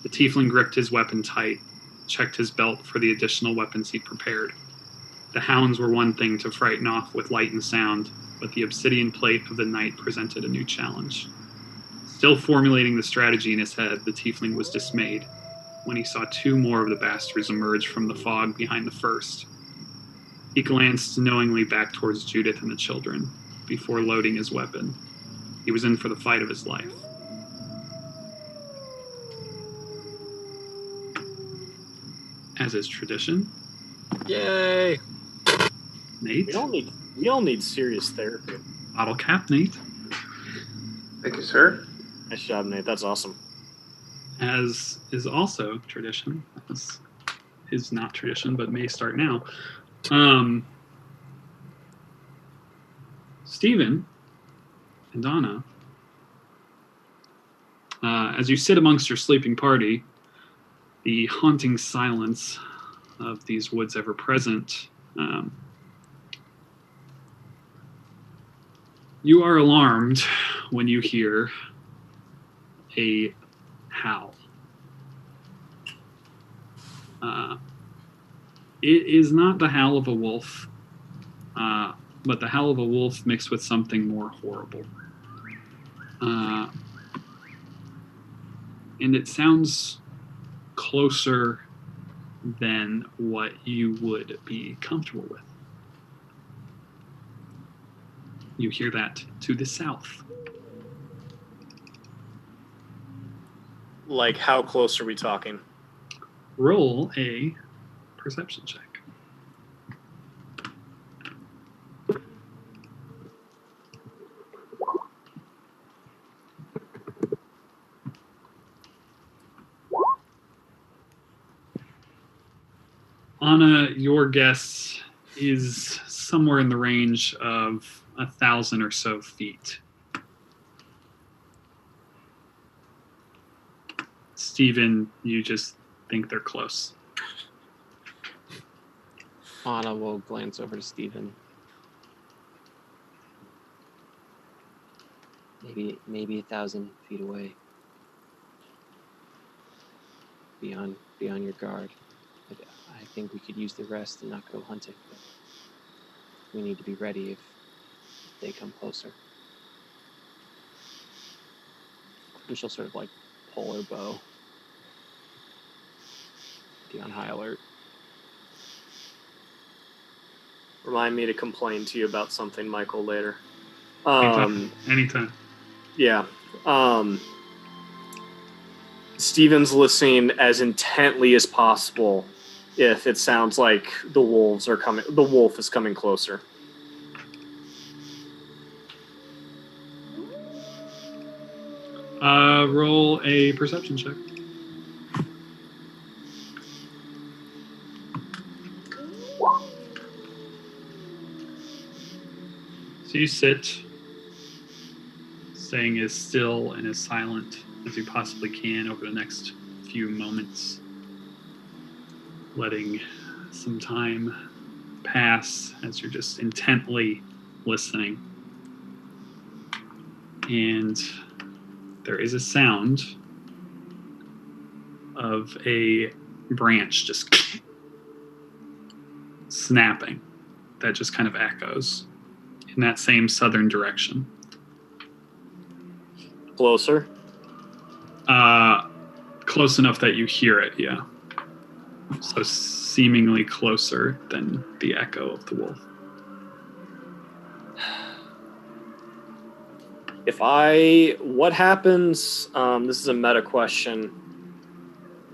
The tiefling gripped his weapon tight, checked his belt for the additional weapons he'd prepared. The hounds were one thing to frighten off with light and sound, but the obsidian plate of the knight presented a new challenge. Still formulating the strategy in his head, the tiefling was dismayed when he saw 2 more of the bastards emerge from the fog behind the first. He glanced knowingly back towards Judith and the children before loading his weapon. He was in for the fight of his life. As is tradition. Yay! Nate? We all need serious therapy. Bottle cap, Nate. Thank you, sir. Nice job, Nate. That's awesome. As is also tradition, as is not tradition, but may start now. Stephen and Donna, as you sit amongst your sleeping party, the haunting silence of these woods ever present, you are alarmed when you hear a howl. It is not the howl of a wolf, but the howl of a wolf mixed with something more horrible. And it sounds closer than what you would be comfortable with. You hear that to the south. Like, how close are we talking? Roll a perception check. Anna, your guess is somewhere in the range of 1,000 or so feet. Steven, you just think they're close. Anna will glance over to Steven. Maybe 1,000 feet away. Beyond your guard. I think we could use the rest and not go hunting. But we need to be ready if they come closer. And she'll sort of like pull her bow. Be on high alert. Remind me to complain to you about something, Michael, later. Anytime. Yeah. Steven's listening as intently as possible if it sounds like the wolf is coming closer. Roll a perception check. So you sit, staying as still and as silent as you possibly can over the next few moments, letting some time pass as you're just intently listening. And there is a sound of a branch just snapping that just kind of echoes in that same southern direction. Closer? Close enough that you hear it, yeah. So seemingly closer than the echo of the wolf. What happens, this is a meta question,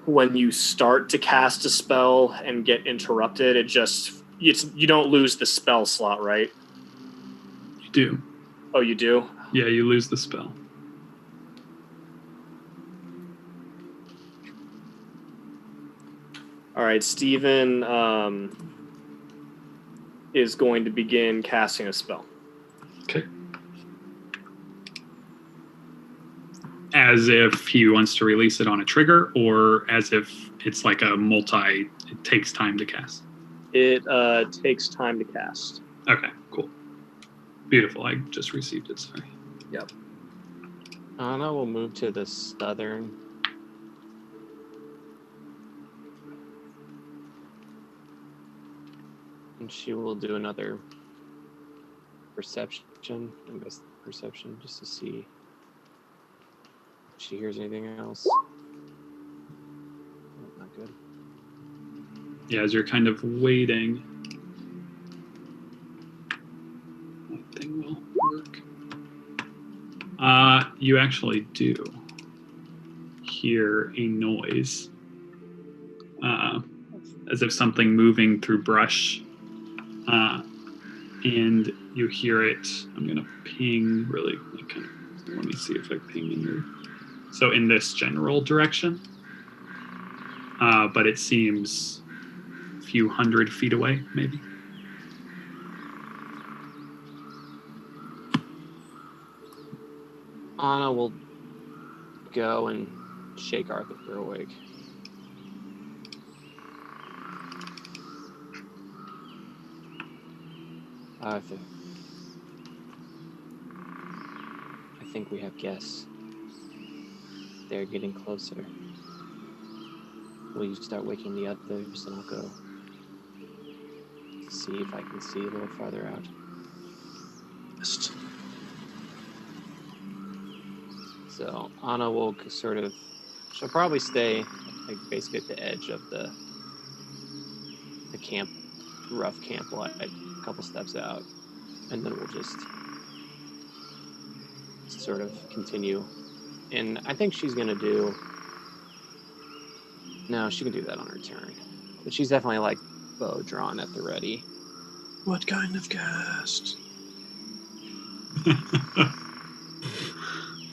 when you start to cast a spell and get interrupted, you don't lose the spell slot, right? You do. Oh, you do? Yeah, you lose the spell. All right, Steven is going to begin casting a spell. Okay. As if he wants to release it on a trigger, or as if it's like it takes time to cast? It takes time to cast. Okay, cool. Beautiful, I just received it, sorry. Yep. Anna will move to the southern. And she will do another perception, just to see if she hears anything else. Oh, not good. Yeah, as you're kind of waiting, that thing will work. You actually do hear a noise, as if something moving through brush. And you hear it. I'm gonna ping really kind of. Let me see if I ping in there. So in this general direction, but it seems a few hundred feet away, maybe. Anna will go and shake Arthur awake. Arthur, I think we have guests. They're getting closer. Will you start waking the others, and I'll go see if I can see a little farther out. So Anna will she'll probably stay basically at the edge of the camp, rough camp light, a couple steps out, and then we'll just sort of continue. And I think she's gonna do. No, she can do that on her turn, but she's definitely bow drawn at the ready. What kind of cast?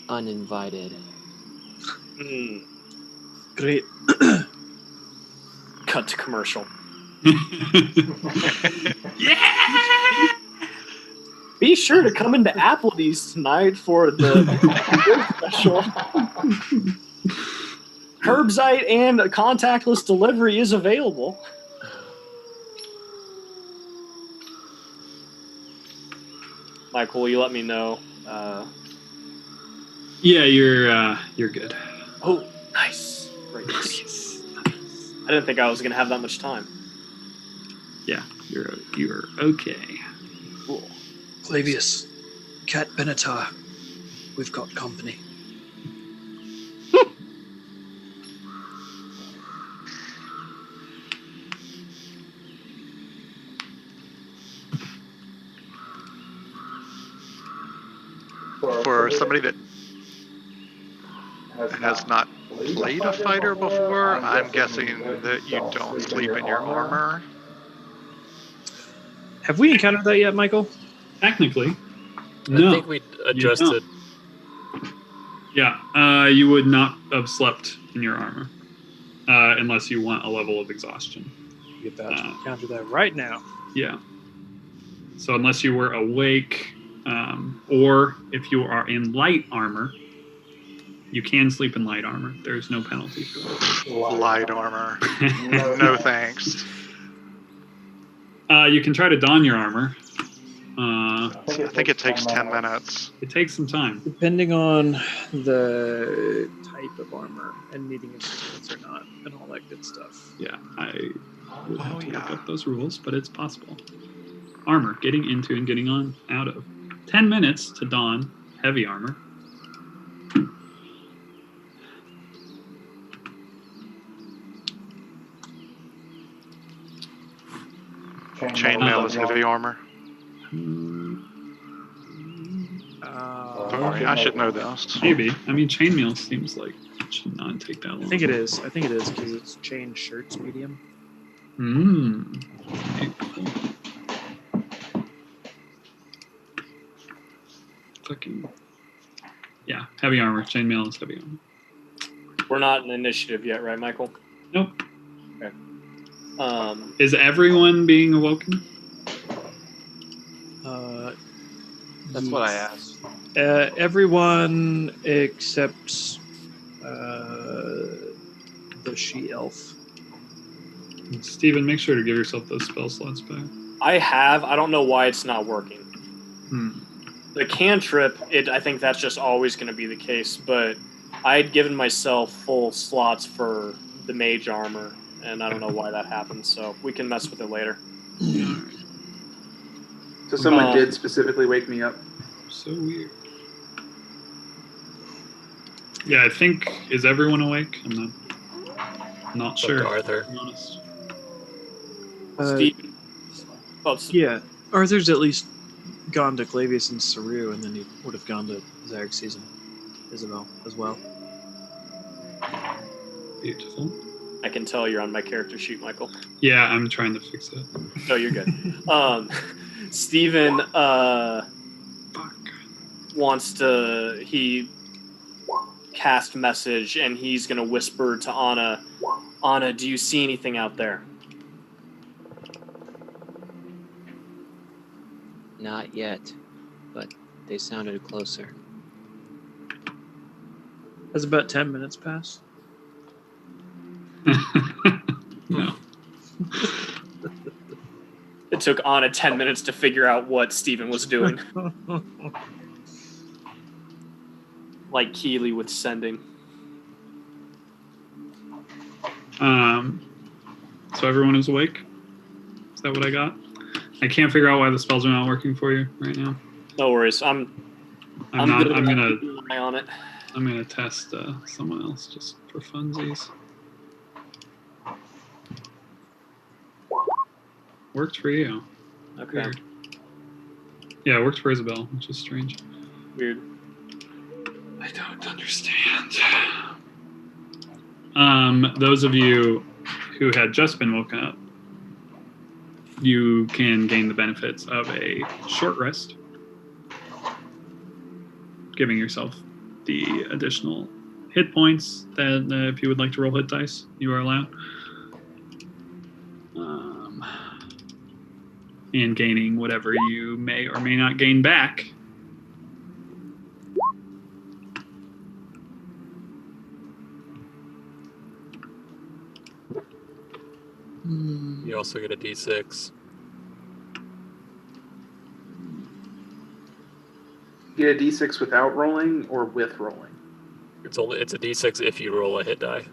Uninvited. Mm. Great. Cut to commercial. Yeah! Be sure to come into Applebee's tonight for the special. Curbside and contactless delivery is available. Michael, will you let me know? Yeah, you're good. Oh, nice. Great. Nice. I didn't think I was gonna have that much time. Yeah, you're okay. Cool. Clavius, Cat Benatar, we've got company. For somebody that has not played a fighter before, I'm guessing that you don't sleep in your armor. Have we encountered that yet, Michael? Technically, I no. think we addressed don't. it. Yeah, you would not have slept in your armor unless you want a level of exhaustion. You're about to encounter that right now. Yeah. So unless you were awake, or if you are in light armor, you can sleep in light armor. There's no penalty for that. Light armor. No thanks. You can try to don your armor. I think it takes 10 minutes. It takes some time. Depending on the type of armor and needing assistance or not, and all that good stuff. Yeah, I would have to look up those rules, but it's possible. Armor, getting into and getting on out of. 10 minutes to don heavy armor. Chainmail is heavy armor. Don't worry, I should know this. Maybe. I mean, chainmail seems like it should not take that long. I think it is because it's chain shirts medium. Fucking. Yeah, heavy armor. Chainmail is heavy armor. We're not in initiative yet, right, Michael? Nope. Okay. Is everyone being awoken? That's what I asked. Everyone except the she-elf. Steven, make sure to give yourself those spell slots back. I don't know why it's not working. The cantrip, I think that's just always going to be the case, but I had given myself full slots for the mage armor, and I don't know why that happened, so we can mess with it later. So someone did specifically wake me up. So weird. Yeah, I think, is everyone awake? I'm not sure. Arthur. To be honest. Steve. Yeah, Arthur's at least gone to Clavius and Saru, and then he would have gone to Xerxes and Isabel as well. Beautiful. I can tell you're on my character sheet, Michael. Yeah, I'm trying to fix it. No, you're good. Steven wants to cast message, and he's gonna whisper to Anna, Anna, do you see anything out there? Not yet, but they sounded closer. Has about 10 minutes passed? No. It took Anna 10 minutes to figure out what Steven was doing. Like Keeley with sending. So everyone is awake? Is that what I got? I can't figure out why the spells are not working for you right now. No worries. I'm gonna keep an eye on it. I'm gonna test someone else just for funsies. Worked for you. Okay. Weird. Yeah, it worked for Isabel, which is strange. Weird. I don't understand. Those of you who had just been woken up, you can gain the benefits of a short rest, giving yourself the additional hit points that if you would like to roll hit dice, you are allowed. and gaining whatever you may or may not gain back. You also get a d6. Get a d6 without rolling or with rolling? It's a d6 if you roll a hit die.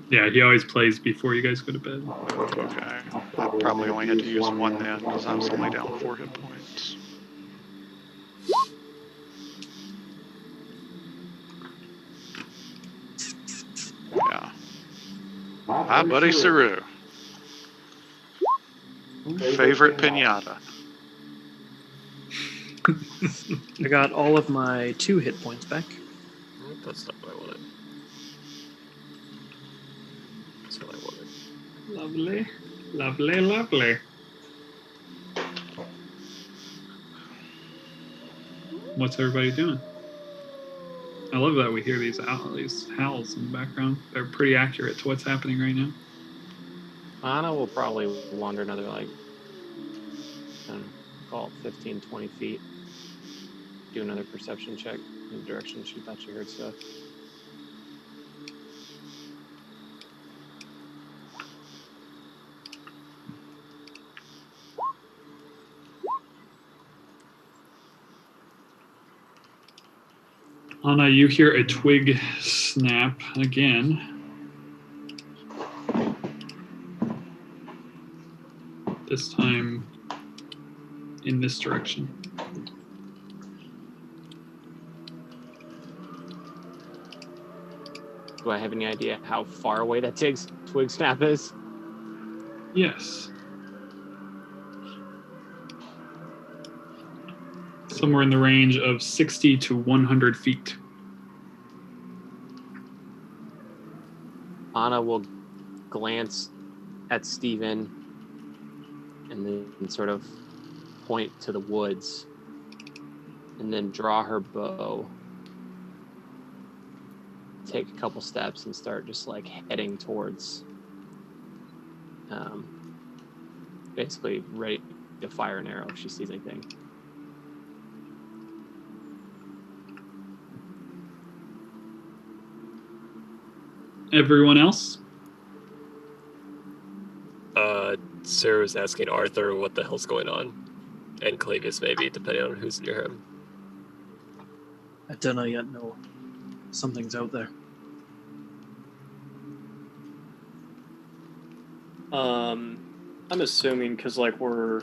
Yeah, he always plays before you guys go to bed. Okay. I probably only had to use one then, because I was only down 4 hit points. Yeah. Hi, buddy Saru. Favorite pinata. I got all of my 2 hit points back. That's not what I wanted. That's what I wanted. Lovely. Lovely, lovely. What's everybody doing? I love that we hear these howls in the background. They're pretty accurate to what's happening right now. Anna will probably wander another, like, I don't know, call it 15, 20 feet. Do another perception check in the direction she thought she heard stuff. Anna, you hear a twig snap again. This time in this direction. Do I have any idea how far away that twig snap is? Yes. Somewhere in the range of 60 to 100 feet. Anna will glance at Steven and then sort of point to the woods and then draw her bow, take a couple steps and start just like heading towards basically ready to fire an arrow if she sees anything. Everyone else? Sarah's asking Arthur what the hell's going on. And Clavius maybe, depending on who's near him. I don't know yet, no. Something's out there. I'm assuming because like we're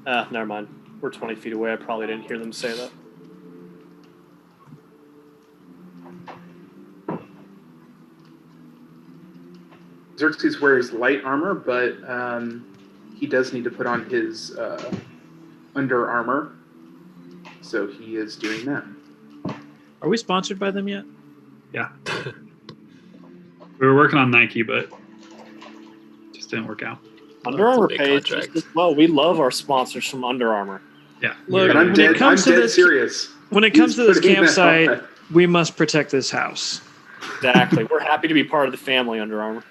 never mind. We're 20 feet away. I probably didn't hear them say that. Xerxes wears light armor, but he does need to put on his under armor, so he is doing that. Are we sponsored by them yet? Yeah. We were working on Nike, but just didn't work out. Under Armour pays just as well. We love our sponsors from Under Armour. Yeah. Look, And I'm dead serious. When it comes He's to this putting that campsite, on. we must protect this house. Exactly. We're happy to be part of the family, Under Armour.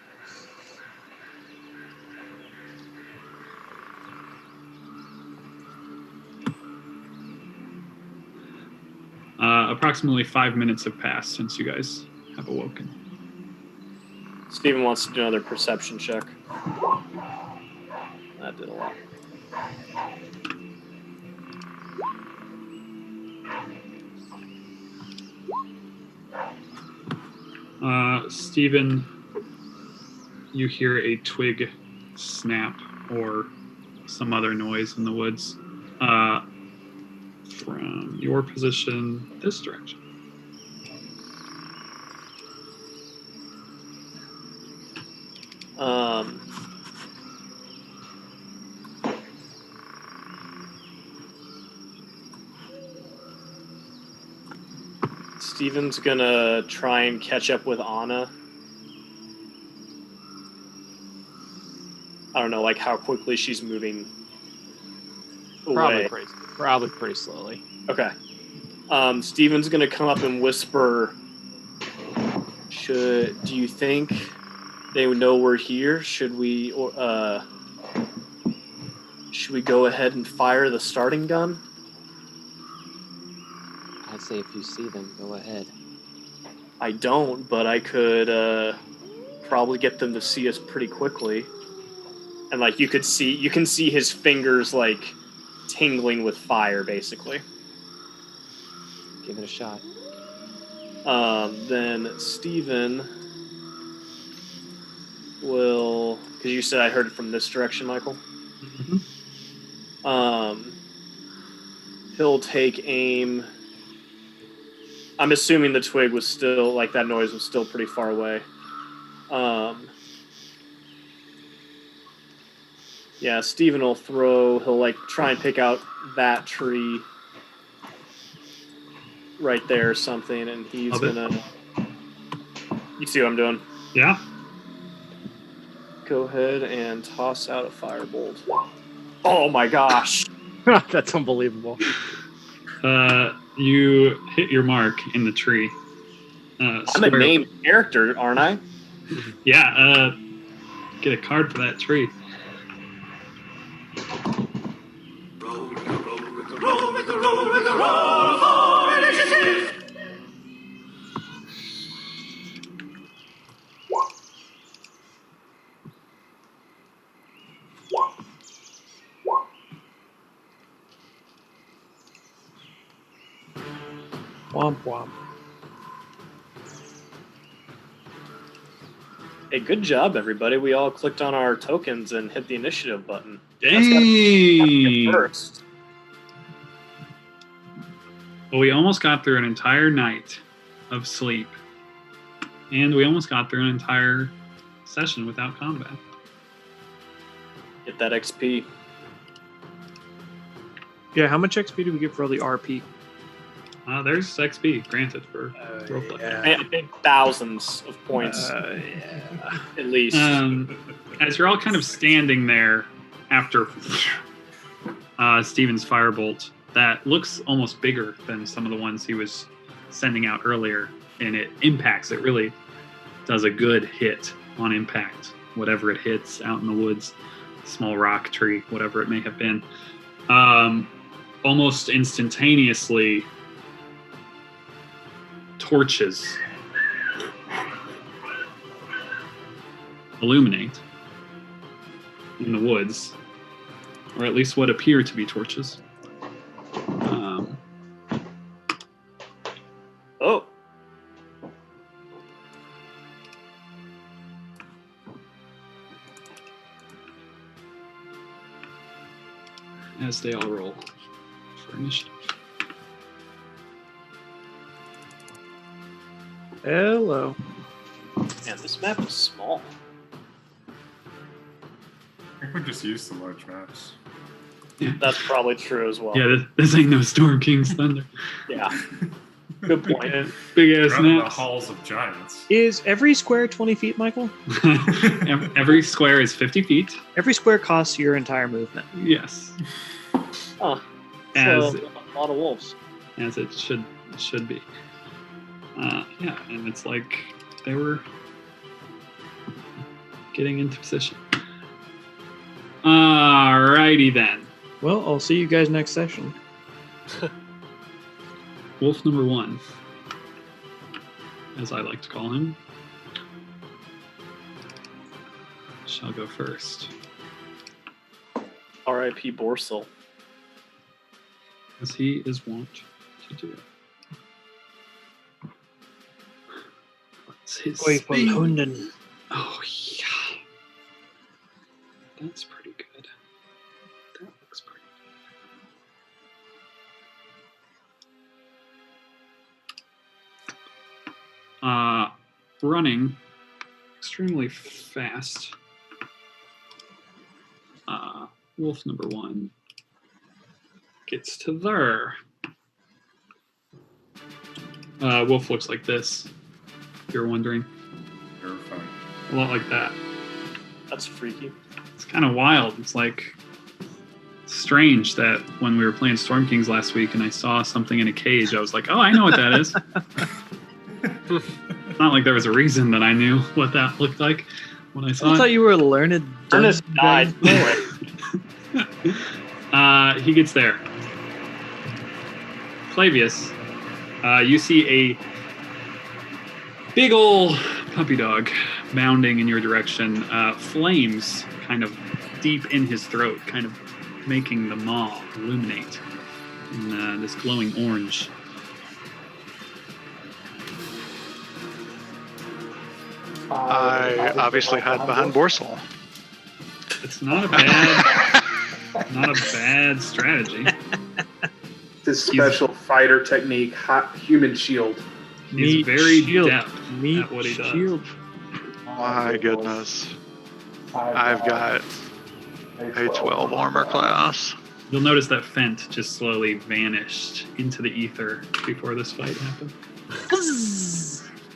Approximately 5 minutes have passed since you guys have awoken. Steven wants to do another perception check. That did a lot. Steven, you hear a twig snap or some other noise in the woods from your position this direction. Steven's gonna try and catch up with Anna. I don't know, like how quickly she's moving away. Probably pretty slowly. Okay. Steven's gonna come up and whisper, do you think they know we're here. Should we go ahead and fire the starting gun? I'd say if you see them, go ahead. I don't, but I could probably get them to see us pretty quickly. And like you can see his fingers like tingling with fire, basically. Give it a shot. Then Steven will, because you said I heard it from this direction, Michael. Mm-hmm. He'll take aim. I'm assuming the twig was still, like, that noise was still pretty far away. Yeah, Steven will he'll, like, try and pick out that tree right there or something, and he's gonna... You see what I'm doing? Yeah. Go ahead and toss out a firebolt. Oh my gosh. That's unbelievable. You hit your mark in the tree. I'm a named character, aren't I? Yeah, get a card for that tree. Womp womp. Hey, good job, everybody. We all clicked on our tokens and hit the initiative button. Dang! First. Well, we almost got through an entire night of sleep. And we almost got through an entire session without combat. Get that XP. Yeah, how much XP do we get for all the RP? There's XP granted for roleplay. I think thousands of points. At least. As you're all kind of standing there after Steven's firebolt, that looks almost bigger than some of the ones he was sending out earlier, and it impacts. It really does a good hit on impact, whatever it hits out in the woods, small rock, tree, whatever it may have been. Almost instantaneously, torches illuminate in the woods, or at least what appear to be torches. Oh. As they all roll for initiative. Hello. Man, this map is small. I think we just use the large maps. Yeah. That's probably true as well. Yeah, this ain't no Storm King's Thunder. Yeah. Good point. Big ass Rather the maps. halls of giants. Is every square 20 feet, Michael? Every square is 50 feet. Every square costs your entire movement. Yes. Oh. As So, a lot of wolves. as it should be. Yeah, and it's like they were getting into position. Alrighty then. Well, I'll see you guys next session. Wolf number 1, as I like to call him, shall go first. R.I.P. Borsal. As he is wont to do. What's his speed? Hunden. Oh, yeah. That's pretty good. That looks pretty good. Running extremely fast. Wolf number 1 gets to there. Wolf looks like this, if you're wondering. Terrifying. A lot like that. That's freaky. It's kind of wild. It's like strange that when we were playing Storm Kings last week and I saw something in a cage, I was like, oh, I know what that is. It's not like there was a reason that I knew what that looked like. when I saw I it. thought you were a learned. Ernest died. He gets there. Flavius, you see a big ol' puppy dog bounding in your direction. Flames kind of deep in his throat, kind of making the maw illuminate in this glowing orange. I obviously hide behind Borsal. It's not a bad, not a bad strategy. His special fighter technique, hot human shield. He's very adept at what he does. My goodness. I've got a 12 armor class. You'll notice that Fent just slowly vanished into the ether before this fight happened.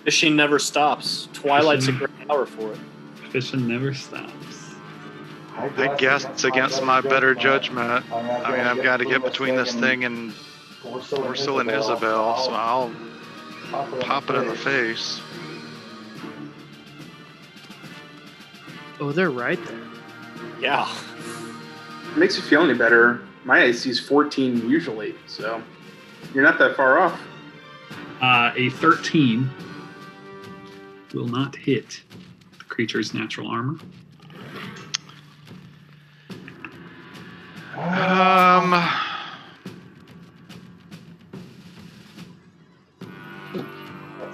Fishing never stops. Twilight's a great hour for it. Fishing never stops. I guess it's against my better judgment. I mean, I've got to get between this thing and Ursula and Isabel, so I'll pop it in the face. Oh, they're right there. Yeah. It makes you feel any better. My AC is 14 usually, so you're not that far off. A 13 will not hit the creature's natural armor.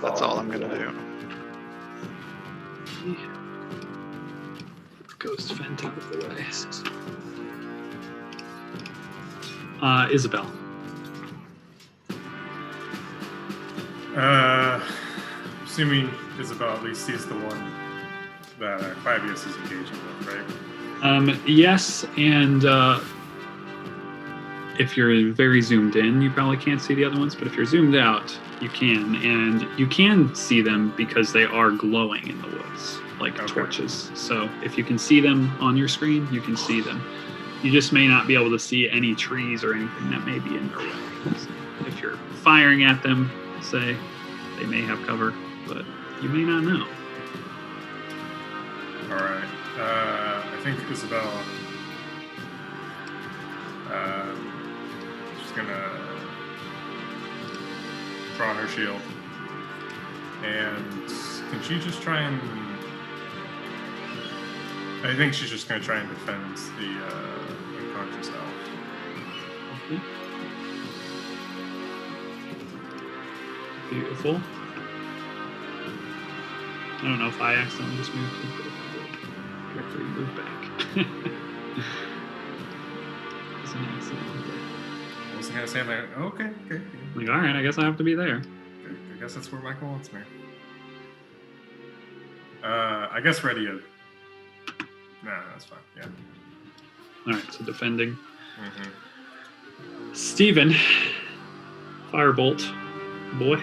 That's all I'm gonna do. Ghost Fent out of the way. Isabel. Assuming Isabel at least sees the one that Clavius is engaging with, right? Yes, and if you're very zoomed in, you probably can't see the other ones, but if you're zoomed out, you can. And you can see them because they are glowing in the woods, like torches. So if you can see them on your screen, you can see them. You just may not be able to see any trees or anything that may be in their way. So if you're firing at them, say, they may have cover, but you may not know. All right. I think Isabel. She's gonna draw her shield, and can she just try and? I think she's just gonna try and defend the unconscious elf. Okay. Beautiful. I don't know if I accidentally just moved him, but if I did, directly move back. It's an accident. I wasn't gonna say that. Okay. Like, all right, I guess I have to be there. I guess that's where Michael wants me. I guess ready to. No, that's fine. Yeah. All right, so defending. Mm-hmm. Steven. Firebolt. Boy.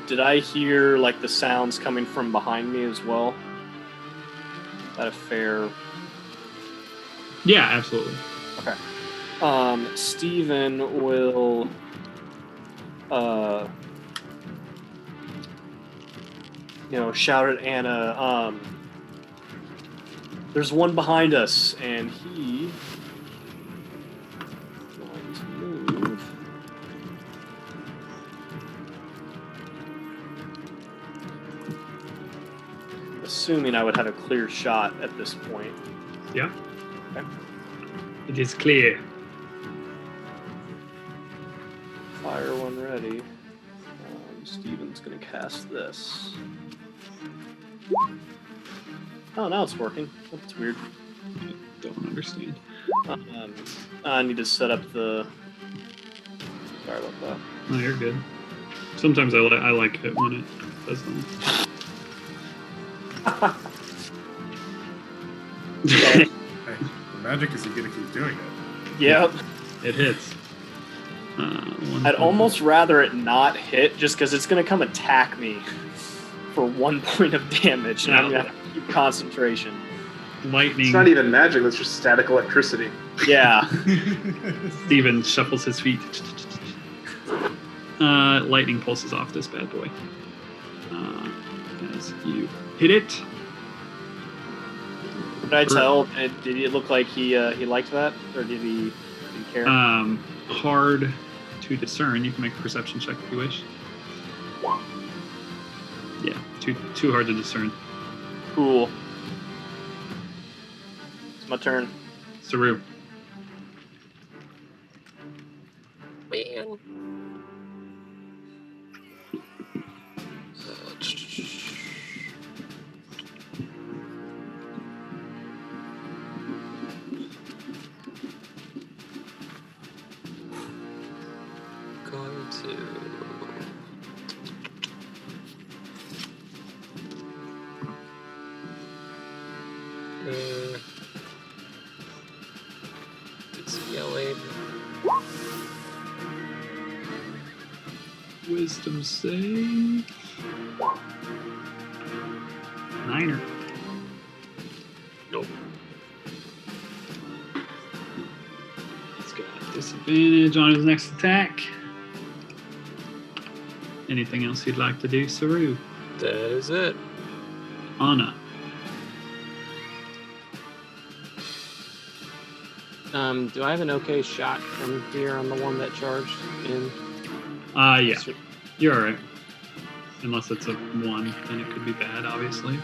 Did I hear like the sounds coming from behind me as well? Is that a fair? Yeah, absolutely. Okay. Steven will shout at Anna, there's one behind us, and he going to move. Assuming I would have a clear shot at this point. Yeah. Okay. It is clear. Fire when ready. Steven's gonna cast this. Oh, now it's working. That's weird. I don't understand. I need to set up the. Sorry about that. No, you're good. Sometimes I like it when it does them. Hey, the magic is you get to keep doing it. Yep. It hits. I'd almost rather it not hit, just because it's going to come attack me for 1 point of damage, and I'm going to have to keep concentration. Lightning. It's not even magic, that's just static electricity. Yeah. Steven shuffles his feet. Lightning pulses off this bad boy. As you hit it, Could I tell? Did it look like he liked that, or did he care? Hard to discern. You can make a perception check if you wish. Yeah, too hard to discern. Cool. It's my turn. Saru. Man. Going to. It's yelling. Wisdom save. Niner. Nope. He's got disadvantage on his next attack. Anything else you'd like to do, Saru? That is it. Anna. Do I have an okay shot from here on the one that charged in? Yeah. You're alright. Unless it's a 1, then it could be bad, obviously.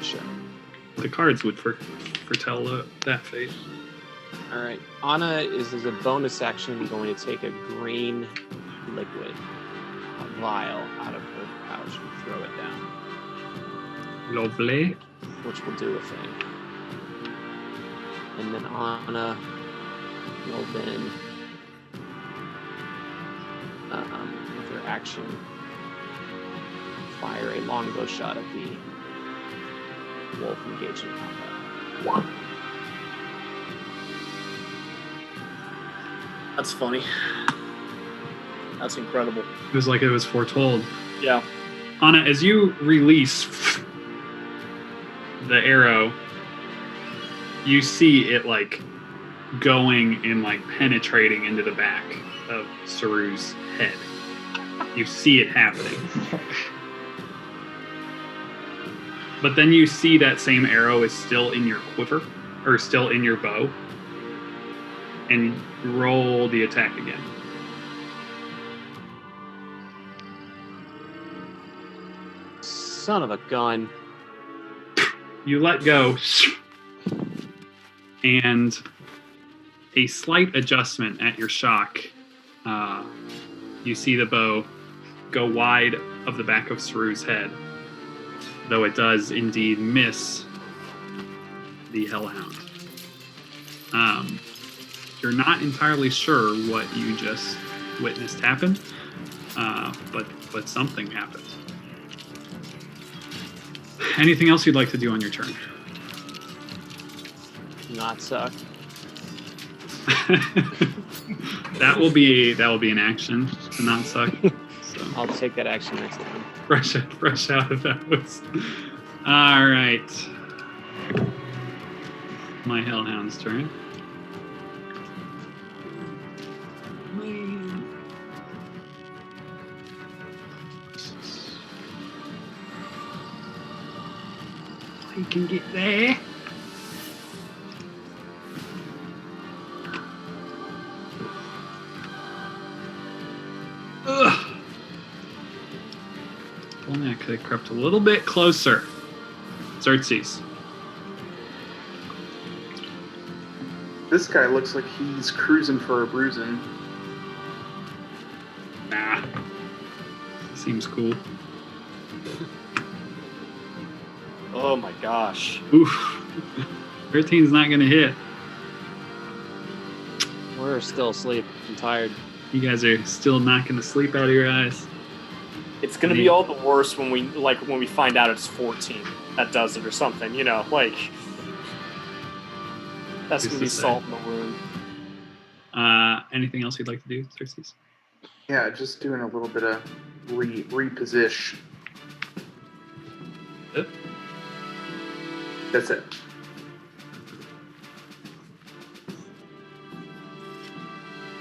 Sure. The cards would foretell that fate. All right. Anna is as a bonus action going to take a green liquid, a vial, out of her pouch and throw it down. Lovely. Which will do a thing. And then Anna will then, with her action, fire a longbow shot at the wolf engaged in combat. That's funny. That's incredible. It was like it was foretold. Yeah. Anna, as you release the arrow, you see it like going and like penetrating into the back of Saru's head. You see it happening. But then you see that same arrow is still in your quiver, or still in your bow. And roll the attack again. Son of a gun. You let go. And a slight adjustment at your shock. You see the bow go wide of the back of Saru's head, though it does indeed miss the Hellhound. You're not entirely sure what you just witnessed happen, but something happened. Anything else you'd like to do on your turn? Not suck. That will be an action to not suck. So. I'll take that action next time. Fresh out of those. All right. My Hellhound's turn. I can get there. Ugh. If only I could have crept a little bit closer. Xerxes. This guy looks like he's cruising for a bruising. Nah. Seems cool. Oh my gosh. Oof. 13's not gonna hit. We're still asleep. I'm tired. You guys are still knocking the sleep out of your eyes. It's gonna be all the worse when we find out it's 14 that does it or something, you know, like that's gonna be salt in the wound. Anything else you'd like to do, Xerxes? Yeah, just doing a little bit of reposition. Yep. That's it.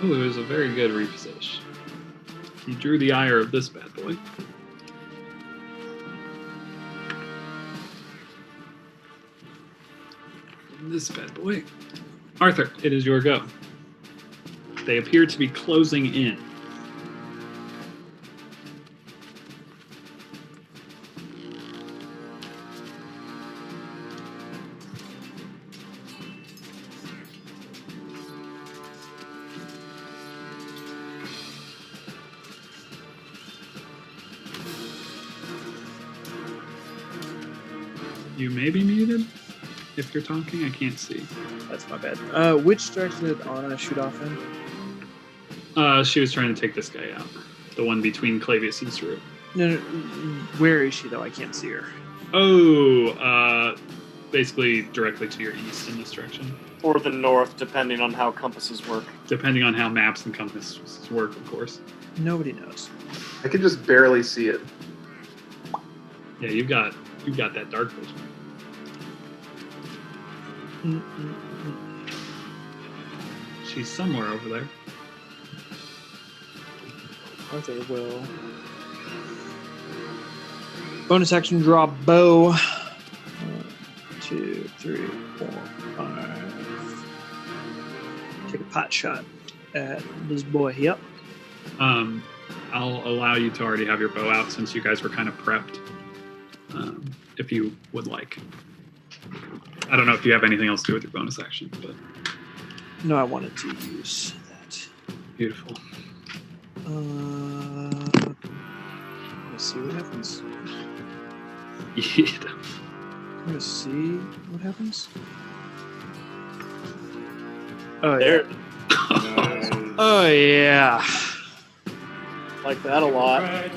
Oh, it was a very good reposition. He drew the ire of this bad boy. this bad boy. Arthur, it is your go. They appear to be closing in. You may be muted if you're talking. I can't see. That's my bad. Which direction did Anna shoot off in? She was trying to take this guy out. The one between Clavius and Saru. No, where is she though? I can't see her. Oh, basically directly to your east in this direction. Or the north, depending on how compasses work. Depending on how maps and compasses work, of course. Nobody knows. I can just barely see it. Yeah, you've got that dark vision. She's somewhere over there. Arthur will. Bonus action, draw bow. 1, 2, 3, 4, 5. Take a pot shot at this boy here. I'll allow you to already have your bow out since you guys were kind of prepped. If you would like. I don't know if you have anything else to do with your bonus action, but No, I wanted to use that. Beautiful. Let's see what happens. Yeah. I'm gonna see what happens. Oh There. yeah. Oh yeah. Like that a lot.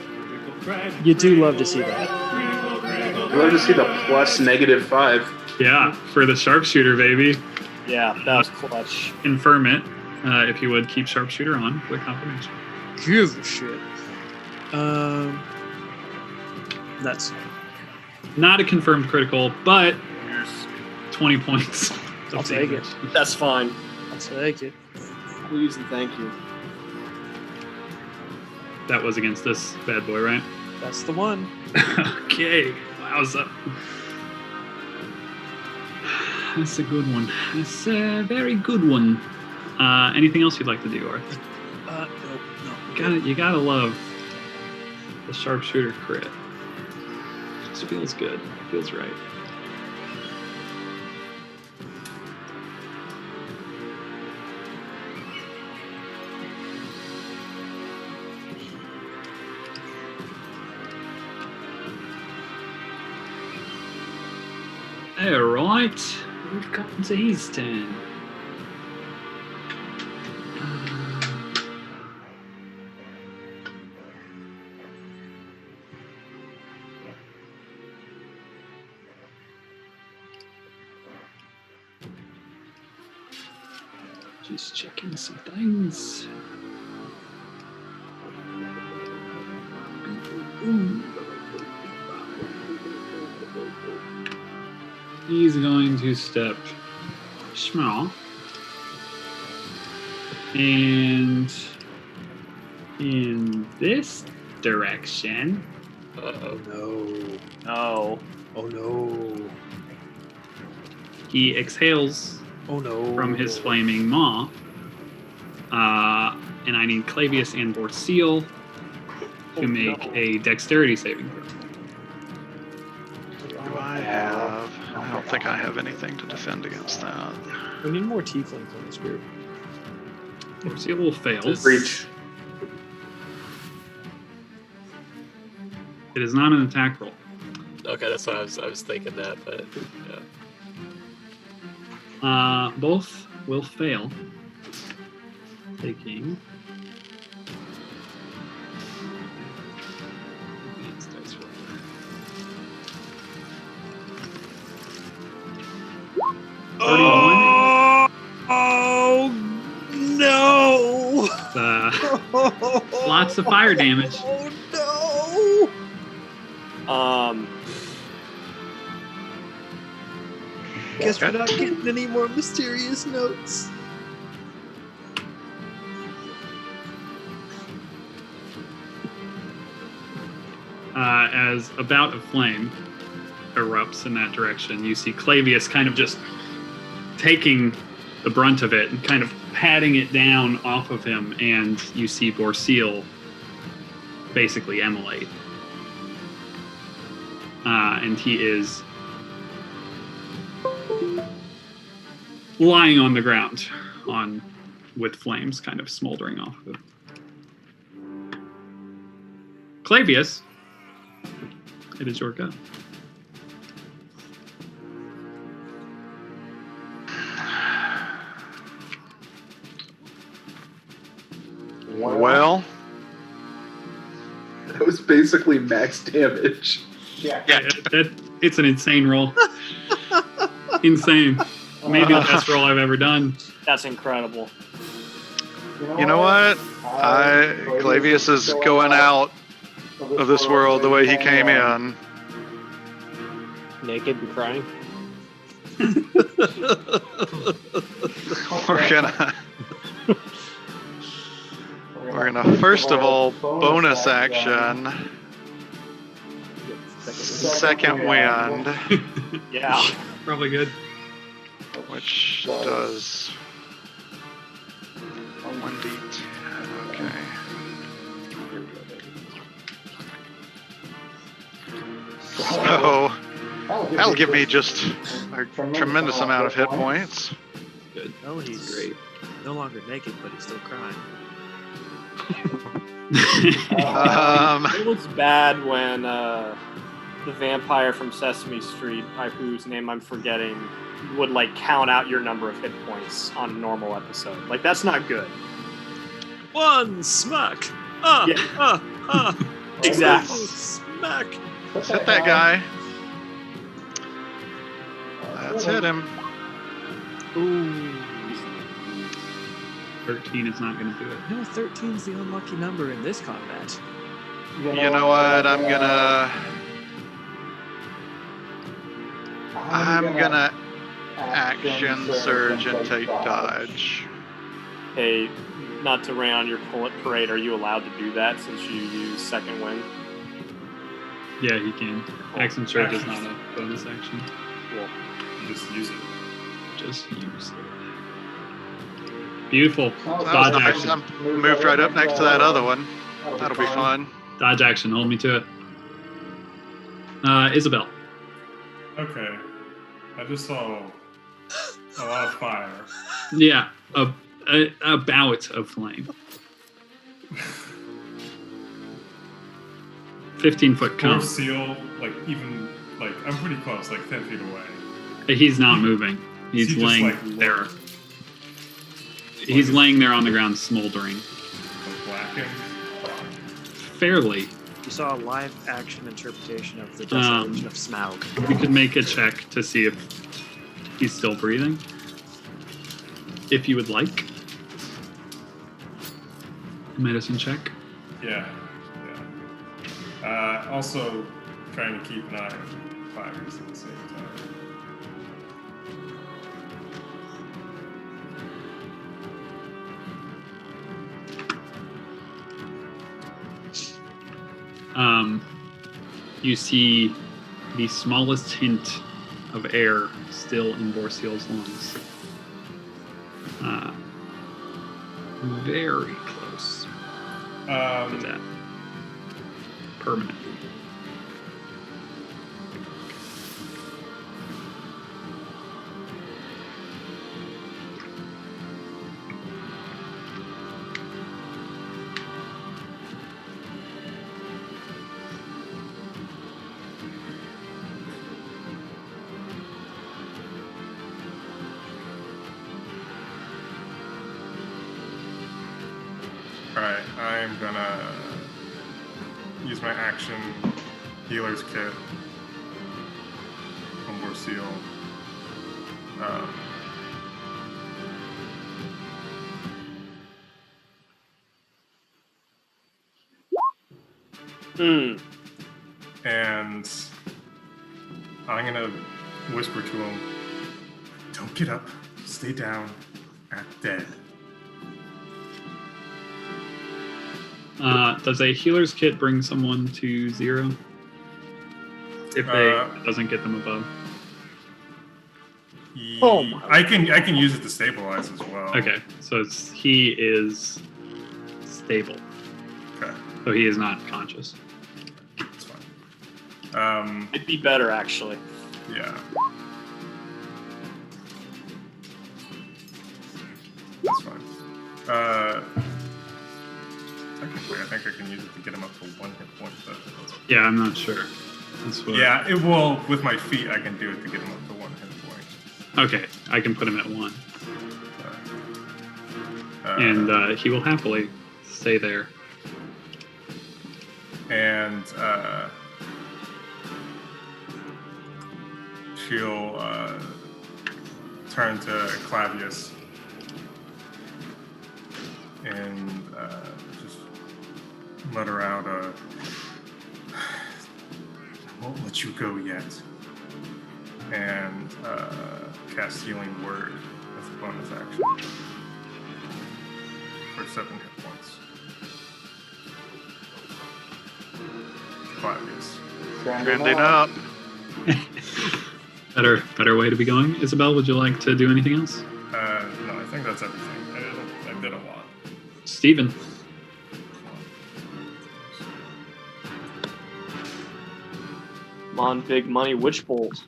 You do love to see that. I'd love to see the plus -5. Yeah, for the sharpshooter, baby. Yeah, that was clutch. Confirm it, if you would. Keep sharpshooter on for the confirmation. Give a shit. That's not a confirmed critical, but 20 points. I'll take it. That's fine. I'll take it. Please and thank you. That was against this bad boy, right? That's the one. Okay. Wowza. That's a good one. That's a very good one. Anything else you'd like to do, Arthur? No. You gotta love the sharpshooter crit. Just feels good. Feels right. Alright, we've gotten to his turn. Just checking some things. He's going to step small and in this direction. No. No. Oh no. He exhales from his flaming maw. And I need Clavius and Borseal to make a dexterity saving throw. What do I have? I don't think I have anything to defend against that. We need more tieflings in this group. Borseal fails. Breach. It is not an attack roll. Okay, that's what I was thinking that, but yeah. Both will fail. Taking. Oh no! Lots of fire damage. Oh no! Guess we're not getting any more mysterious notes. As a bout of flame erupts in that direction, you see Clavius kind of just taking the brunt of it and kind of patting it down off of him, and you see Borseal basically immolate. And he is lying on the ground with flames kind of smoldering off of it. Clavius, it is your go. Well, that was basically max damage. Yeah, it's an insane roll. Insane. Maybe the best roll I've ever done. That's incredible. you know what? Clavius is going out of this world the way he came in. Naked and crying. We're gonna first of all bonus action. Second wind. Yeah. Probably good. Which does 1d10. Okay. So that'll give me just a tremendous amount of hit points. Good. Oh, he's great. No longer naked, but he's still crying. It looks bad when the vampire from Sesame Street, whose name I'm forgetting, would like count out your number of hit points on a normal episode. Like, that's not good. One smack. Exactly. Smack. Let's hit that guy. Let's hit him. Ooh. 13 is not going to do it. No, 13 is the unlucky number in this combat. You know what? I'm gonna action surge and take dodge. Hey, not to rain on your parade, are you allowed to do that since you use second wind? Yeah, he can. Action surge is not a bonus action. Cool. Just use it. Just use it. Beautiful. Dodge action. I'm moved right up next to that other one. That'll be fun. Dodge action. Hold me to it. Isabel. Okay. I just saw a lot of fire. Yeah, a bout of flame. 15-foot cone. Borseal, I'm pretty close, 10 feet away. He's not moving. He's laying there. He's laying there on the ground, smoldering. Blackened? Fairly. You saw a live action interpretation of the desolation of Smaug. You could make a check to see if he's still breathing. If you would like. Medicine check. Yeah. Also, trying to keep an eye on fires at the same time. You see the smallest hint of air still in Borseal's lungs. Very close to that. Permanent. Alright, I'm gonna use my action healer's kit from Borseal. And I'm gonna whisper to him, "Don't get up, stay down, act dead." Does a healer's kit bring someone to 0? If it doesn't get them above? Oh my. I can use it to stabilize as well. Okay, so he is stable. Okay. So he is not conscious. That's fine. It'd be better actually. Yeah. That's fine. Technically, I think I can use it to get him up to 1 hit point. But Yeah, I'm not sure. That's what. yeah, it will. With my feet, I can do it to get him up to 1 hit point. Okay, I can put him at 1, And he will happily stay there. And she'll turn to Clavius and just mutter out I won't let you go yet. And cast Healing Word as a bonus action for 7 hit points. Clavius. Standing up. Better way to be going. Isabel, would you like to do anything else? No, I think that's everything. I did a lot. Steven. Come on, big money witch bolt.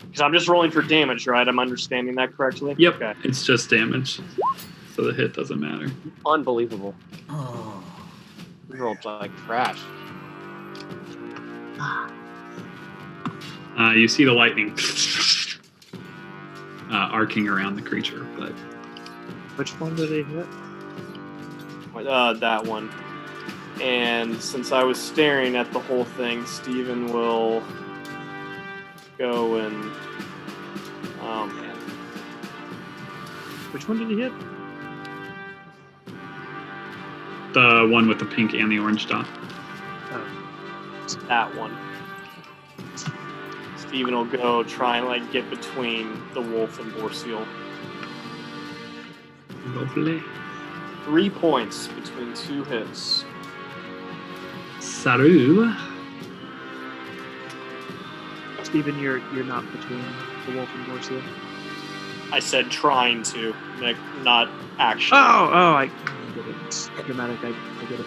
Because I'm just rolling for damage, right? I'm understanding that correctly? Yep, Okay. it's just damage. So the hit doesn't matter. Unbelievable. Oh. We rolled like trash. You see the lightning arcing around the creature, but Which one did he hit? That one. And since I was staring at the whole thing, Steven will go and... Oh, man. Which one did he hit? the one with the pink and the orange dot. It's that one. Steven will go try and like get between the wolf and Borseal. Lovely. 3 points between 2 hits. Saru. Steven, you're not between the wolf and Borseal. I said trying to, Nick, not actually. I get it. It's dramatic. I get it.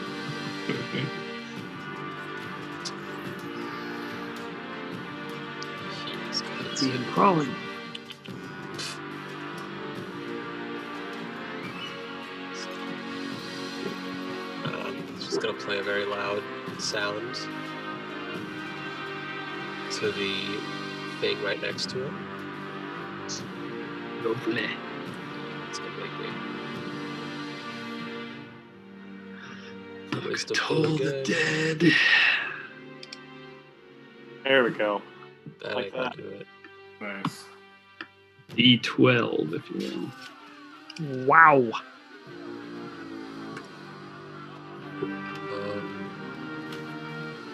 See him crawling. Just gonna play a very loud sound to the thing right next to him. Lovely. It's gonna make me. Wisdom Toll the dead. There we go. That Like ain't gonna that. do it. Nice. D12, if you will. Wow.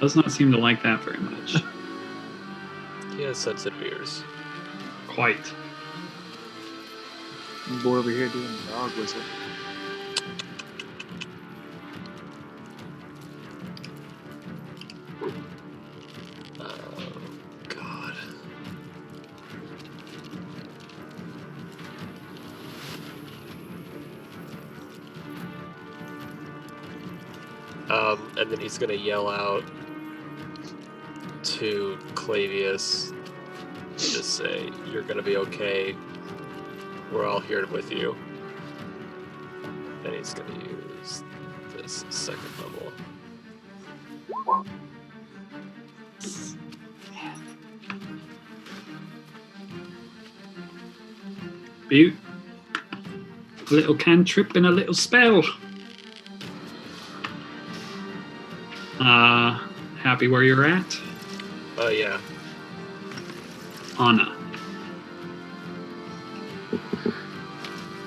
Does not seem to like that very much. He has sensitive ears. Quite. Go over here doing the dog whistle. Oh, God. And then he's gonna yell out to Clavius, just say, "You're gonna be okay. We're all here with you." And he's gonna use this second level. Butte. A little cantrip and a little spell. Happy where you're at? Oh, yeah. Anna.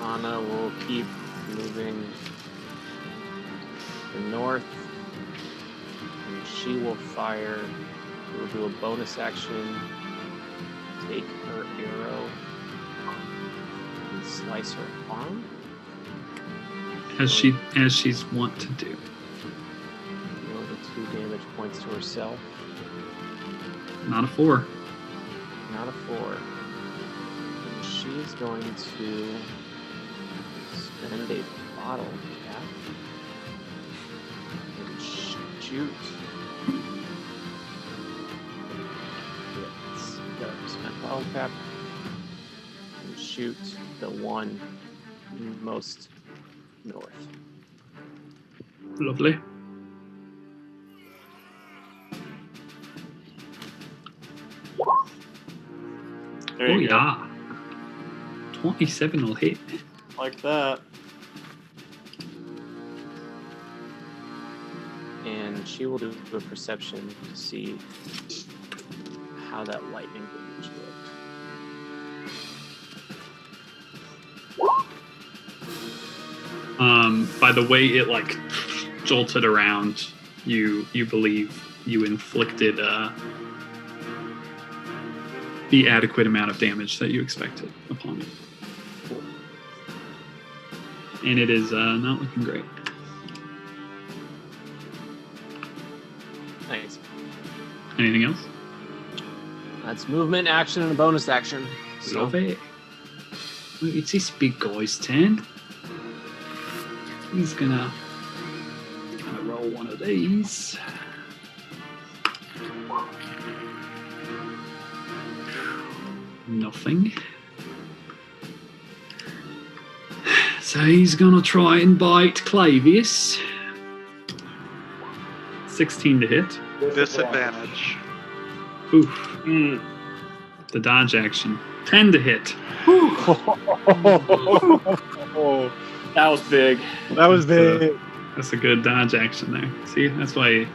Anna will keep moving to the north, and she will fire. She will do a bonus action, take her arrow, and slice her arm. As she's wont to do. Deal the 2 damage points to herself. Not a 4. Not a 4. is going to spend a bottle cap and shoot. Yes, gotta spend bottle cap and shoot the one most north. Lovely. There Oh you go. yeah. 27 will hit. Like that. And she will do a perception to see how that lightning damage looked. By the way it like jolted around, you believe you inflicted the adequate amount of damage that you expected upon it. And it is not looking great. Thanks. Anything else? That's movement, action, and a bonus action. So, Love it. Well, it's this big guy's turn. He's gonna roll one of these. Nothing. So he's gonna try and bite Clavius. 16 to hit. Disadvantage. Oof. The dodge action. 10 to hit. That was big. That was big. That's a good dodge action there. See, that's why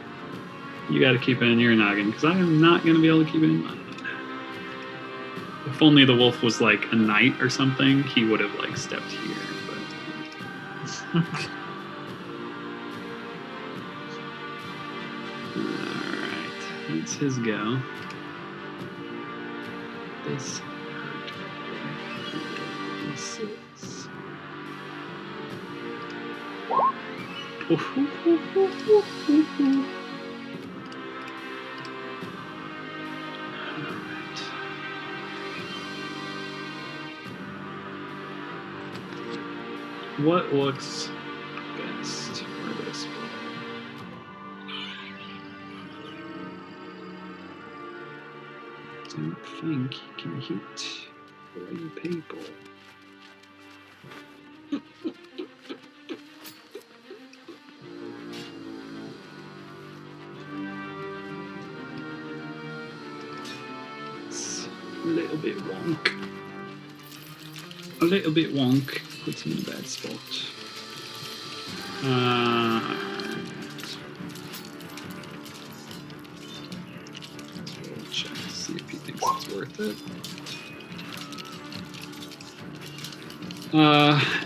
you got to keep it in your noggin, because I am not going to be able to keep it in mine. If only the wolf was like a knight or something, he would have like stepped here. But alright, that's his go. This hurt. 6. What looks best for this one? Don't think you can hit 3 people. It's a little bit wonk. A little bit wonk. Puts him in a bad spot. We'll check to see if he thinks it's worth it.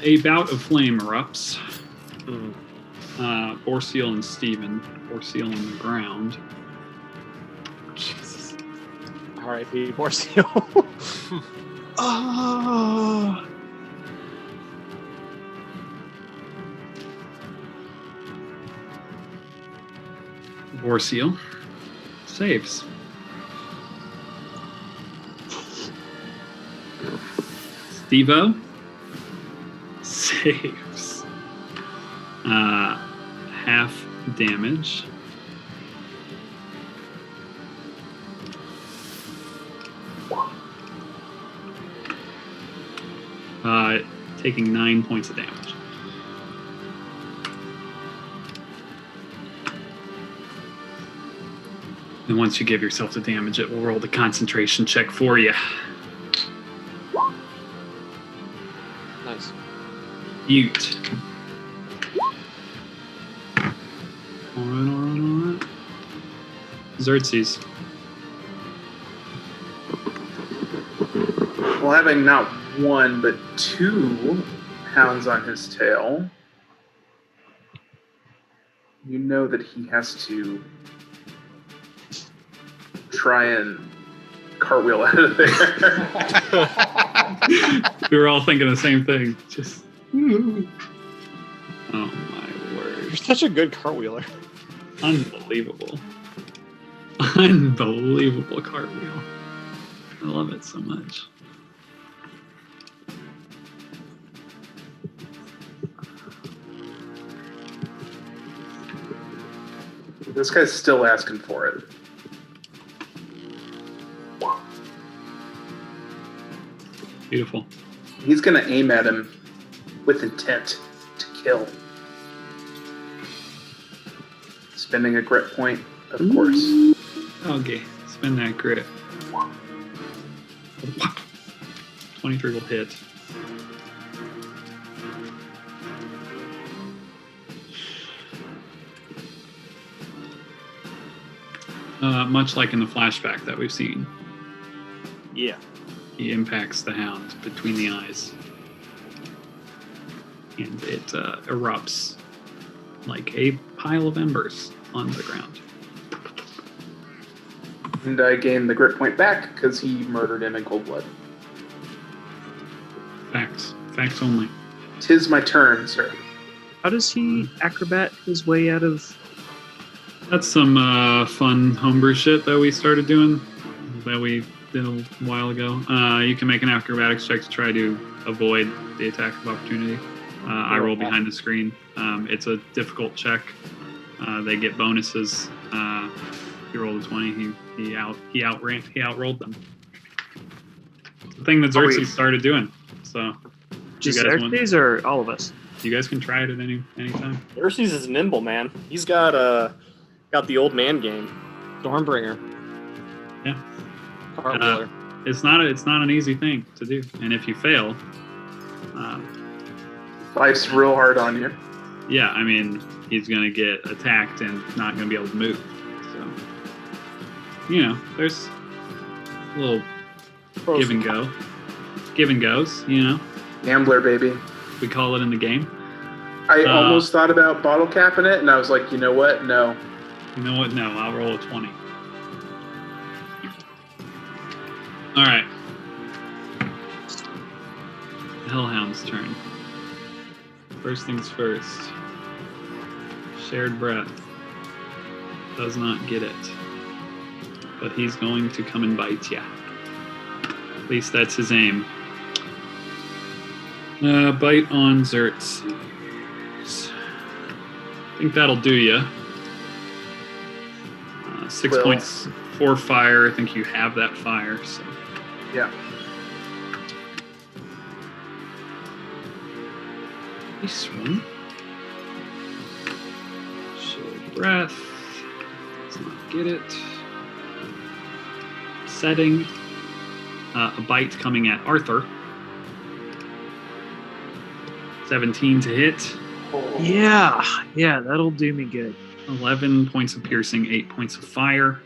A bout of flame erupts. Borseal and Steven. Borseal on the ground. Jesus. R.I.P. Borseal. Oh. Borseal saves. Stevo saves. Half damage. Taking 9 points of damage. And once you give yourself the damage, it will roll the concentration check for you. Nice. Ute. Alright. Xerxes. Well, having not 1 but 2 hounds on his tail, you know that he has to try and cartwheel out of there. We were all thinking the same thing. Just. Oh my word. You're such a good cartwheeler. Unbelievable. Unbelievable cartwheel. I love it so much. This guy's still asking for it. Beautiful. He's gonna aim at him with intent to kill. Spending a grit point, of course. Okay, spend that grit. 23 will hit. Much like in the flashback that we've seen. Yeah. He impacts the hound between the eyes. And it erupts like a pile of embers on the ground. And I gain the grit point back because he murdered him in cold blood. Facts. Facts only. 'Tis my turn, sir. How does he acrobat his way out of... That's some fun homebrew shit that we started doing, that we did a while ago. You can make an acrobatics check to try to avoid the attack of opportunity. I roll behind the screen. It's a difficult check. They get bonuses. He rolled a 20. He outrolled them. The thing that Xerxes started doing. So Just Xerxes or all of us? You guys can try it at any time. Xerxes is nimble, man. He's got the old man game. Stormbringer. Yeah. Cartwheeler. It's not an easy thing to do, and if you fail, life's real hard on you. Yeah, I mean, he's gonna get attacked and not gonna be able to move. So, there's a little give and go, give and goes. Gambler, baby. We call it in the game. I almost thought about bottle capping it, and I was like, you know what? No. You know what? No, I'll roll a 20. All right. Hellhound's turn. First things first. Shared breath. Does not get it. But he's going to come and bite ya. At least that's his aim. Bite on Xerxes. I think that'll do ya. 6 points for fire. I think you have that fire. So. Yeah. Nice one. Shared breath. Does not get it. Setting. A bite coming at Arthur. 17 to hit. Yeah, that'll do me good. 11 points of piercing, 8 points of fire.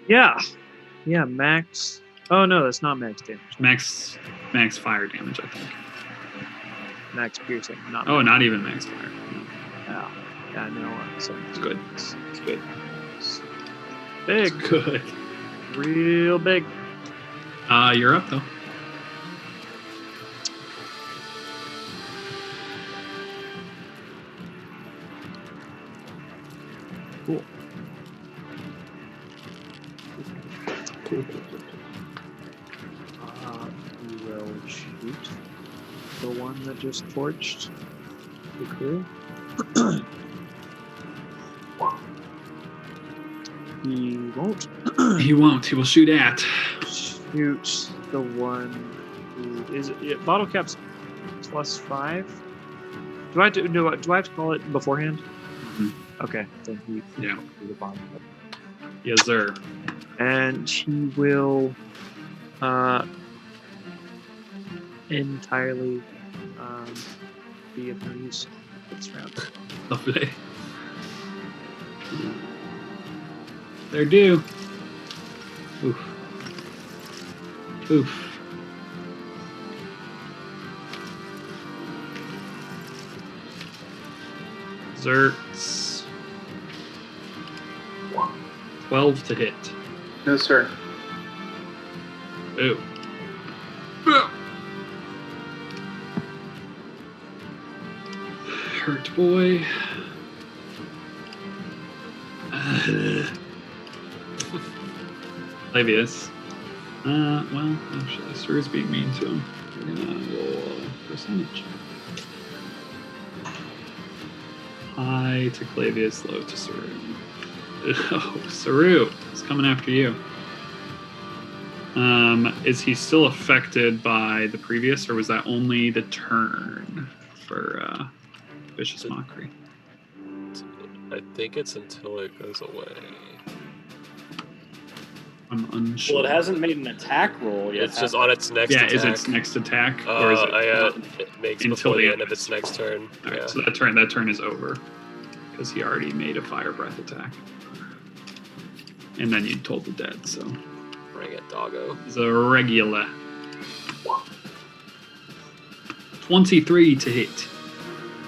Yeah, max. Oh no, that's not max damage. Max fire damage, I think. Max piercing, not. Oh, not even max fire. No. Yeah, no. So it's good. It's good. It's big. It's good. Real big. You're up though. Cool. We will shoot the one that just torched the crew. He won't. He won't. He will shoot at. Shoot the one who is it. Bottle caps +5. Do I have to call it beforehand? Mm-hmm. Okay, then he yeah. Do the bottom cap. Yes, sir. And he will entirely be of no use this round. Lovely. They're due. Oof. Oof. Zerts. 12 to hit. No, sir. Ooh. Hurt boy. Flavius. Well, actually, Sir's being mean to him. We're gonna roll a percentage. High to Clavius, low to Saru. Oh, Saru is coming after you. Is he still affected by the previous, or was that only the turn for Vicious Mockery? I think it's until it goes away. I'm unsure. Well, it hasn't made an attack roll yet. It's just on its next attack. Is its next attack? Or is it it makes until before the end of its next turn. Alright, so that turn is over. Because he already made a fire breath attack. And then you told the dead, so. Bring it, doggo. It's a regular. 23 to hit.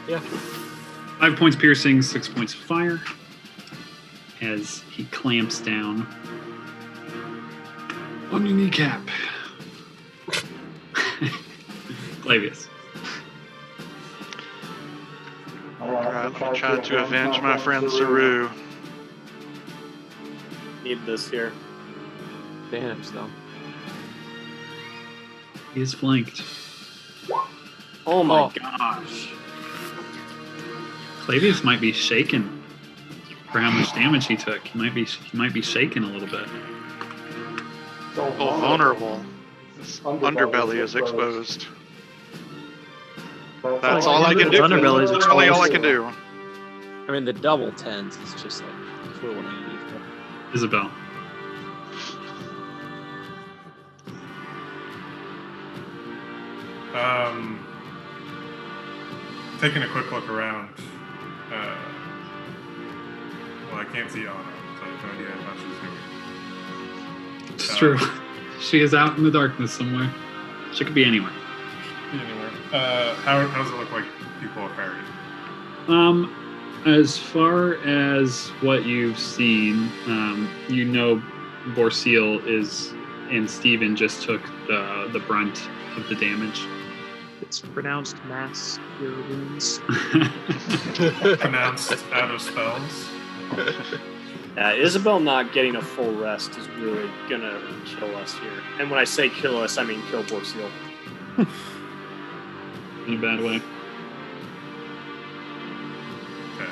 Yeah. 5 points piercing, 6 points of fire. As he clamps down on your kneecap. Clavius. Alright, let me try to avenge my friend Saru. Need this here. Damage, though. He is flanked. Oh my gosh. Clavius might be shaken for how much damage he took. He might be shaken a little bit. Oh, vulnerable. His underbelly is exposed. That's all I can do. Underbelly is Literally all I can do. I mean, the double tens is just like full 80. Isabel. Taking a quick look around. Well, I can't see Anna, so I have no idea how she's doing. It's true. She is out in the darkness somewhere. She could be anywhere. Anywhere. How does it look like people are faring? As far as what you've seen, you know Borseal is and Steven just took the brunt of the damage. It's pronounced mass cure wounds. Pronounced out of spells. Isabel not getting a full rest is really gonna kill us here. And when I say kill us, I mean kill Borseal. In a bad way. Okay.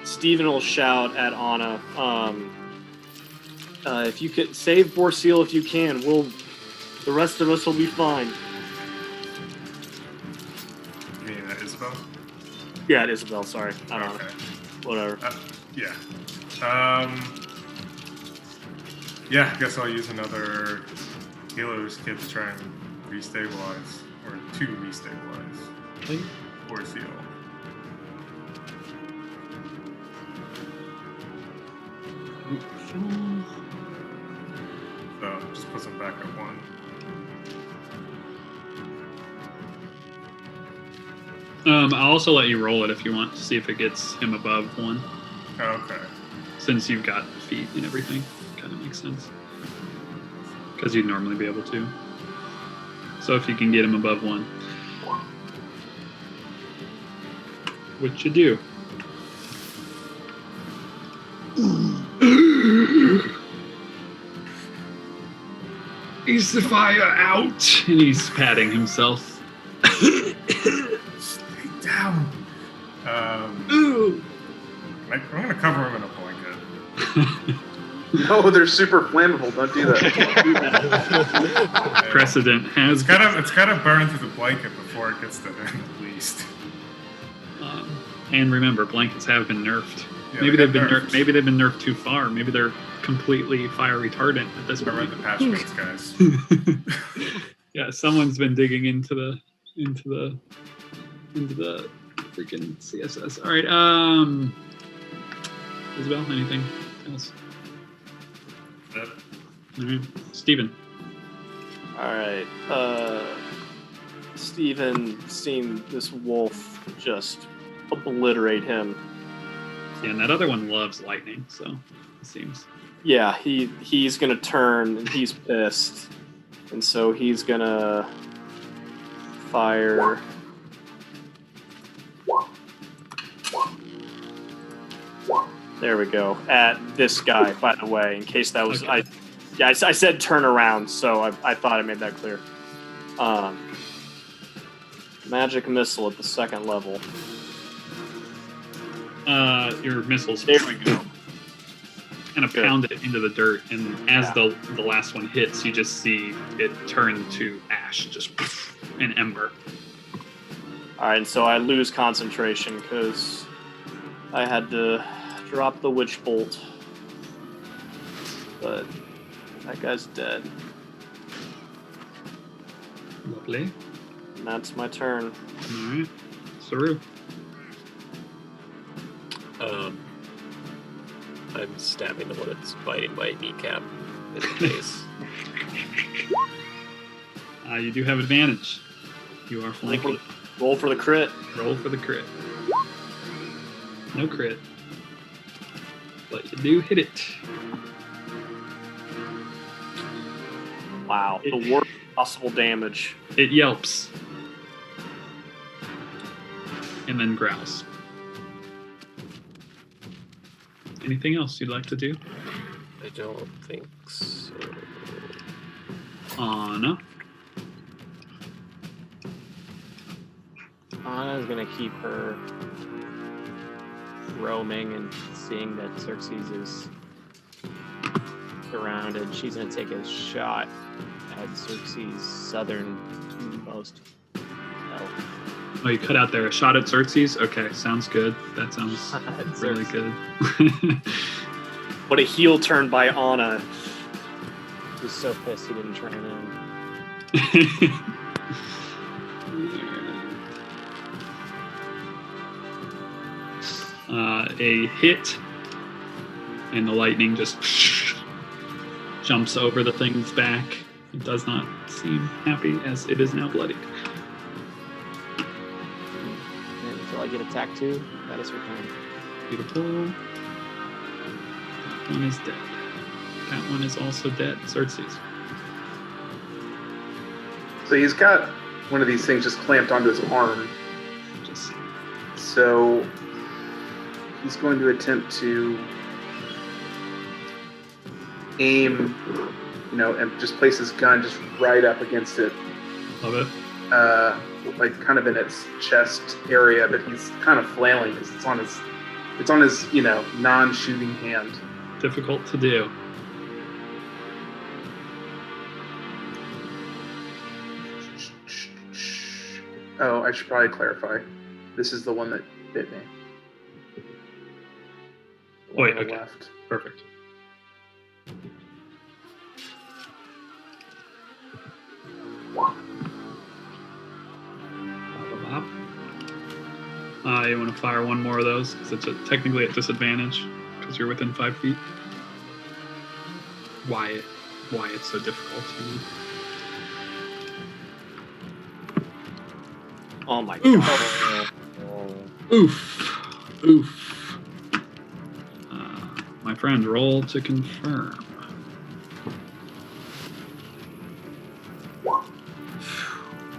Steven will shout at Anna. If you could save Borseal, if you can, the rest of us will be fine. You mean Isabel? Yeah, Isabel. Sorry, I don't know. Whatever. Yeah. Yeah, I guess I'll use another healer's kit to try and restabilize, or to restabilize Borseal. So just puts him back at 1. I'll also let you roll it if you want to see if it gets him above 1. Okay. Since you've got feet and everything, kind of makes sense. Because you'd normally be able to. So if you can get him above 1. What you do? Is the fire out? And he's patting himself. Stay down. I'm gonna cover him in a blanket. No, they're super flammable. Don't do that. Precedent has. It's gotta burn through the blanket before it gets to him, at least. And remember, blankets have been nerfed. Yeah, Maybe they they've got been nerfed. Maybe they've been nerfed too far. Maybe they're completely fire retardant at this I point. read the patch notes, guys. Yeah, someone's been digging into the freaking CSS. All right, Isabel, anything else? All right, Steven. All right. Steven seeing this wolf just obliterate him. Yeah, and that other one loves lightning, so it seems. Yeah, he's gonna turn and he's pissed, and so he's gonna fire. There we go. At this guy, by the way, in case that was Okay. I said turn around, so I thought I made that clear. Magic missile at the second level. Your missiles. There we go. Kind of Good. pound it into the dirt, and as the last one hits, you just see it turn to ash, just an ember. All right, and so I lose concentration because I had to drop the witch bolt, but that guy's dead. Lovely. And that's my turn. All right, Saru. I'm stabbing the one that's biting my kneecap in the face. You do have advantage. You are flanking. Roll for the crit. Roll for the crit. No crit. But you do hit it. Wow, the worst possible damage. It yelps. And then growls. Anything else you'd like to do? I don't think so. Anna. Anna's gonna keep her roaming and seeing that Xerxes is surrounded. She's gonna take a shot at Xerxes' southernmost elf. Oh, you cut out there. A shot at Xerxes? Okay, sounds good. That sounds really good. What a heel turn by Anna. He's so pissed he didn't turn in. A hit, and the lightning just jumps over the thing's back. It does not seem happy as it is now bloodied. And until I get attack 2, that is her turn. Beautiful. That one is dead. That one is also dead. Xerxes. So he's got one of these things just clamped onto his arm. So he's going to attempt to aim, and just place his gun just right up against it. Love it. Like kind of in its chest area, but he's kind of flailing because it's on his non-shooting hand. Difficult to do. Oh, I should probably clarify. This is the one that bit me. Wait, On the okay. left. Perfect. You want to fire one more of those because it's technically at disadvantage because you're within 5 feet. Why it's so difficult? Oh my god. Oof. My friend, roll to confirm.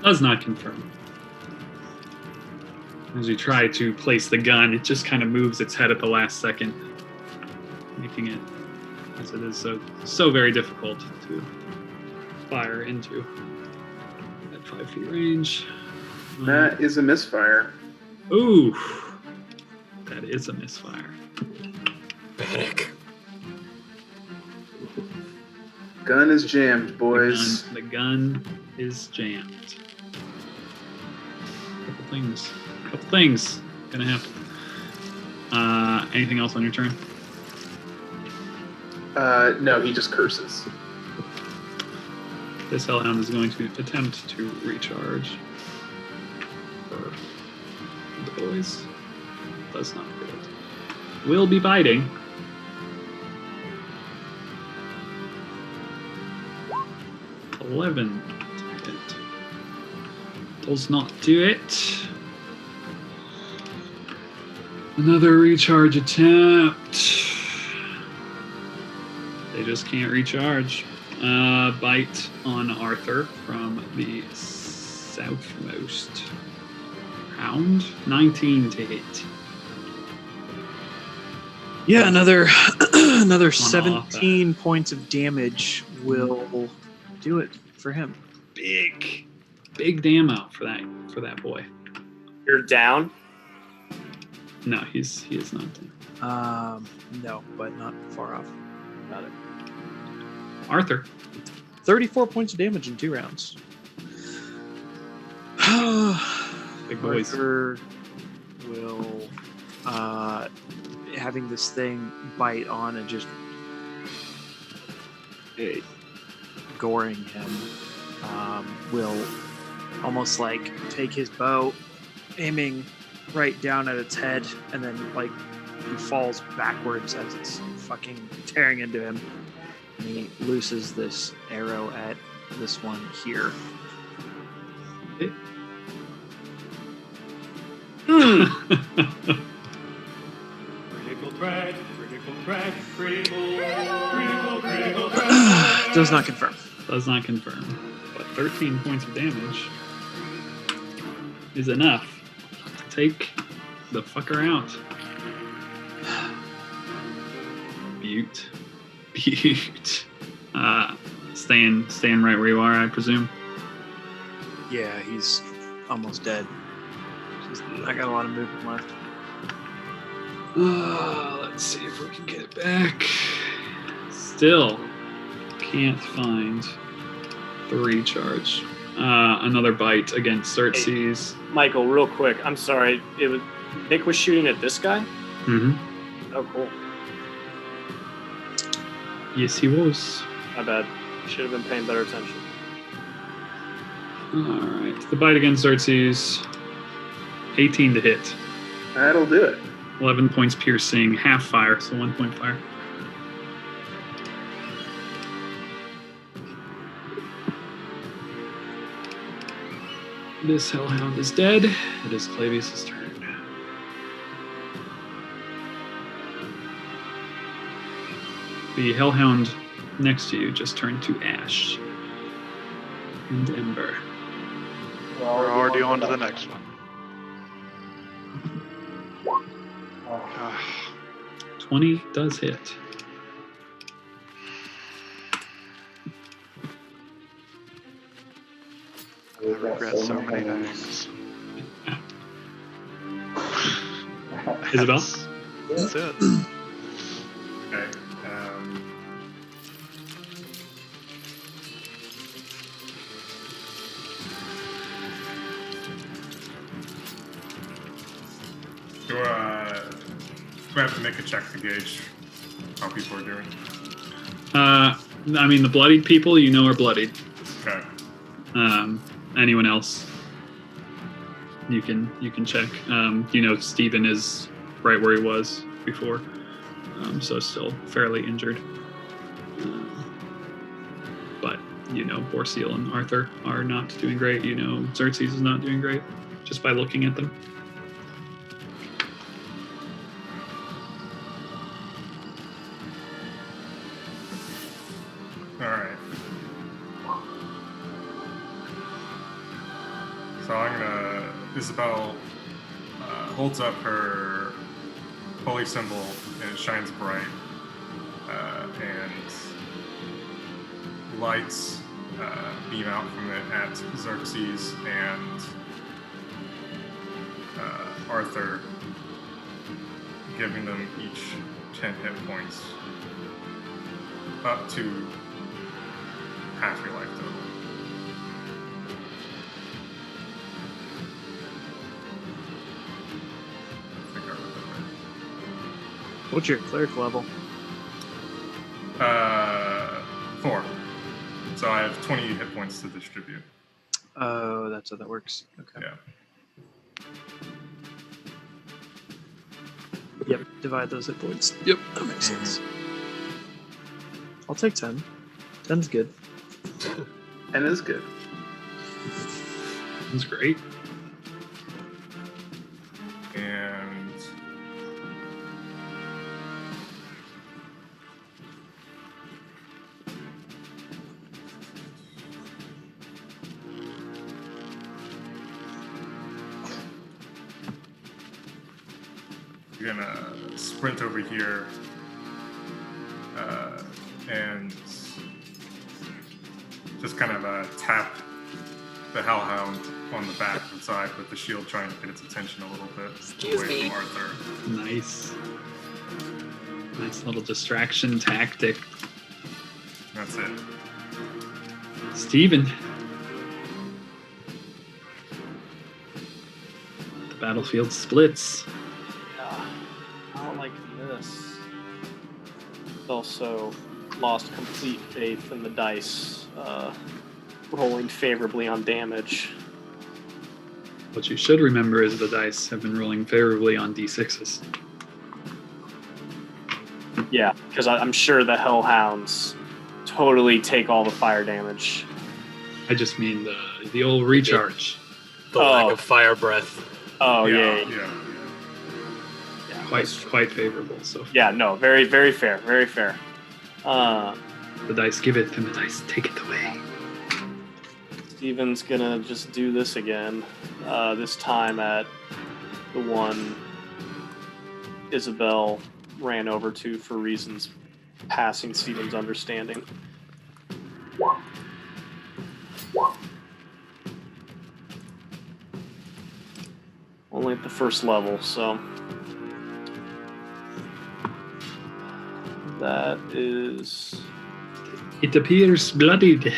Does not confirm. As you try to place the gun, it just kind of moves its head at the last second, making it, as it is so very difficult to fire into at 5 feet range. That is a misfire. Ooh, that is a misfire. Panic. Gun is jammed, boys. The gun is jammed. Couple things gonna happen. Anything else on your turn? No, he just curses. This hellhound is going to attempt to recharge for the boys. Does not do it. Will be biting. $11 to hit. Does not do it. Another recharge attempt. They just can't recharge. Bite on Arthur from the southmost round. 19 to hit. Yeah, another another off 17 points of damage will do it for him. Big damo for that boy. You're down. No, he is not down. No, but not far off. Got it. Arthur. 34 points of damage in 2 rounds. Big boys. Arthur will, having this thing bite on and just goring him, will almost like take his bow, aiming right down at its head, and then like he falls backwards as it's fucking tearing into him. And he looses this arrow at this one here. Critical threat, critical. Does not confirm. Does not confirm. But 13 points of damage is enough to take the fucker out. Butte. Staying right where you are, I presume. Yeah, he's almost dead. I got a lot of movement left. Let's see if we can get it back. Still can't find the recharge. Another bite against Xerxes. Hey, Michael, real quick. I'm sorry. Nick was shooting at this guy? Mm-hmm. Oh, cool. Yes, he was. My bad. Should have been paying better attention. Alright, the bite against Xerxes. 18 to hit. That'll do it. 11 points piercing, half fire, so 1 point fire. This hellhound is dead. It is Clavius' turn. The hellhound next to you just turned to ash and ember. We're already on to the next one. 20 does hit. I regret so many things. Isabel? That's it. Okay. Do I have to make a check to gauge how people are doing? I mean, the bloodied people you know are bloodied. Okay. Anyone else? You can check. You know, Steven is right where he was before, so still fairly injured. But you know, Borseal and Arthur are not doing great. You know, Xerxes is not doing great, just by looking at them. All right. So I'm gonna. Isabel holds up her holy symbol and it shines bright, and lights beam out from it at Xerxes and Arthur, giving them each 10 hit points, up to half your life total. What's your cleric level? 4. So I have 20 hit points to distribute. Oh, that's how that works. Okay. Yeah. Yep, divide those hit points. Yep, that makes sense. I'll take 10. 10's good. 10 is good. That's great. And you're gonna sprint over here and just kind of tap the hellhound on the back and side with the shield, trying to get its attention a little bit away from Arthur. Nice. Nice little distraction tactic. That's it. Steven. The battlefield splits. I don't like this. Also lost complete faith in the dice rolling favorably on damage. What you should remember is the dice have been rolling favorably on d6s. Yeah, because I'm sure the hellhounds totally take all the fire damage. I just mean the old recharge. The lack of fire breath. Oh yeah. Quite favorable. So yeah, no, very very fair, very fair. The dice give it, and the dice take it away. Steven's gonna just do this again. This time at the one Isabel ran over to for reasons passing Steven's understanding. Only at the first level, so that is. It appears bloodied.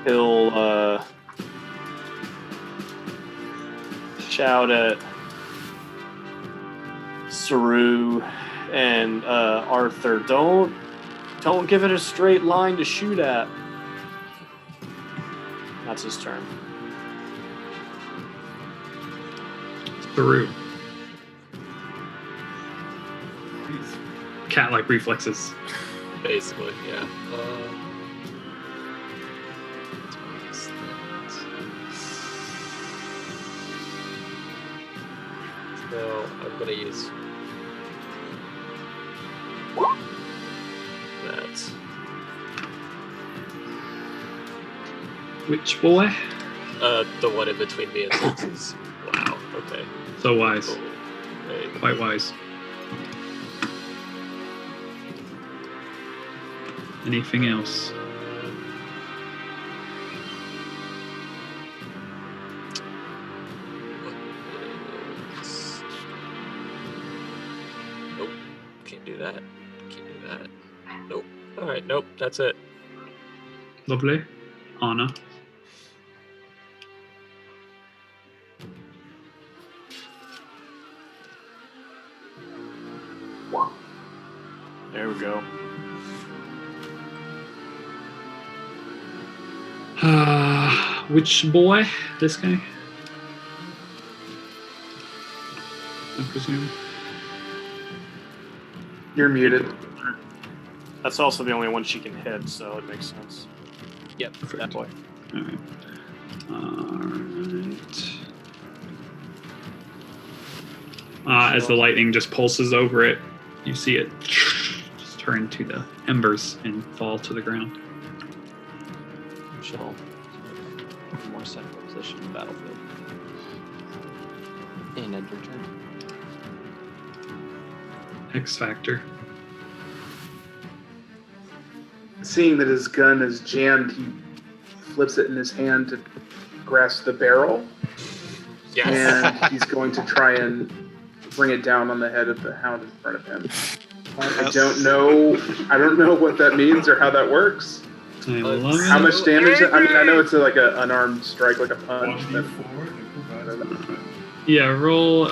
He'll shout at Saru and Arthur, don't give it a straight line to shoot at. That's his turn. Saru. Cat-like reflexes. Basically, yeah. So I'm gonna use that. Which boy? The one in between me and Texas. Wow. Okay. So wise. Cool. Right. Quite wise. Anything else? Nope. Can't do that. Can't do that. Nope. Alright, nope. That's it. Lovely. Anna. There we go. Which boy? This guy? I presume. You're muted. That's also the only one she can hit, so it makes sense. Yep, that boy. Alright. As the lightning just pulses over it, you see it just turn to the embers and fall to the ground. She'll more central position in the battlefield. And end your turn. X Factor. Seeing that his gun is jammed, he flips it in his hand to grasp the barrel. Yes. And he's going to try and bring it down on the head of the hound in front of him. I don't know what that means or how that works. I love it. How much damage? I mean, I know it's like an unarmed strike, like a punch. But Yeah, roll.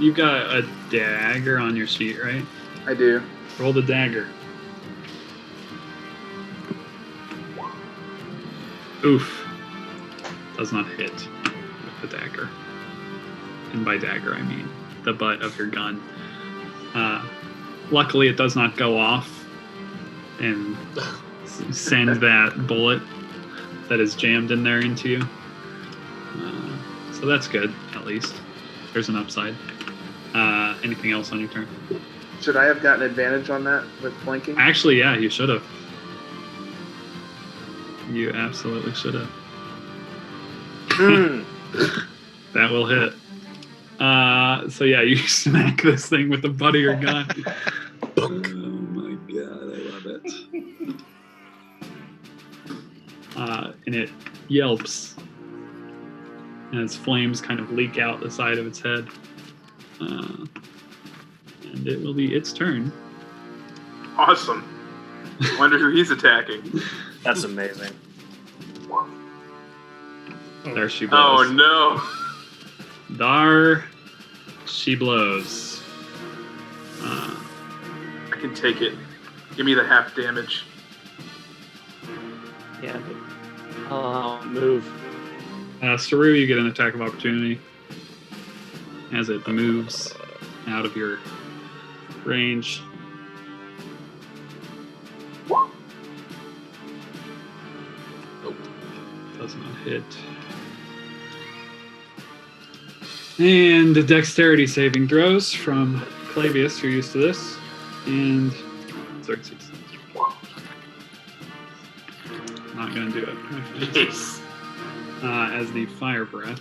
You've got a dagger on your sheet, right? I do. Roll the dagger. Oof. Does not hit with the dagger. And by dagger, I mean the butt of your gun. Luckily, it does not go off and send that bullet that is jammed in there into you. So that's good, at least. There's an upside. Anything else on your turn? Should I have gotten advantage on that with flanking? Actually, yeah, you should have. You absolutely should have. That will hit. So yeah, you smack this thing with the butt of your gun. Oh my god, I love it. And it yelps. And its flames kind of leak out the side of its head. And it will be its turn. Awesome. Wonder who he's attacking. That's amazing. There she blows. Oh no. There she blows. I can take it. Give me the half damage. Yeah, but I'll move. Saru, you get an attack of opportunity as it moves out of your range. Nope. Does not hit. And the dexterity saving throws from Clavius, you're used to this, and Xerxes. Not going to do it. Yes. As the fire breath.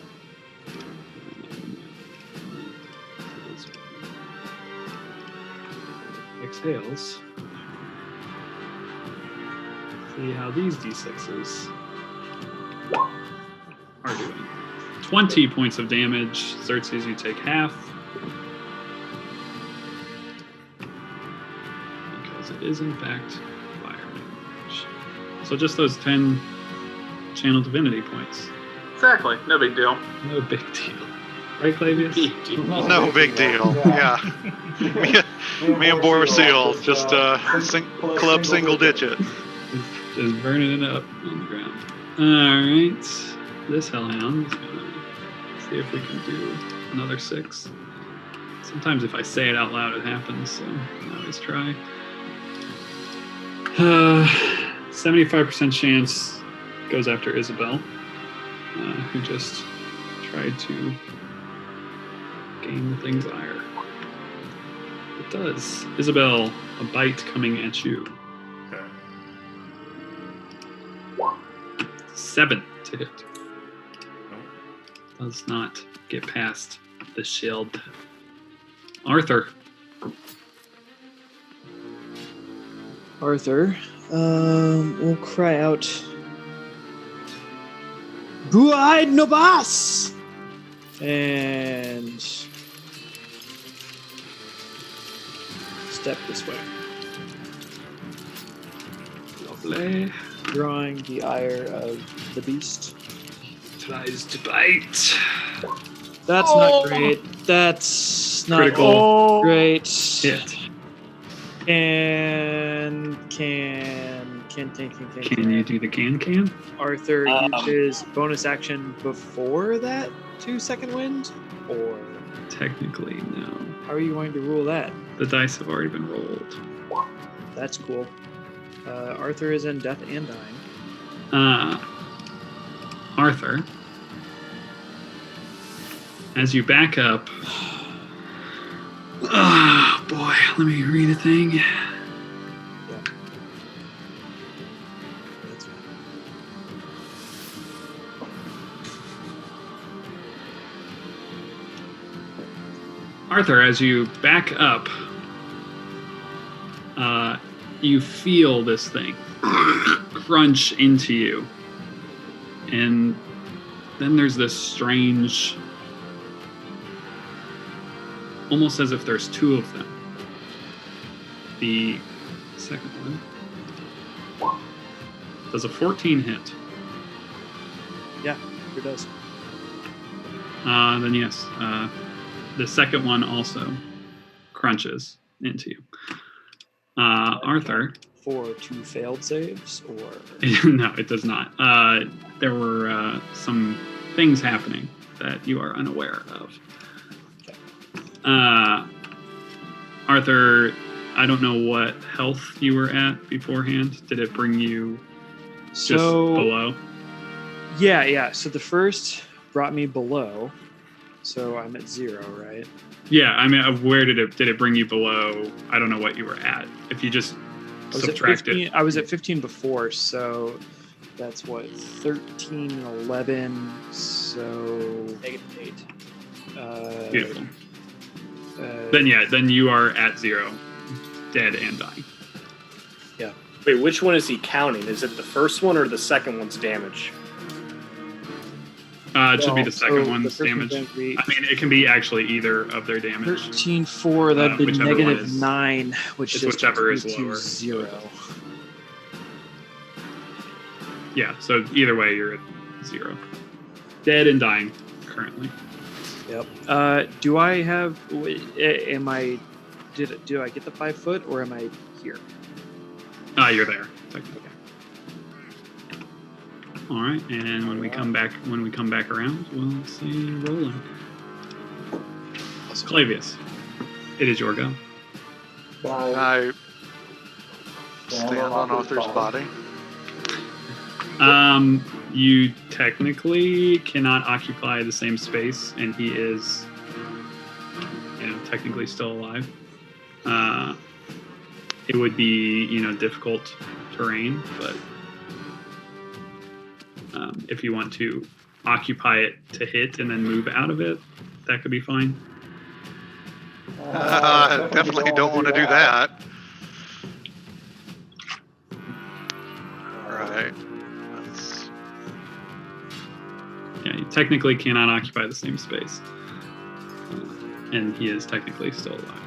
Exhales. See how these d6s are doing. 20 points of damage. Xerxes, you take half. Because it is, in fact, fire damage. So just those 10 channel divinity points. Exactly. No big deal. No big deal. Right, Clavius? No big deal. Yeah. Me and Borseal just club single digit. Just burning it up on the ground. Alright. This hellhound is gonna see if we can do another 6. Sometimes if I say it out loud it happens, so I always try. 75% chance goes after Isabel, who just tried to gain the thing's ire. It does. Isabel, a bite coming at you. Okay. 7 to hit. Does not get past the shield. Arthur. Arthur will cry out, Blue-eyed Nobas! And step this way. Lovely. Drawing the ire of the beast. Tries to bite. That's not great. That's not Critical. great. Hit. Can you do the can? Arthur uses bonus action before that 2-second wind? Or Technically, no. how are you going to rule that? The dice have already been rolled. That's cool. Arthur is in death and dying. Arthur, as you back up, oh boy, let me read a thing. Yeah. That's fine. Arthur, as you back up, you feel this thing crunch into you. And then there's this strange, almost as if there's 2 of them. The second one does a 14 hit. Yeah, sure does. Then yes, the second one also crunches into you. Arthur. For 2 failed saves, or No, it does not. There were some things happening that you are unaware of. Okay. Arthur, I don't know what health you were at beforehand. Did it bring you just below? Yeah. So the first brought me below, so I'm at 0, right? Yeah, I mean, where did it bring you below? I don't know what you were at. If you just subtract it. I was at 15 before, so That's what, 13 and 11, so... -8. Beautiful. Then you are at 0, dead and dying. Yeah. Wait, which one is he counting? Is it the first one or the second one's damage? It should be the second so one's the first damage. one's damage. I mean, it can be actually either of their damage. 13, 4, that'd be whichever one negative is- 9, which it's is whichever is to lower. 0. Yeah, so either way, you're at 0. Dead and dying, currently. Yep. Do I have... Am I... Do I get the 5 foot, or am I here? You're there. Technically. All right, and when we come back around, we'll see rolling. Clavius, it is your go. I stand on Arthur's body. You technically cannot occupy the same space, and he is, technically still alive. It would be, difficult terrain, but if you want to occupy it to hit and then move out of it, that could be fine. Definitely don't want to do that. Alright. Yeah, you technically cannot occupy the same space. And he is technically still alive.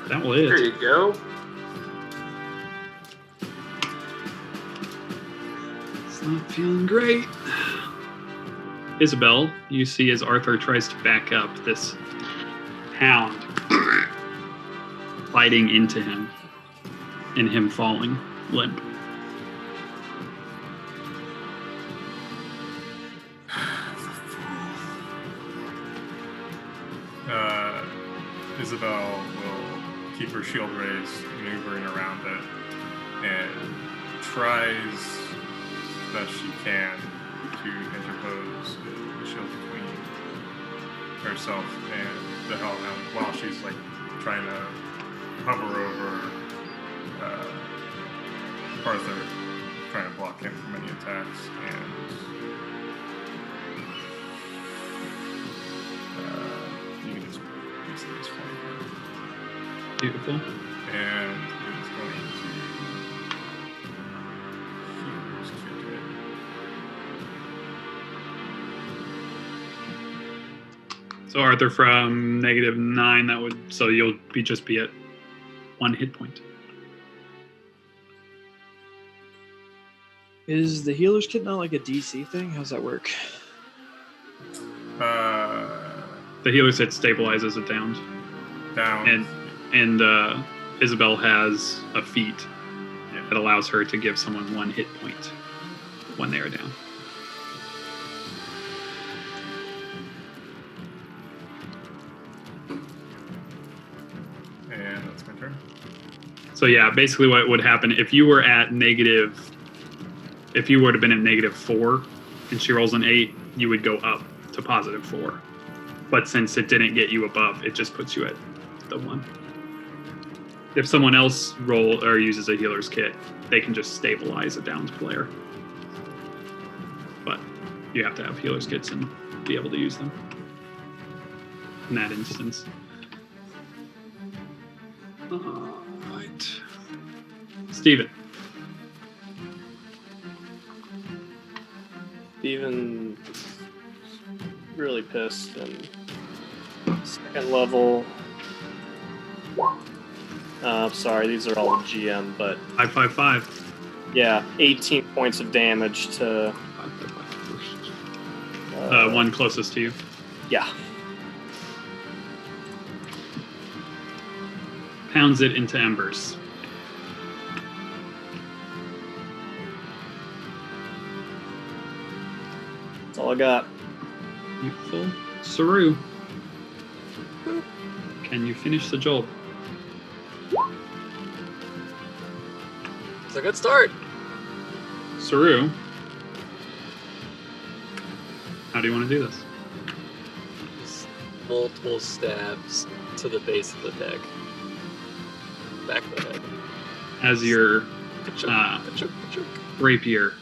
That will hit. There you go. It's not feeling great. Isabel, you see as Arthur tries to back up, this hound biting into him and him falling limp. Isabel will keep her shield raised, maneuvering around it, and tries as best she can to interpose the shield between herself and the hellhound while she's trying to hover over Arthur, trying to block him from any attacks, and you can just use this for you. Beautiful. And it's going to Hero's Kit it. So Arthur, from -9, so you'll just be at 1 hit point. Is the healer's kit not like a DC thing? How's that work? The healer's kit stabilizes it down. Down. And Isabel has a feat that allows her to give someone 1 hit point when they are down. And that's my turn. So yeah, basically what would happen if you were at if you would have been at -4 and she rolls an 8, you would go up to +4. But since it didn't get you above, it just puts you at the 1. If someone else uses a healer's kit, they can just stabilize a downed player. But you have to have healer's kits and be able to use them in that instance. Right. Steven. Steven really pissed, and second level. Sorry, these are all GM, but 555. Yeah, 18 points of damage to one closest to you. Yeah. Pounds it into embers. That's all I got. Beautiful. Saru. Can you finish the job? It's a good start. Saru. How do you want to do this? Just multiple stabs to the base of the deck. back of the head. As your rapier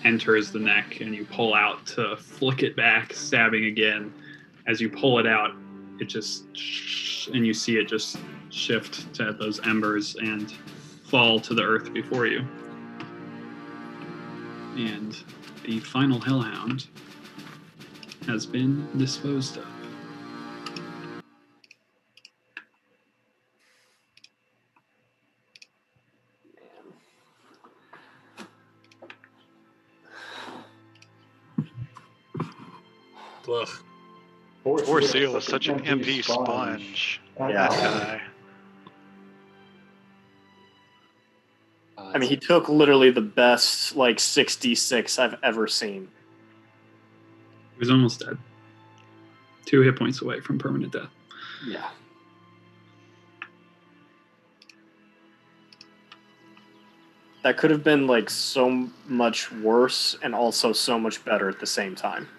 enters the neck and you pull out to flick it back, stabbing again. As you pull it out, it just, and you see it just shift to those embers and fall to the earth before you. And the final hellhound has been disposed of. Ugh. Poor Seal is such an empty sponge. Yeah. That guy. I mean, he took literally the best, 66 I've ever seen. He was almost dead. 2 hit points away from permanent death. Yeah. That could have been, so much worse and also so much better at the same time.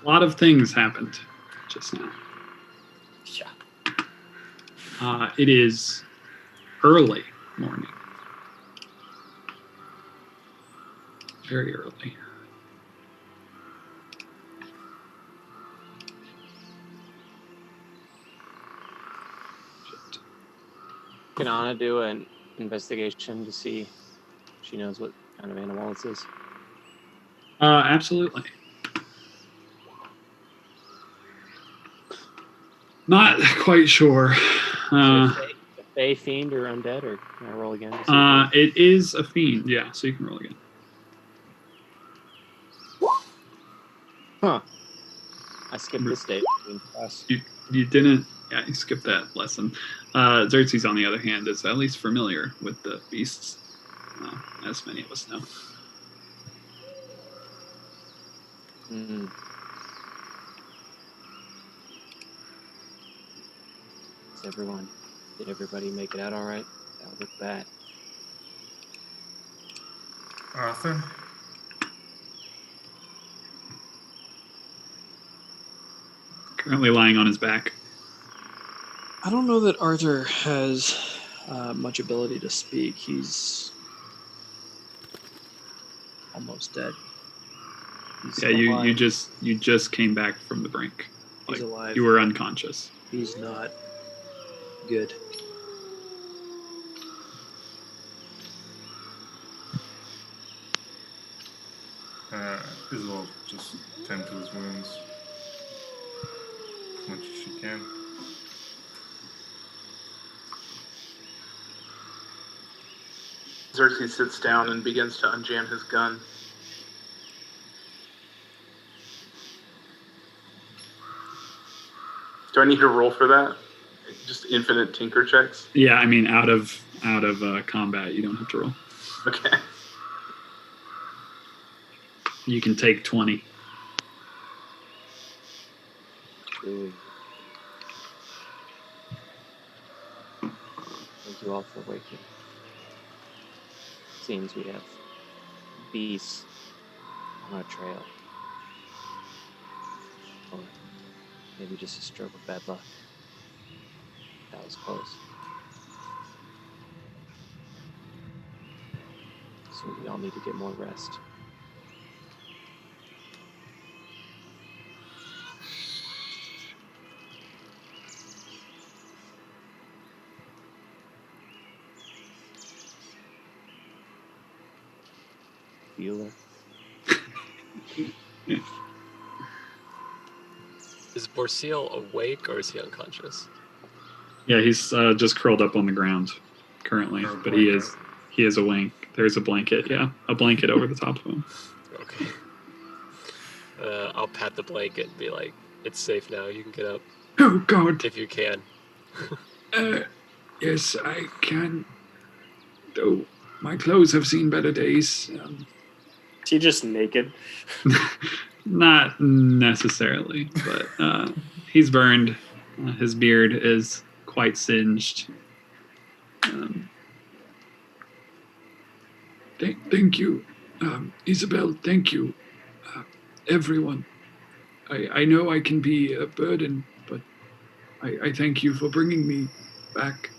A lot of things happened just now. Yeah. It is early morning. Very early. Can Anna do an investigation to see if she knows what kind of animal this is? Absolutely. Not quite sure. A fey, fiend, or undead, or can I roll again? to see if It is a fiend, yeah, so you can roll again. Huh. I skipped this day between class. You didn't, yeah, you skipped that lesson. Xerxes, on the other hand, is at least familiar with the beasts, as many of us know. Mm. Did everybody make it out all right? That would look bad. Arthur? Currently lying on his back. I don't know that Arthur has much ability to speak. He's almost dead. He's Yeah, you just came back from the brink. He's alive. You were unconscious. He's not good. Isabel just tend to his wounds as much as she can. Xerxes sits down and begins to unjam his gun. Do I need to roll for that? Just infinite tinker checks? Yeah, I mean, out of combat, you don't have to roll. Okay. You can take 20. Ooh. Thank you all for waking. Seems we have beasts on our trail. Or maybe just a stroke of bad luck. That was close. So we all need to get more rest. Bueller. Is Borseal awake or is he unconscious? Yeah, he's just curled up on the ground currently, but he is awake. There's a blanket, a blanket over the top of him. Okay. I'll pat the blanket and be like, "It's safe now. You can get up." Oh God! If you can. Yes, I can. Though my clothes have seen better days. Is he just naked? Not necessarily, but he's burned. His beard is quite singed. Thank you, Isabel. Thank you, everyone. I know I can be a burden, but I thank you for bringing me back.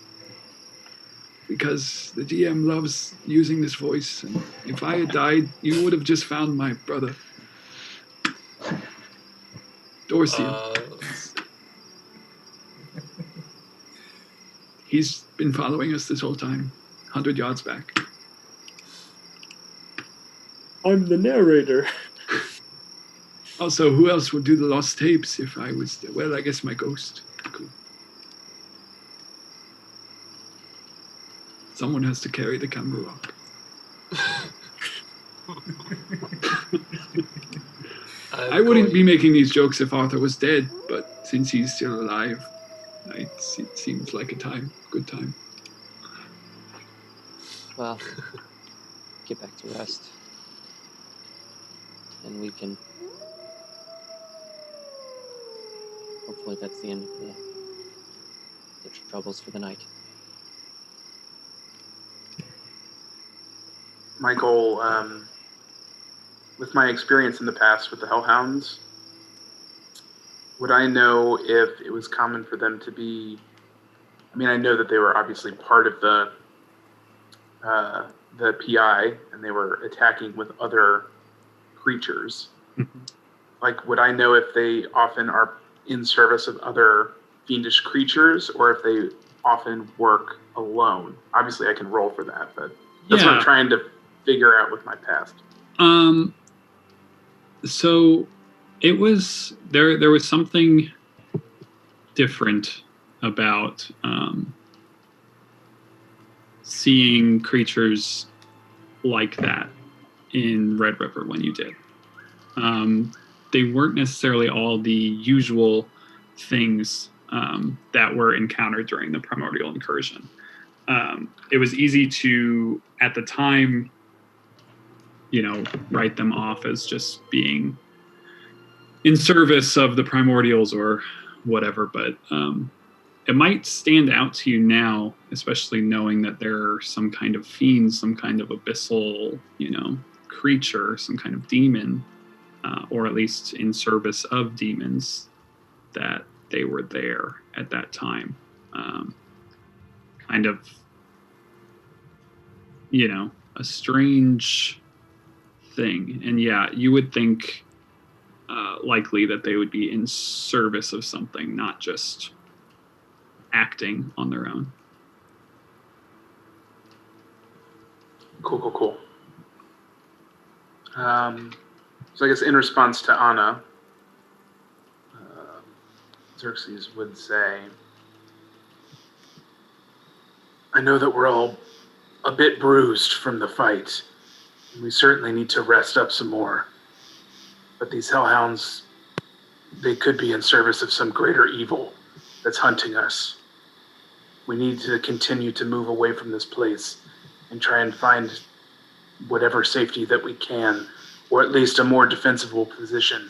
Because the DM loves using this voice, and if I had died, you would have just found my brother. Dorcian. He's been following us this whole time, 100 yards back. I'm the narrator. Also, who else would do the lost tapes if I was... Well, I guess my ghost. Cool. Someone has to carry the camera rock. I wouldn't be making these jokes if Arthur was dead, but since he's still alive, it seems like a good time. Well, get back to rest. And we can... Hopefully that's the end of the troubles for the night. Michael, with my experience in the past with the Hellhounds, would I know if it was common for them to be... I mean, I know that they were obviously part of the PI, and they were attacking with other creatures. Like, would I know if they often are in service of other fiendish creatures, or if they often work alone? Obviously, I can roll for that, but that's what I'm trying to figure out with my past. So it was there was something different about seeing creatures like that in Red River when you did. They weren't necessarily all the usual things that were encountered during the primordial incursion. It was easy to, at the time, write them off as just being in service of the primordials or whatever, but it might stand out to you now, especially knowing that there are some kind of fiend, some kind of abyssal, creature, some kind of demon, or at least in service of demons, that they were there at that time. Kind of, a strange thing. And yeah, you would think likely that they would be in service of something, not just acting on their own. Cool. So I guess in response to Anna, Xerxes would say, I know that we're all a bit bruised from the fight, and we certainly need to rest up some more. But these hellhounds, they could be in service of some greater evil that's hunting us. We need to continue to move away from this place and try and find whatever safety that we can, or at least a more defensible position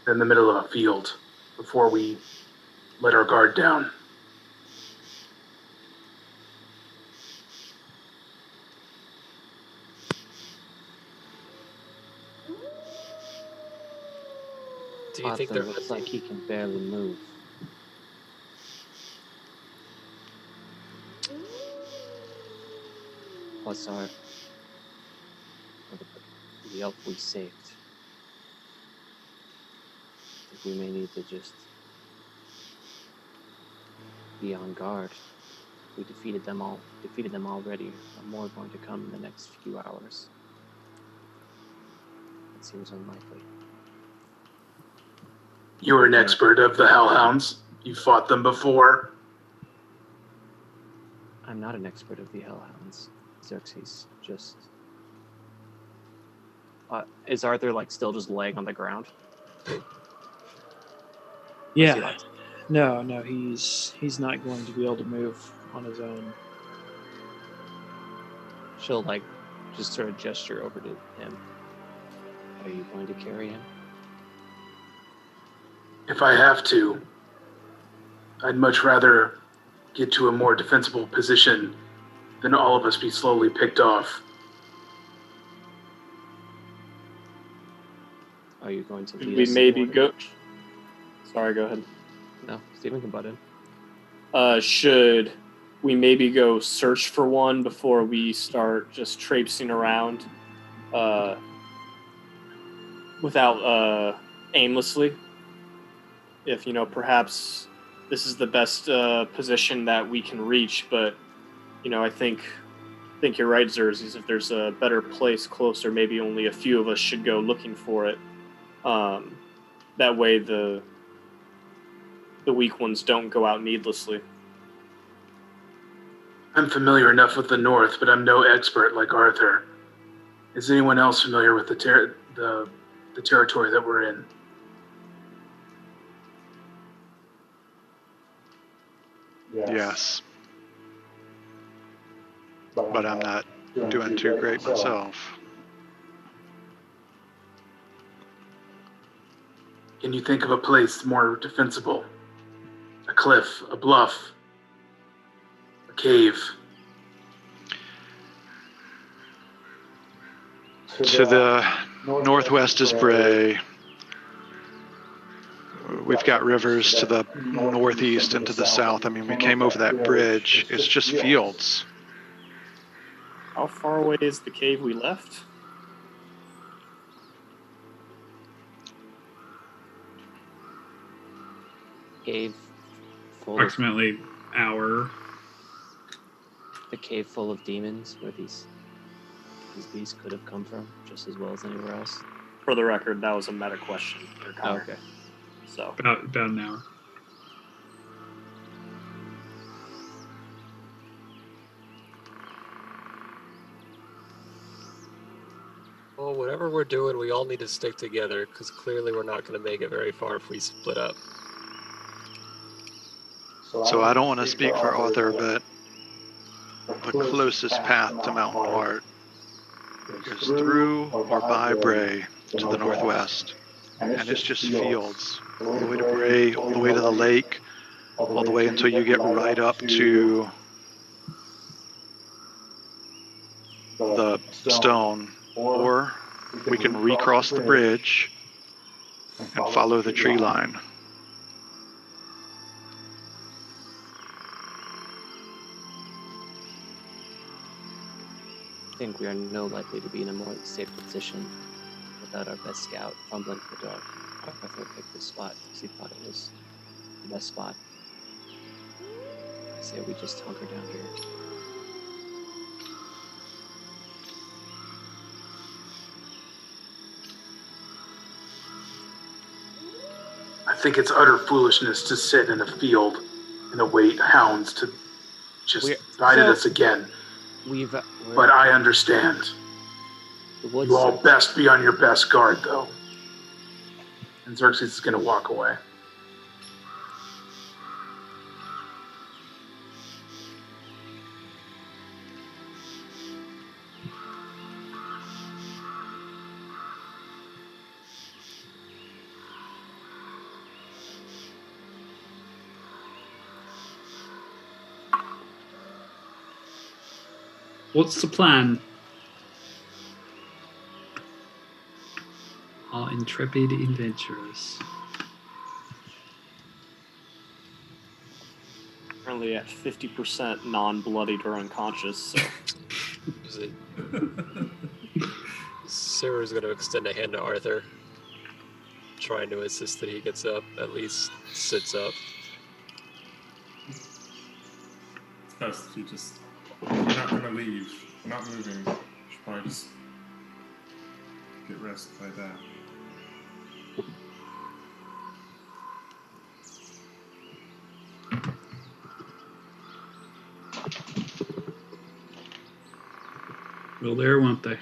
than the middle of a field before we let our guard down. Do you think there looks like he can barely move? Plus the elf we saved. I think we may need to just be on guard. We defeated them already. More going to come in the next few hours. It seems unlikely. You're an expert of the hellhounds. You fought them before. I'm not an expert of the hellhounds, Xerxes. Just... is Arthur still just laying on the ground? Yeah. No, he's not going to be able to move on his own. She'll just sort of gesture over to him. Are you going to carry him? If I have to, I'd much rather get to a more defensible position than all of us be slowly picked off. Are you going to lead We us maybe forward? go... Sorry, go ahead. No, Stephen can butt in. should we maybe go search for one before we start just traipsing around without aimlessly? If, perhaps this is the best position that we can reach, but, I think you're right, Xerxes. If there's a better place closer, maybe only a few of us should go looking for it. That way the weak ones don't go out needlessly. I'm familiar enough with the North, but I'm no expert like Arthur. Is anyone else familiar with the territory that we're in? Yes. But I'm not doing too great myself. Can you think of a place more defensible? A cliff, a bluff, a cave? To the northwest is Bray. We've got rivers to the northeast and to the south. I mean, we came over that bridge. It's just fields. How far away is the cave we left? Cave full Approximately hour. The cave full of demons where these beasts could have come from just as well as anywhere else. For the record, that was a meta question. Oh, okay. So About an hour. Well, whatever we're doing, we all need to stick together, because clearly we're not going to make it very far if we split up. So I don't want to speak for Arthur, but the closest path to Mountain Heart goes through or by Bray to the northwest. And it's just fields. All the way to Bray, all the way to the lake, all the way until you get right up to the stone. Or we can recross the bridge and follow the tree line. I think we are no likely to be in a more safe position without our best scout fumbling in the dark. Arthur picked this spot because he thought it was the best spot. I say we just hunker down here. I think it's utter foolishness to sit in a field and await hounds to just bite at us again. But I understand. You all best be on your best guard, though. And Xerxes is going to walk away. What's the plan? Our intrepid adventurers. Currently at 50% non-bloodied or unconscious, so. Is it? Sarah's going to extend a hand to Arthur, trying to assist that he gets up, at least sits up. It's best if you just... You're not going to leave. You're not moving. You should probably just get rest by that. Well, there, won't they?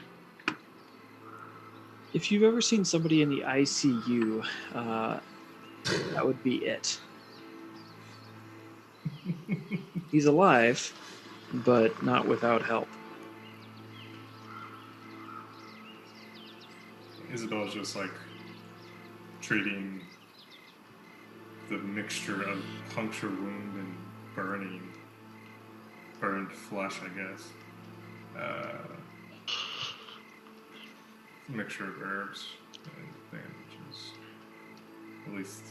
If you've ever seen somebody in the ICU, that would be it. He's alive, but not without help. Isabel's just like treating the mixture of puncture wound and burned flesh, I guess. Mixture of herbs and bandages. At least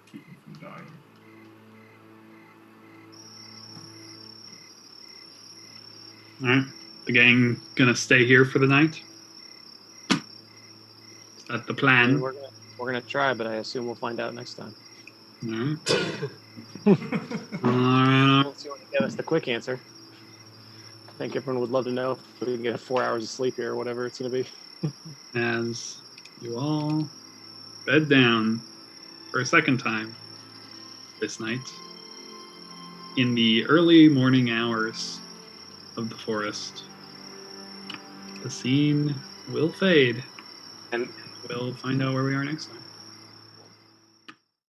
keep him from dying. All right. The gang gonna stay here for the night? Is that the I plan? mean, we're gonna try, but I assume we'll find out next time. All right. All right. Unless you want to give us the quick answer. I think everyone would love to know if we can get 4 hours of sleep here or whatever it's gonna be. As you all bed down for a second time this night, in the early morning hours of the forest, the scene will fade, and we'll find out where we are next time.